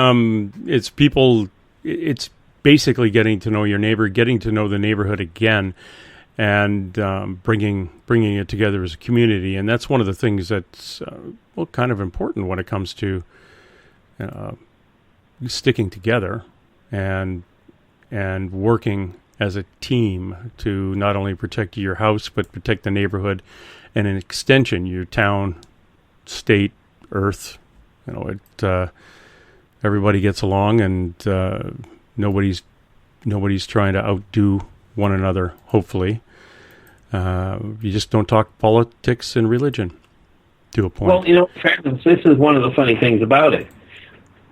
people. It's basically getting to know your neighbor, getting to know the neighborhood again, and bringing it together as a community. And that's one of the things that's kind of important when it comes to sticking together and working as a team to not only protect your house but protect the neighborhood and an extension, your town, state, earth. Everybody gets along, and nobody's trying to outdo one another. Hopefully, you just don't talk politics and religion to a point. Well, this is one of the funny things about it.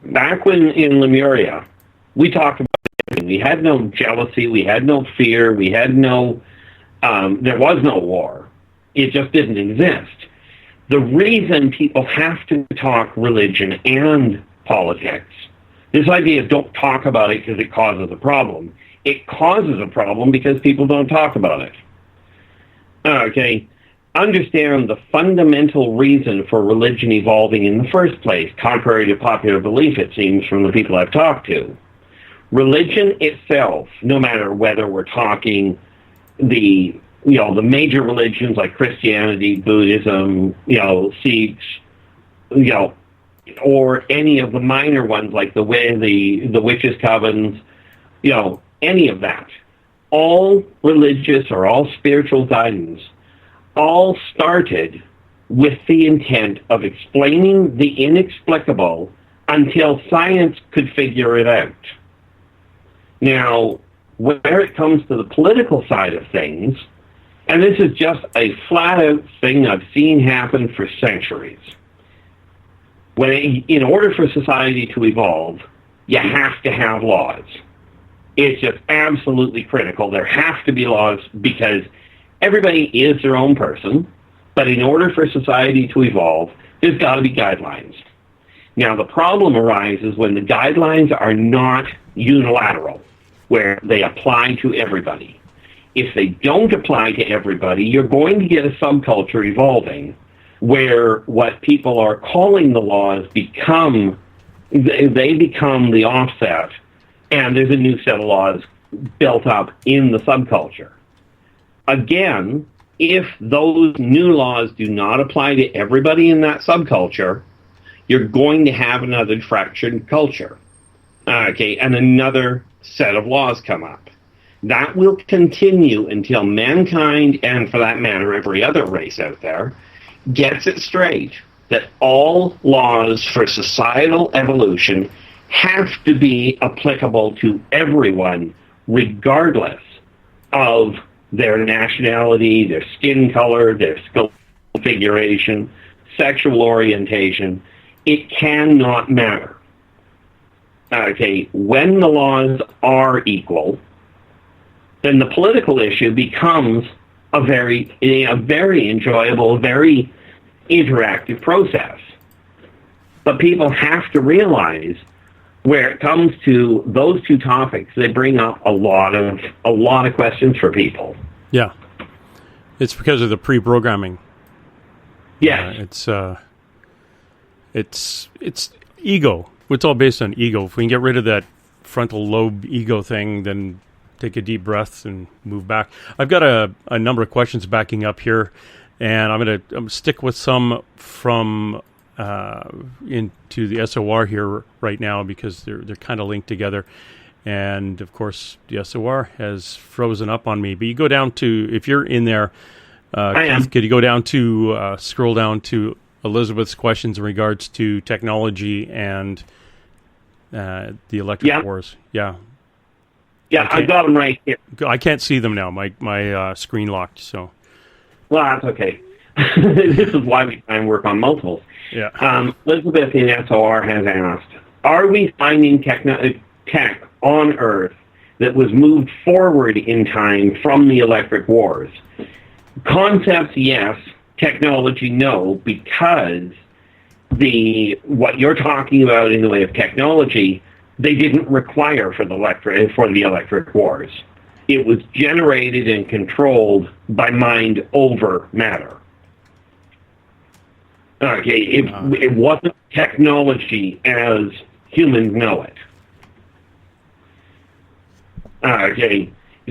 Back when in Lemuria, we talked about everything. We had no jealousy, we had no fear, we had no. There was no war. It just didn't exist. The reason people have to talk religion and politics, this idea of don't talk about it because it causes a problem. It causes a problem because people don't talk about it. Okay, understand the fundamental reason for religion evolving in the first place, contrary to popular belief, it seems, from the people I've talked to. Religion itself, no matter whether we're talking the the major religions like Christianity, Buddhism, Sikhs, or any of the minor ones like the witches' covens, any of that. All religious or all spiritual guidance all started with the intent of explaining the inexplicable until science could figure it out. Now, where it comes to the political side of things, and this is just a flat-out thing I've seen happen for centuries, in order for society to evolve, you have to have laws. It's just absolutely critical. There have to be laws because everybody is their own person, but in order for society to evolve, there's got to be guidelines. Now, the problem arises when the guidelines are not unilateral, where they apply to everybody. If they don't apply to everybody, you're going to get a subculture evolving where what people are calling the laws become the offset, and there's a new set of laws built up in the subculture. Again, if those new laws do not apply to everybody in that subculture, you're going to have another fractured culture. And another set of laws come up. That will continue until mankind, and for that matter, every other race out there, gets it straight that all laws for societal evolution have to be applicable to everyone, regardless of their nationality, their skin color, their skull configuration, sexual orientation. It cannot matter. When the laws are equal, then the political issue becomes a very enjoyable, very interactive process. But people have to realize where it comes to those two topics, they bring up a lot of questions for people. Yeah, it's because of the pre-programming. Yes, it's ego. It's all based on ego. If we can get rid of that frontal lobe ego thing, then take a deep breath and move back. I've got a number of questions backing up here, and I'm going to stick with some from into the SOR here right now because they're kind of linked together. And of course, the SOR has frozen up on me. But you go down to, if you're in there, Keith, could you go down to scroll down to Elizabeth's questions in regards to technology and the electric wars? Yeah, I got them right here. I can't see them now. My screen locked. So, well, that's okay. This is why we try and work on multiples. Yeah. Elizabeth in SOR has asked, are we finding tech on Earth that was moved forward in time from the electric wars? Concepts, yes. Technology, no, because what you're talking about in the way of technology, they didn't require for the electric wars. It was generated and controlled by mind over matter. It wasn't technology as humans know it.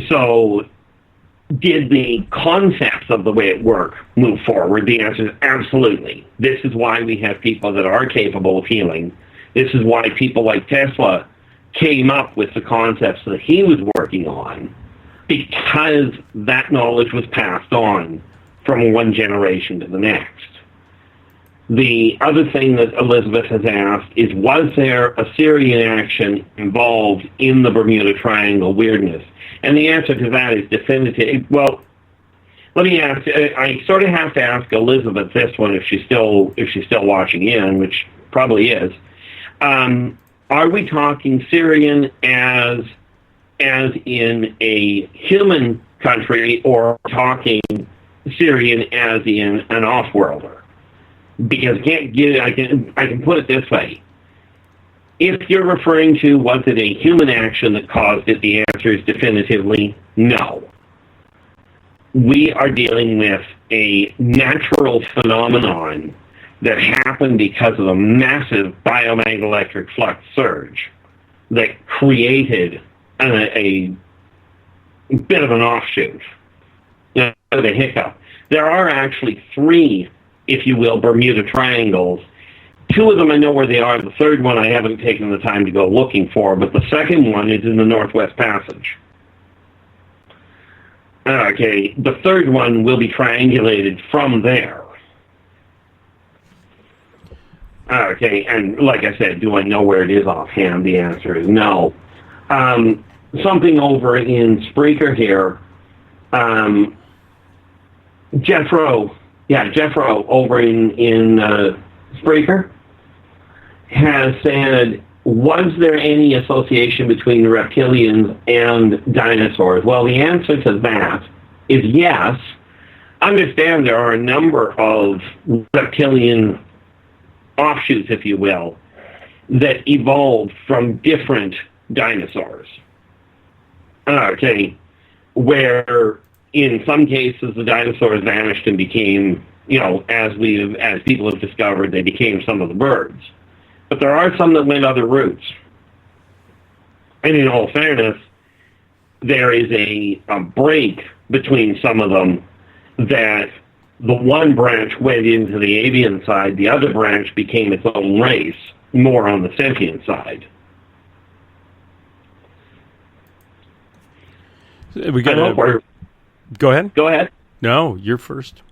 So did the concepts of the way it worked move forward? The answer is absolutely. This is why we have people that are capable of healing. This is why people like Tesla came up with the concepts that he was working on, because that knowledge was passed on from one generation to the next. The other thing that Elizabeth has asked is, was there a Sirian action involved in the Bermuda Triangle weirdness? And the answer to that is definitive. Well, let me ask. I sort of have to ask Elizabeth this one if she's still watching in, which probably is. Are we talking Sirian as in a human country, or talking Sirian as in an off-worlder? Because I can put it this way. If you're referring to, was it a human action that caused it, the answer is definitively no. We are dealing with a natural phenomenon that happened because of a massive biomagnetic flux surge that created a bit of an offshoot. Now, the hiccup. There are actually 3, if you will, Bermuda Triangles. 2 of them I know where they are. The third one I haven't taken the time to go looking for, but the second one is in the Northwest Passage. Okay, the third one will be triangulated from there. Okay, and like I said, do I know where it is offhand? The answer is no. Something over in Spreaker here, Jethro over in Spreaker has said, was there any association between the reptilians and dinosaurs? Well, the answer to that is yes. Understand there are a number of reptilian offshoots, if you will, that evolved from different dinosaurs. Okay, where in some cases the dinosaurs vanished and became, as people have discovered, they became some of the birds. But there are some that went other routes. And in all fairness, there is a break between some of them that the one branch went into the avian side, the other branch became its own race, more on the sentient side. Go ahead. Go ahead. No, you're first.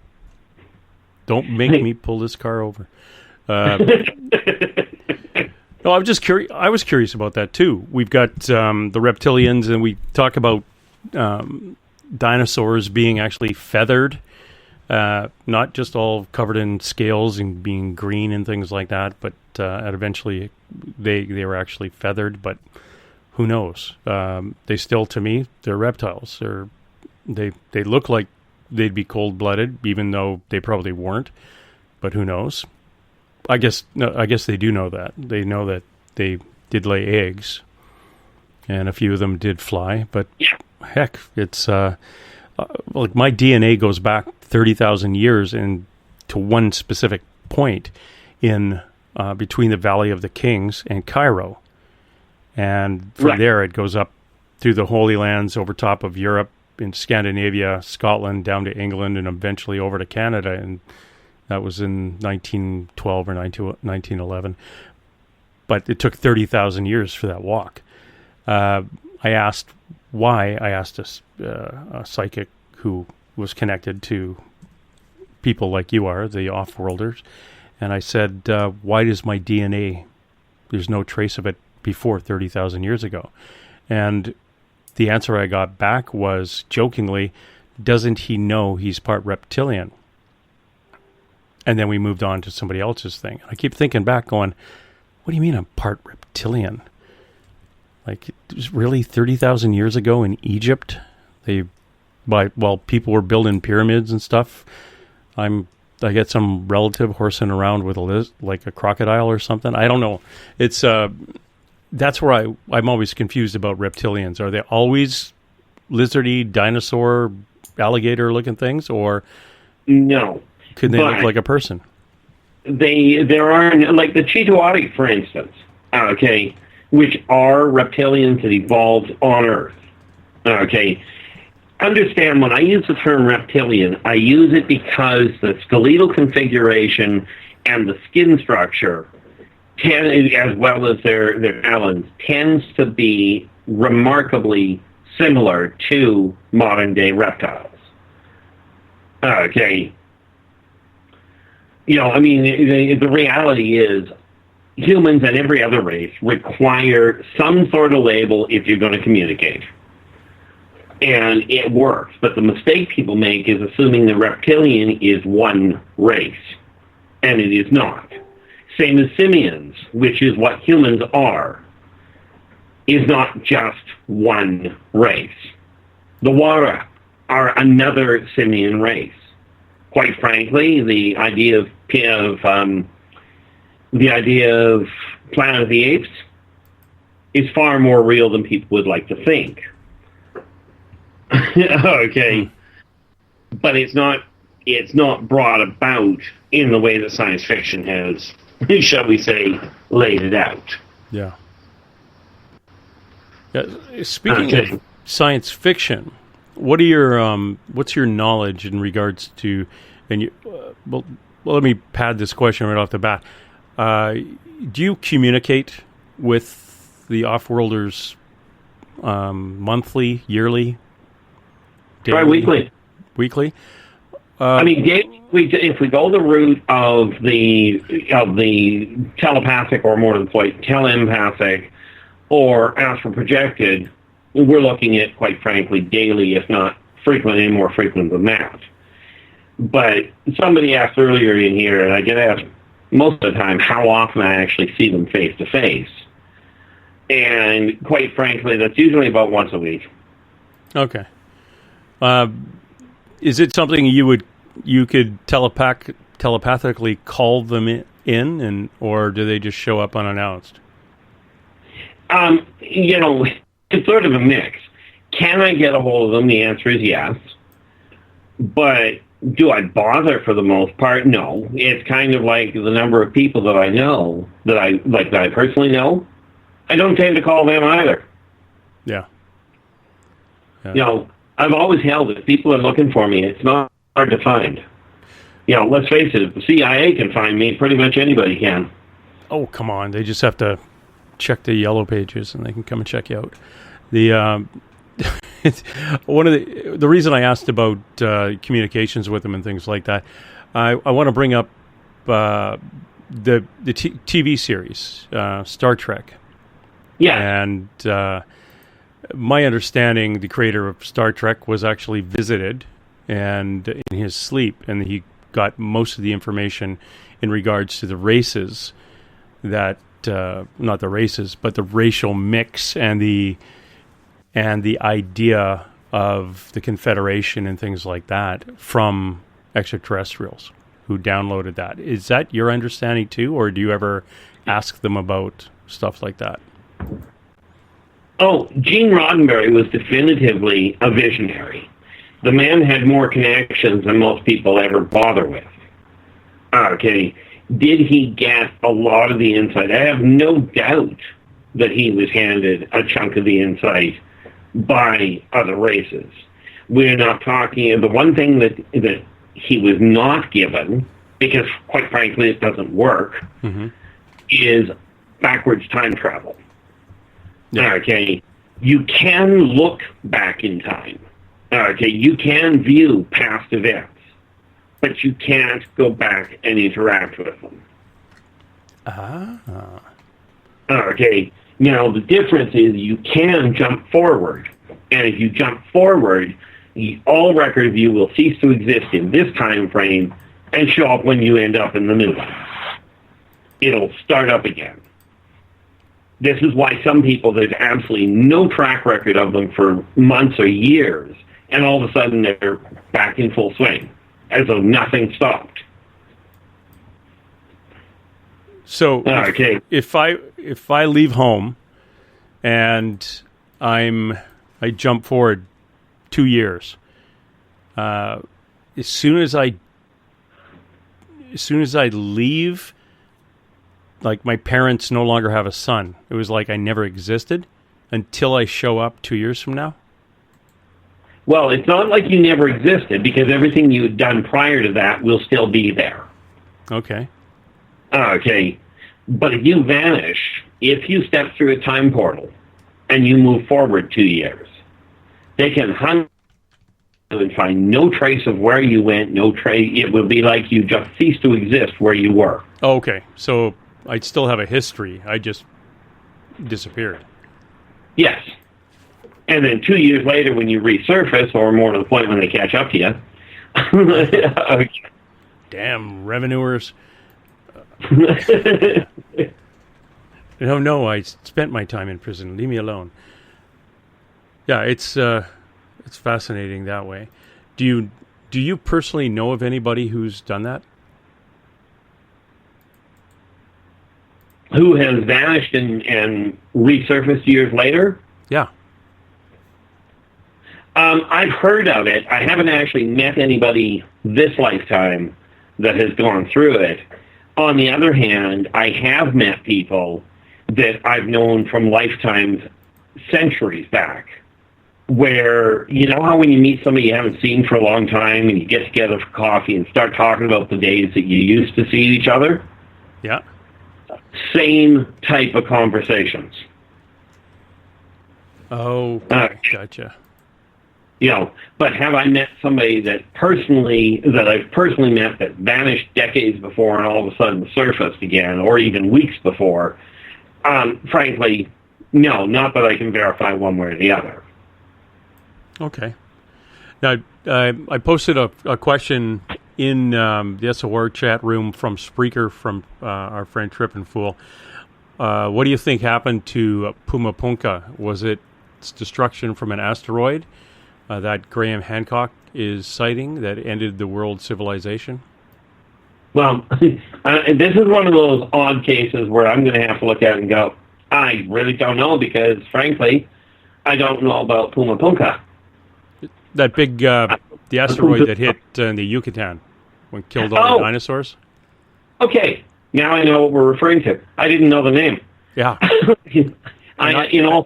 Don't make me pull this car over. No, I'm just curious. I was curious about that too. We've got the reptilians, and we talk about dinosaurs being actually feathered, not just all covered in scales and being green and things like that. But eventually, they were actually feathered. But who knows? They still, to me, they're reptiles. They look like they'd be cold-blooded, even though they probably weren't. But who knows? I guess they do know that. They know that they did lay eggs, and a few of them did fly. But heck, it's like my DNA goes back 30,000 years and to one specific point in between the Valley of the Kings and Cairo, and from there it goes up through the Holy Lands, over top of Europe, in Scandinavia, Scotland, down to England, and eventually over to Canada. And that was in 1912 or 1911. But it took 30,000 years for that walk. I asked why. I asked a psychic who was connected to people like you are, the off-worlders. And I said, why does my DNA, there's no trace of it before 30,000 years ago? And the answer I got back was, jokingly, doesn't he know he's part reptilian? And then we moved on to somebody else's thing. I keep thinking back going, what do you mean I'm part reptilian? Like, it was really 30,000 years ago in Egypt, people were building pyramids and stuff, I get some relative horsing around with like a crocodile or something. I don't know. It's that's where I'm always confused about reptilians. Are they always lizardy, dinosaur, alligator-looking things, or no? Could they look like a person? There are, like the Chitauri, for instance, okay, which are reptilians that evolved on Earth. Okay, understand, when I use the term reptilian, I use it because the skeletal configuration and the skin structure, as well as their talons, tends to be remarkably similar to modern-day reptiles. Okay. The reality is humans and every other race require some sort of label if you're going to communicate. And it works. But the mistake people make is assuming the reptilian is one race. And it is not. Same as simians, which is what humans are, is not just one race. The Wara are another simian race. Quite frankly, the idea of Planet of the Apes is far more real than people would like to think. Okay, but it's not brought about in the way that science fiction has, shall we say, laid it out. Yeah. Speaking of science fiction, What are your what's your knowledge in regards to? And you, well, let me pad this question right off the bat. Do you communicate with the Offworlders monthly, yearly, daily? Try weekly. Weekly. I mean, if we go the route of the telepathic, or more to the point, telepathic, or astral projected, we're looking at, quite frankly, daily, if not frequently, and more frequent than that. But somebody asked earlier in here, and I get asked most of the time how often I actually see them face to face. And quite frankly, that's usually about once a week. Okay. Is it something you could telepathically call them in, and or do they just show up unannounced? It's sort of a mix. Can I get a hold of them? The answer is yes. But do I bother for the most part? No. It's kind of like the number of people that I know, that I personally know. I don't tend to call them either. Yeah. I've always held it. If people are looking for me, it's not hard to find. Let's face it, if the CIA can find me, pretty much anybody can. Oh, come on. They just have to check the yellow pages and they can come and check you out. The one of the reason I asked about communications with them and things like that, I want to bring up the TV series, Star Trek. Yeah. And my understanding, the creator of Star Trek was actually visited and in his sleep, and he got most of the information in regards to the races that, not the races, but the racial mix and the idea of the Confederation and things like that from extraterrestrials who downloaded that. Is that your understanding too, or do you ever ask them about stuff like that? Oh, Gene Roddenberry was definitively a visionary. The man had more connections than most people ever bother with. Okay. Did he get a lot of the insight? I have no doubt that he was handed a chunk of the insight by other races. We're not talking... The one thing that he was not given, because quite frankly it doesn't work, is backwards time travel. Yeah. Okay. You can look back in time. Okay. You can view past events, but you can't go back and interact with them. Okay. The difference is you can jump forward. And if you jump forward, all record of you will cease to exist in this time frame and show up when you end up in the middle. It'll start up again. This is why some people, there's absolutely no track record of them for months or years, and all of a sudden they're back in full swing, as though nothing stopped. So if I leave home and I jump forward 2 years, as soon as I leave, like my parents no longer have a son. It was like I never existed until I show up 2 years from now. Well, it's not like you never existed, because everything you had done prior to that will still be there. Okay. Okay. But if you vanish, if you step through a time portal and you move forward 2 years, they can hunt and find no trace of where you went, no trace. It will be like you just ceased to exist where you were. Okay. So I'd still have a history. I just disappeared. Yes. And then 2 years later, when you resurface, or more to the point when they catch up to you. Damn revenuers. No, I spent my time in prison. Leave me alone. Yeah, it's fascinating that way. Do you personally know of anybody who's done that? Who has vanished and resurfaced years later? Yeah. I've heard of it. I haven't actually met anybody this lifetime that has gone through it. On the other hand, I have met people that I've known from lifetimes centuries back where, you know how when you meet somebody you haven't seen for a long time and you get together for coffee and start talking about the days that you used to see each other? Yeah. Same type of conversations. Oh, gotcha. You know, but have I met somebody that I've personally met that vanished decades before and all of a sudden surfaced again, or even weeks before? Frankly, no, not that I can verify one way or the other. Okay. Now, I posted a question in the SOR chat room from Spreaker from our friend Trip and Fool. What do you think happened to Puma Punka? Was it destruction from an asteroid that Graham Hancock is citing that ended the world civilization? Well, this is one of those odd cases where I'm going to have to look at it and go, I really don't know, because, frankly, I don't know about Puma Punka. That big, the asteroid that hit in the Yucatan when killed all the dinosaurs? Okay, now I know what we're referring to. I didn't know the name. Yeah. I'm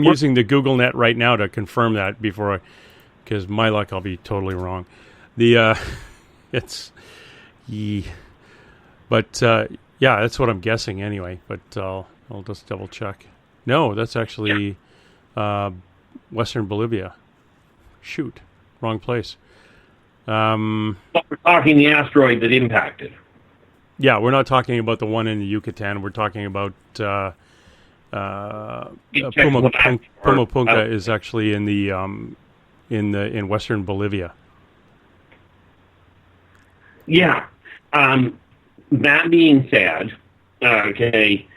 using the Google Net right now to confirm that because my luck, I'll be totally wrong. But that's what I'm guessing anyway. But I'll just double check. No, that's actually Western Bolivia. Shoot, wrong place. But we're talking the asteroid that impacted. Yeah, we're not talking about the one in the Yucatan. We're talking about Puma Punka is actually in the in Western Bolivia. Yeah. That being said, okay,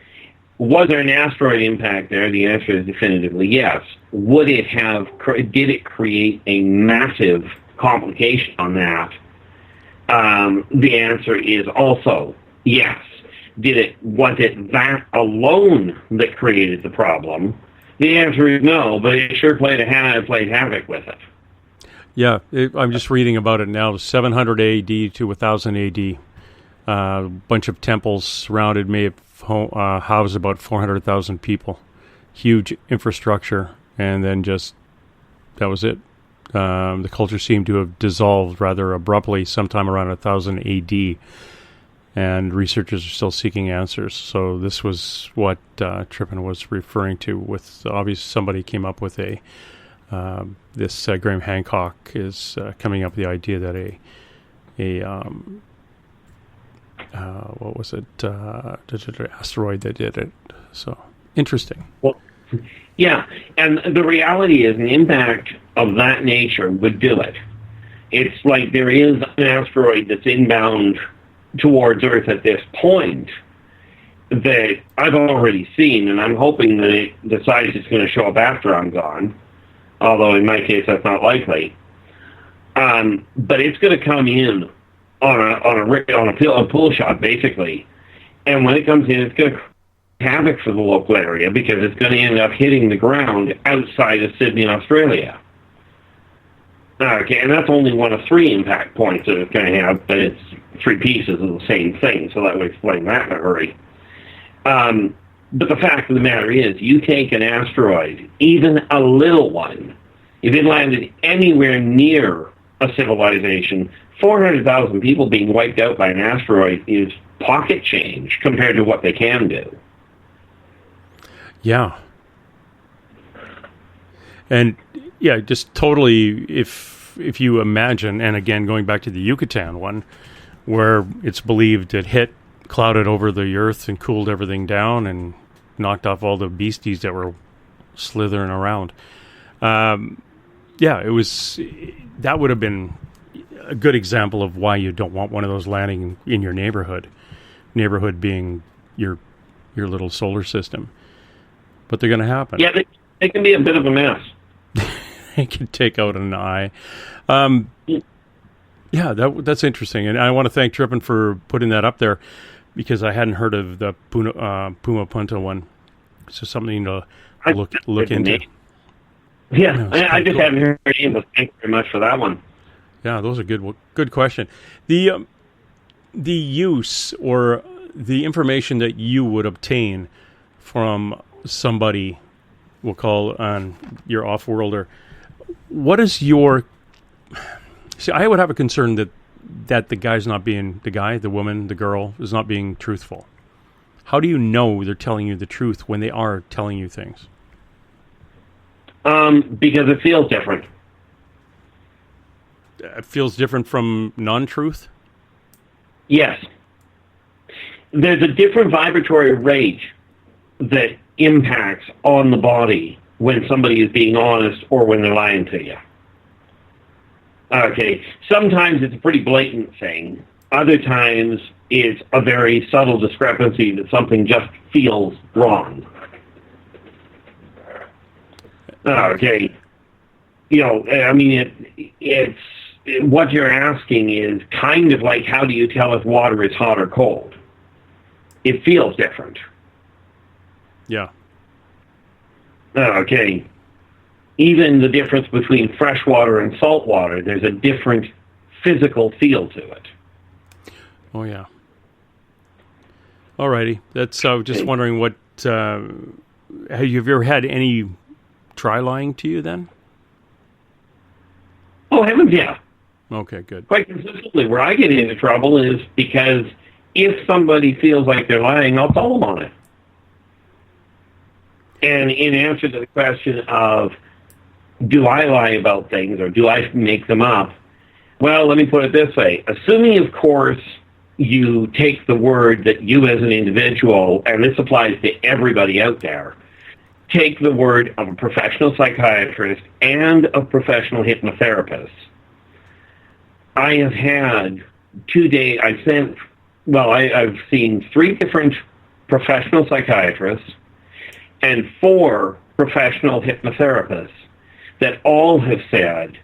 was there an asteroid impact there? The answer is definitively yes. Did it create a massive complication on that? The answer is also yes. Was it that alone that created the problem? The answer is no, but it sure played havoc with it. Yeah, I'm just reading about it now. 700 AD to 1000 AD. A bunch of temples surrounded, may have housed about 400,000 people. Huge infrastructure, and then that was it. The culture seemed to have dissolved rather abruptly sometime around 1000 AD, and researchers are still seeking answers. So this was what Trippin was referring to. With obviously somebody came up with this Graham Hancock is coming up with the idea that what was it? Asteroid that did it. So interesting. Well, yeah, and the reality is an impact of that nature would do it. It's like there is an asteroid that's inbound towards Earth at this point that I've already seen, and I'm hoping that it decides it's going to show up after I'm gone, although in my case that's not likely. But it's going to come in on a pull shot, basically. And when it comes in, it's going to create havoc for the local area because it's going to end up hitting the ground outside of Sydney, Australia. Okay, and that's only one of 3 impact points that it's going to have, but it's 3 pieces of the same thing, so that would explain that in a hurry. But the fact of the matter is, you take an asteroid, even a little one, if it landed anywhere near a civilization, 400,000 people being wiped out by an asteroid is pocket change compared to what they can do. Yeah. And yeah, just totally, if you imagine, and again, going back to the Yucatan one, where it's believed it hit, clouded over the earth and cooled everything down and knocked off all the beasties that were slithering around. That would have been a good example of why you don't want one of those landing in your neighborhood being your little solar system. But they're going to happen. Yeah, they can be a bit of a mess. They can take out an eye. That's interesting. And I want to thank Trippin for putting that up there because I hadn't heard of the Puma Punta one. So something to look into. Yeah, I just haven't heard it, but thank you very much for that one. Yeah, those are good question. The use or the information that you would obtain from somebody we'll call on your off-worlder. What is your... See, I would have a concern that the guy's not being... The guy, the woman, the girl is not being truthful. How do you know they're telling you the truth when they are telling you things? Because it feels different. It feels different from non-truth? Yes. There's a different vibratory rate that impacts on the body when somebody is being honest or when they're lying to you. Okay, sometimes it's a pretty blatant thing. Other times it's a very subtle discrepancy that something just feels wrong. Okay. You know, I mean, it's what you're asking is kind of like, how do you tell if water is hot or cold? It feels different. Yeah. Okay. Even the difference between fresh water and salt water, there's a different physical feel to it. Oh, yeah. Alrighty. That's, I was just wondering what, have you ever had any try lying to you then? Oh, heavens, yeah. Okay, good. Quite consistently. Where I get into trouble is because if somebody feels like they're lying, I'll tell them on it. And in answer to the question of, do I lie about things or do I make them up? Well, let me put it this way. Assuming, of course, you take the word that you as an individual, and this applies to everybody out there, take the word of a professional psychiatrist and a professional hypnotherapist. I have had I've seen 3 different professional psychiatrists and 4 professional hypnotherapists that all have said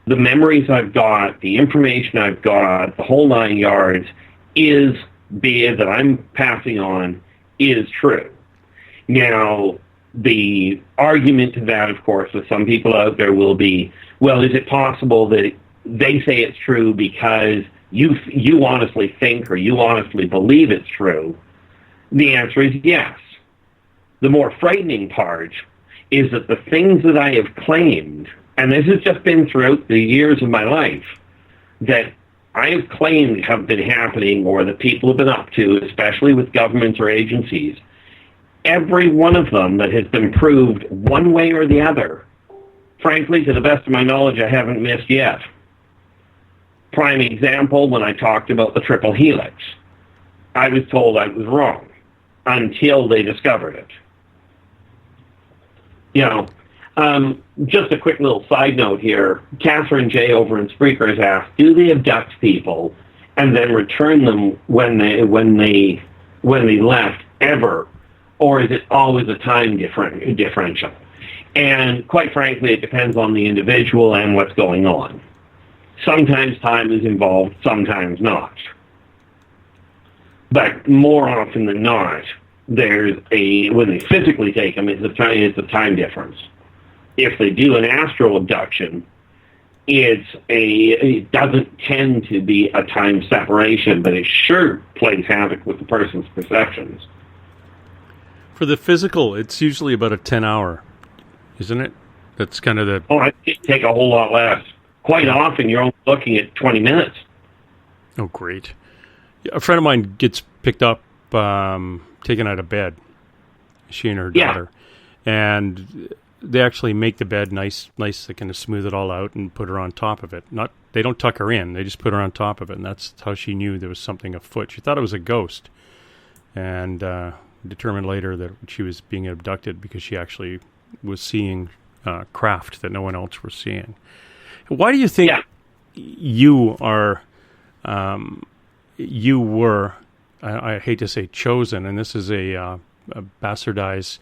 the memories I've got, the information I've got, the whole 9 yards that I'm passing on is true. Now, the argument to that, of course, with some people out there will be, well, is it possible that they say it's true because you honestly think or you honestly believe it's true? The answer is yes. The more frightening part is that the things that I have claimed, and this has just been throughout the years of my life, that I have claimed have been happening or that people have been up to, especially with governments or agencies, every one of them that has been proved one way or the other, frankly, to the best of my knowledge, I haven't missed yet. Prime example, when I talked about the triple helix, I was told I was wrong until they discovered it. You know, just a quick little side note here. Catherine J. over in Spreaker has asked, do they abduct people and then return them when they left ever? Or is it always a time differential? And quite frankly, it depends on the individual and what's going on. Sometimes time is involved, sometimes not. But more often than not, when they physically take them, it's a time difference. If they do an astral abduction, it doesn't tend to be a time separation, but it sure plays havoc with the person's perceptions. For the physical, it's usually about a 10-hour, isn't it? That's kind of the... Oh, it take a whole lot less. Quite often, you're only looking at 20 minutes. Oh, great. A friend of mine gets picked up, taken out of bed, she and her daughter. And they actually make the bed nice. They kind of smooth it all out and put her on top of it. They don't tuck her in. They just put her on top of it. And that's how she knew there was something afoot. She thought it was a ghost. And determined later that she was being abducted because she actually was seeing craft that no one else was seeing. Why do you think you are, you were, I hate to say chosen, and this is a bastardized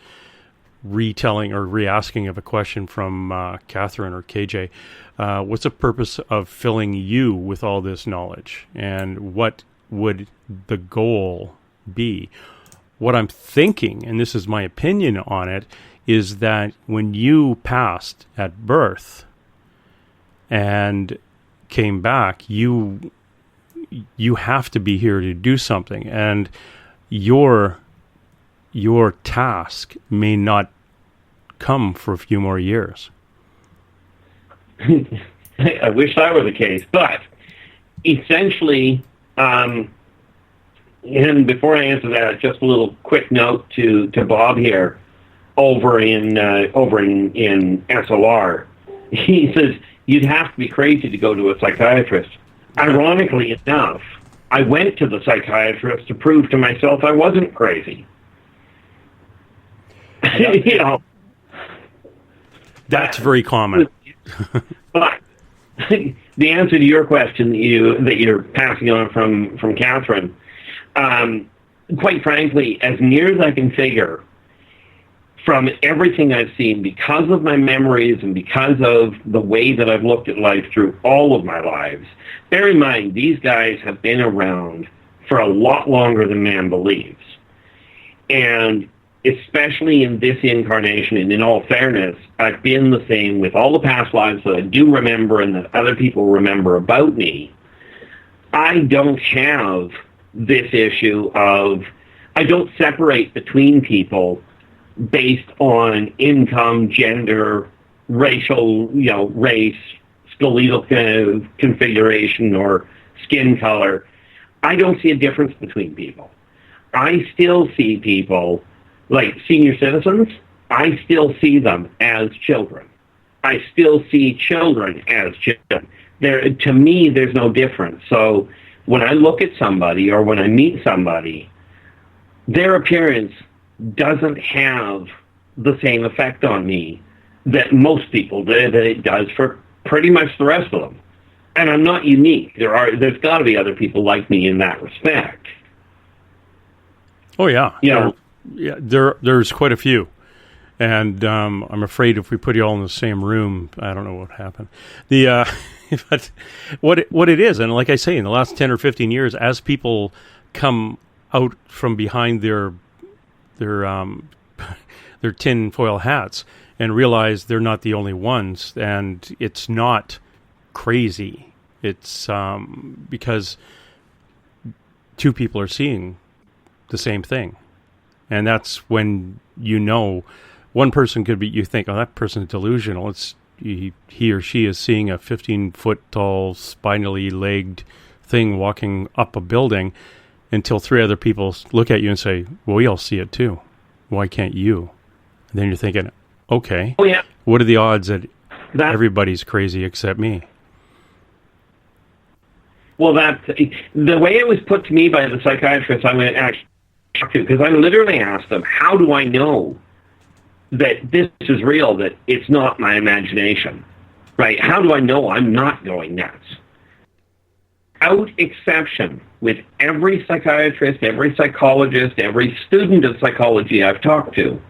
retelling or re-asking of a question from Catherine or KJ. What's the purpose of filling you with all this knowledge? And what would the goal be? What I'm thinking, and this is my opinion on it, is that when you passed at birth and came back, you have to be here to do something, and your task may not come for a few more years. I wish that were the case, but essentially, and before I answer that, just a little quick note to Bob here over in SOR. He says you'd have to be crazy to go to a psychiatrist. Ironically enough, I went to the psychiatrist to prove to myself I wasn't crazy. You know, that's very common. But the answer to your question that you're passing on from Catherine, quite frankly, as near as I can figure, from everything I've seen, because of my memories and because of the way that I've looked at life through all of my lives, bear in mind, these guys have been around for a lot longer than man believes. And especially in this incarnation, and in all fairness, I've been the same with all the past lives that I do remember and that other people remember about me. I don't have this issue of, I don't separate between people based on income, gender, racial, race, skeletal configuration, or skin color. I don't see a difference between people. I still see people, like senior citizens, I still see them as children. I still see children as children. To me, there's no difference. So when I look at somebody or when I meet somebody, their appearance doesn't have the same effect on me that most people do, that it does for pretty much the rest of them. And I'm not unique. There's got to be other people like me in that respect. Oh, yeah. Yeah. Yeah, there's quite a few. And I'm afraid if we put you all in the same room, I don't know what happened. But what it is, and like I say, in the last 10 or 15 years, as people come out from behind their tin foil hats and realize they're not the only ones, and it's not crazy. It's because two people are seeing the same thing. And that's when one person could be, you think, oh, that person's delusional. It's he or she is seeing a 15-foot tall, spinally legged thing walking up a building, until three other people look at you and say, well, we all see it too. Why can't you? And then you're thinking, okay, what are the odds that everybody's crazy except me? Well, the way it was put to me by the psychiatrist I went actually talk to, because I literally asked them, how do I know that this is real, that it's not my imagination, right? How do I know I'm not going nuts? Without exception, with every psychiatrist, every psychologist, every student of psychology I've talked to,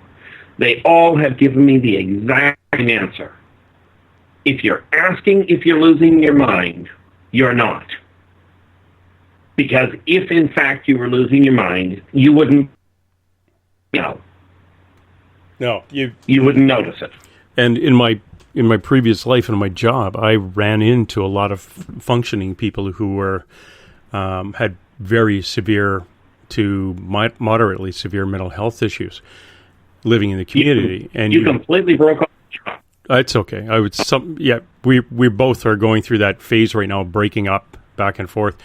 they all have given me the exact same answer. If you're asking if you're losing your mind, you're not. Because if, in fact, you were losing your mind, you wouldn't know. No, you wouldn't notice it. And in my previous life and my job, I ran into a lot of functioning people who were had very severe to moderately severe mental health issues living in the community. You completely broke up. It's okay. We both are going through that phase right now, breaking up back and forth.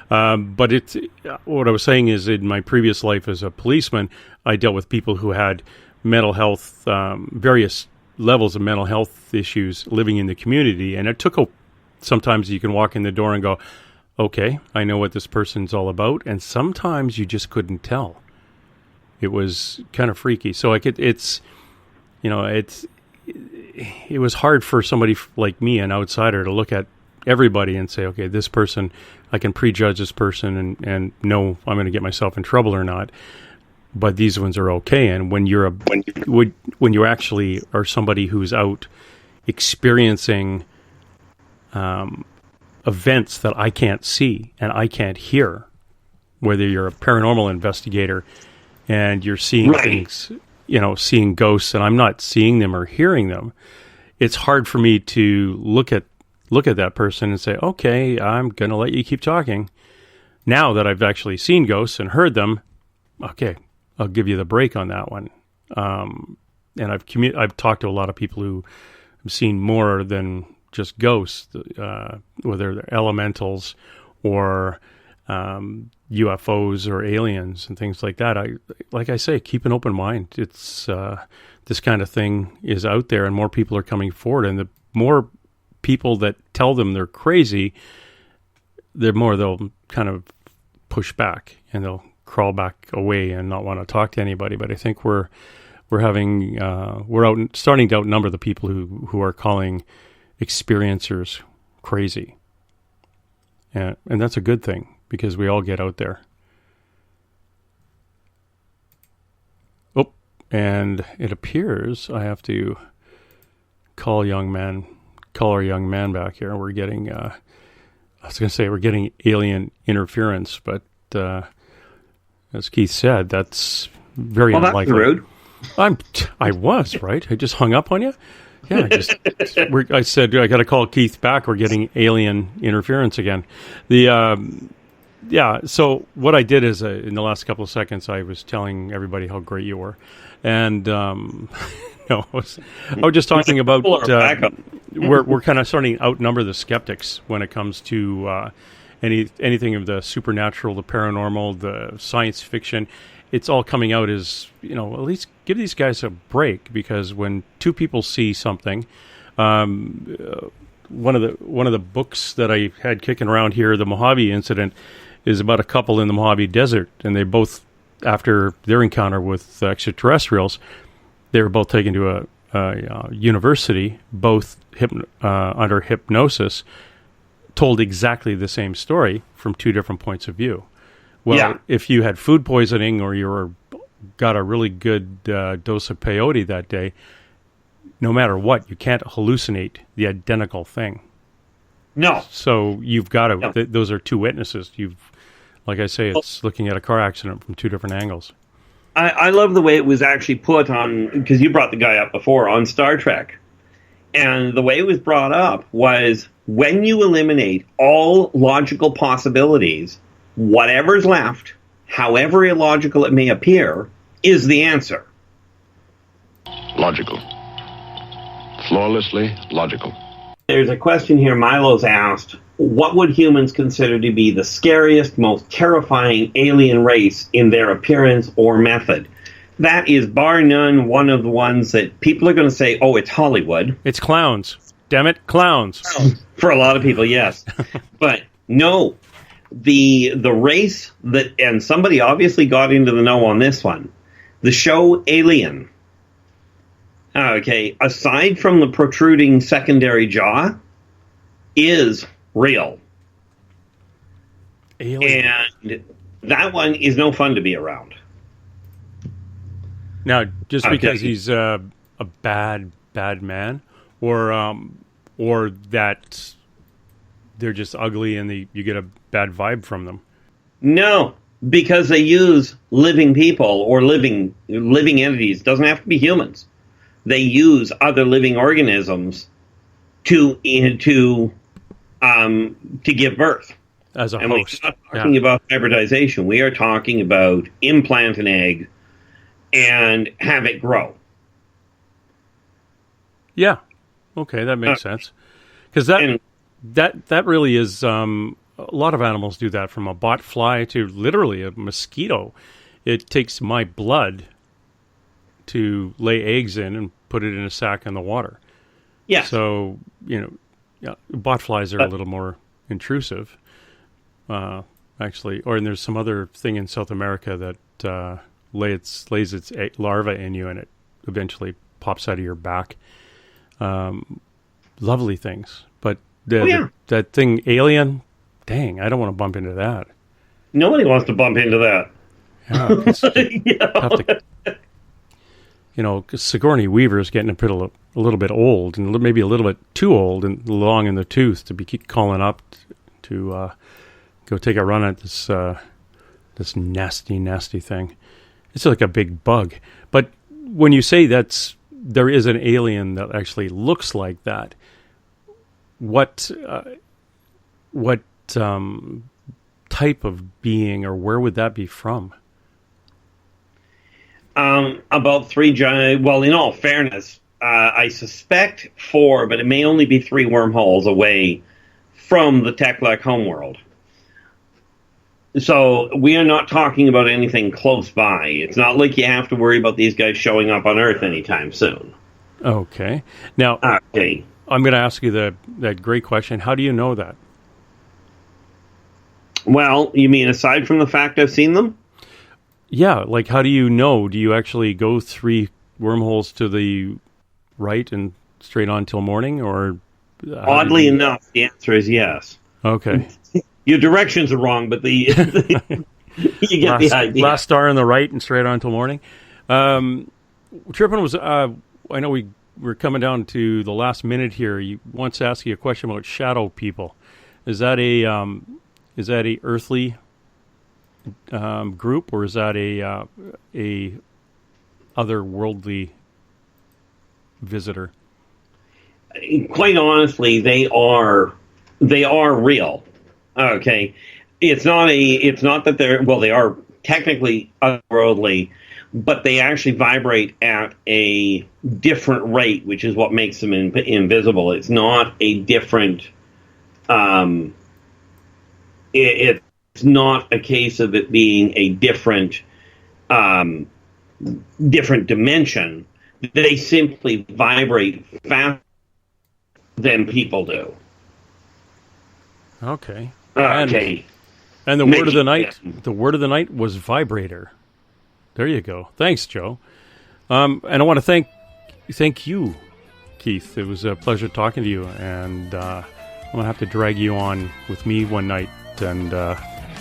But it's what I was saying is, in my previous life as a policeman, I dealt with people who had mental health, various levels of mental health issues living in the community. And it took sometimes you can walk in the door and go, okay, I know what this person's all about. And sometimes you just couldn't tell. It was kind of freaky. So it was hard for somebody like me, an outsider, to look at everybody and say, okay, this person, I can prejudge this person and know I'm going to get myself in trouble or not. But these ones are okay. And when you actually are somebody who's out experiencing events that I can't see and I can't hear, whether you're a paranormal investigator and you're seeing things, seeing ghosts, and I'm not seeing them or hearing them, it's hard for me to look at that person and say, okay, I'm going to let you keep talking. Now that I've actually seen ghosts and heard them, okay, I'll give you the break on that one. and I've talked to a lot of people who have seen more than just ghosts, whether they're elementals or UFOs or aliens and things like that. Like I say, keep an open mind. It's this kind of thing is out there, and more people are coming forward. And the more people that tell them they're crazy, the more they'll kind of push back and they'll crawl back away and not want to talk to anybody. But I think we're starting to outnumber the people who are calling experiencers crazy, and that's a good thing because we all get out there. Oh, and it appears I have to call our young man back here. We're getting we're getting alien interference, but as Keith said, that's very unlikely. That's rude. I was right. I just hung up on you. Yeah, I said I got to call Keith back. We're getting alien interference again. So what I did is in the last couple of seconds, I was telling everybody how great you were, and I was just talking about we're kind of starting to outnumber the skeptics when it comes to anything of the supernatural, the paranormal, the science fiction. It's all coming out as, at least give these guys a break, because when two people see something, one of the books that I had kicking around here, the Mojave Incident, is about a couple in the Mojave Desert, and they both, after their encounter with extraterrestrials, they were both taken to a university, both under hypnosis, told exactly the same story from two different points of view. Well, if you had food poisoning or you got a really good dose of peyote that day, no matter what, you can't hallucinate the identical thing. No. So you've got to. No. Those are two witnesses. Like I say, it's looking at a car accident from two different angles. I love the way it was actually put on, because you brought the guy up before, on Star Trek. And the way it was brought up was, when you eliminate all logical possibilities, whatever's left, however illogical it may appear, is the answer. Logical. Flawlessly logical. There's a question here Milo's asked. What would humans consider to be the scariest, most terrifying alien race in their appearance or method? That is, bar none, one of the ones that people are going to say, oh, it's Hollywood. It's clowns. Damn it, clowns. For a lot of people, yes. But no. The race that, and somebody obviously got into the know on this one, the show Alien. Okay, aside from the protruding secondary jaw, is real. Alien. And that one is no fun to be around. Now, just because he's a bad man, or that they're just ugly and you get a bad vibe from them? No, because they use living people or living entities. Doesn't have to be humans. They use other living organisms to give birth. As a and host. We're not talking about hybridization. We are talking about implant an egg and have it grow. Yeah. Okay, that makes sense. Because that really is, a lot of animals do that, from a bot fly to literally a mosquito. It takes my blood to lay eggs in and put it in a sack in the water. Yeah. So, bot flies are a little more intrusive, actually. And there's some other thing in South America that lays its larva in you, and it eventually pops out of your back. Lovely things. But that thing, Alien, dang, I don't want to bump into that. Nobody wants to bump into that. Yeah, it's tough to, because Sigourney Weaver is getting a little bit old, and maybe a little bit too old and long in the tooth to keep calling up to go take a run at this nasty, nasty thing. It's like a big bug. But when you say there is an alien that actually looks like that, what type of being, or where would that be from? About 3, well, in all fairness, I suspect 4, but it may only be 3 wormholes away from the Tekla homeworld. So we are not talking about anything close by. It's not like you have to worry about these guys showing up on Earth anytime soon. Okay. Now, okay. I'm going to ask you that great question. How do you know that? Well, you mean aside from the fact I've seen them? Yeah, like how do you know? Do you actually go 3 wormholes to the right and straight on till morning, or oddly enough, the answer is yes. Okay. Your directions are wrong, but you get the idea. Last star on the right and straight on till morning. Trippin was. I know we're coming down to the last minute here. You once asked you a question about shadow people. Is that a earthly group, or is that a otherworldly visitor? Quite honestly, they are real. Okay, it's not that they are technically otherworldly, but they actually vibrate at a different rate, which is what makes them invisible. It's not a different. It's not a case of it being a different dimension. They simply vibrate faster than people do. Okay. Okay. And the word of the night. The word of the night was vibrator. There you go. Thanks, Joe. And I want to thank you, Keith. It was a pleasure talking to you, and I'm gonna have to drag you on with me one night and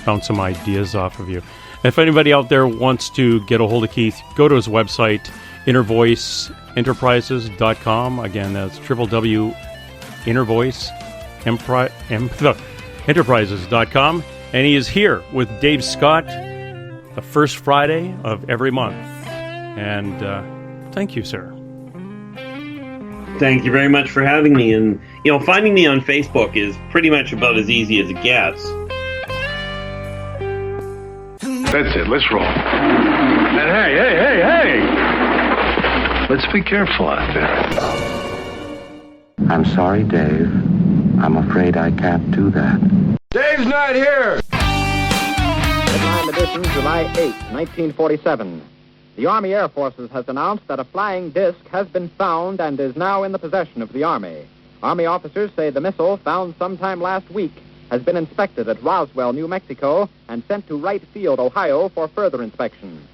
bounce some ideas off of you. If anybody out there wants to get a hold of Keith, go to his website, InnerVoiceEnterprises.com. Again, that's www.InnerVoiceEnterprises.com. And he is here with Dave Scott the first Friday of every month. And thank you, sir. Thank you very much for having me. And, finding me on Facebook is pretty much about as easy as it gets. That's it. Let's roll. And hey! Let's be careful out there. I'm sorry, Dave. I'm afraid I can't do that. Dave's not here! Time edition, July 8, 1947. The Army Air Forces has announced that a flying disc has been found and is now in the possession of the Army. Army officers say the missile, found sometime last week, has been inspected at Roswell, New Mexico, and sent to Wright Field, Ohio, for further inspection.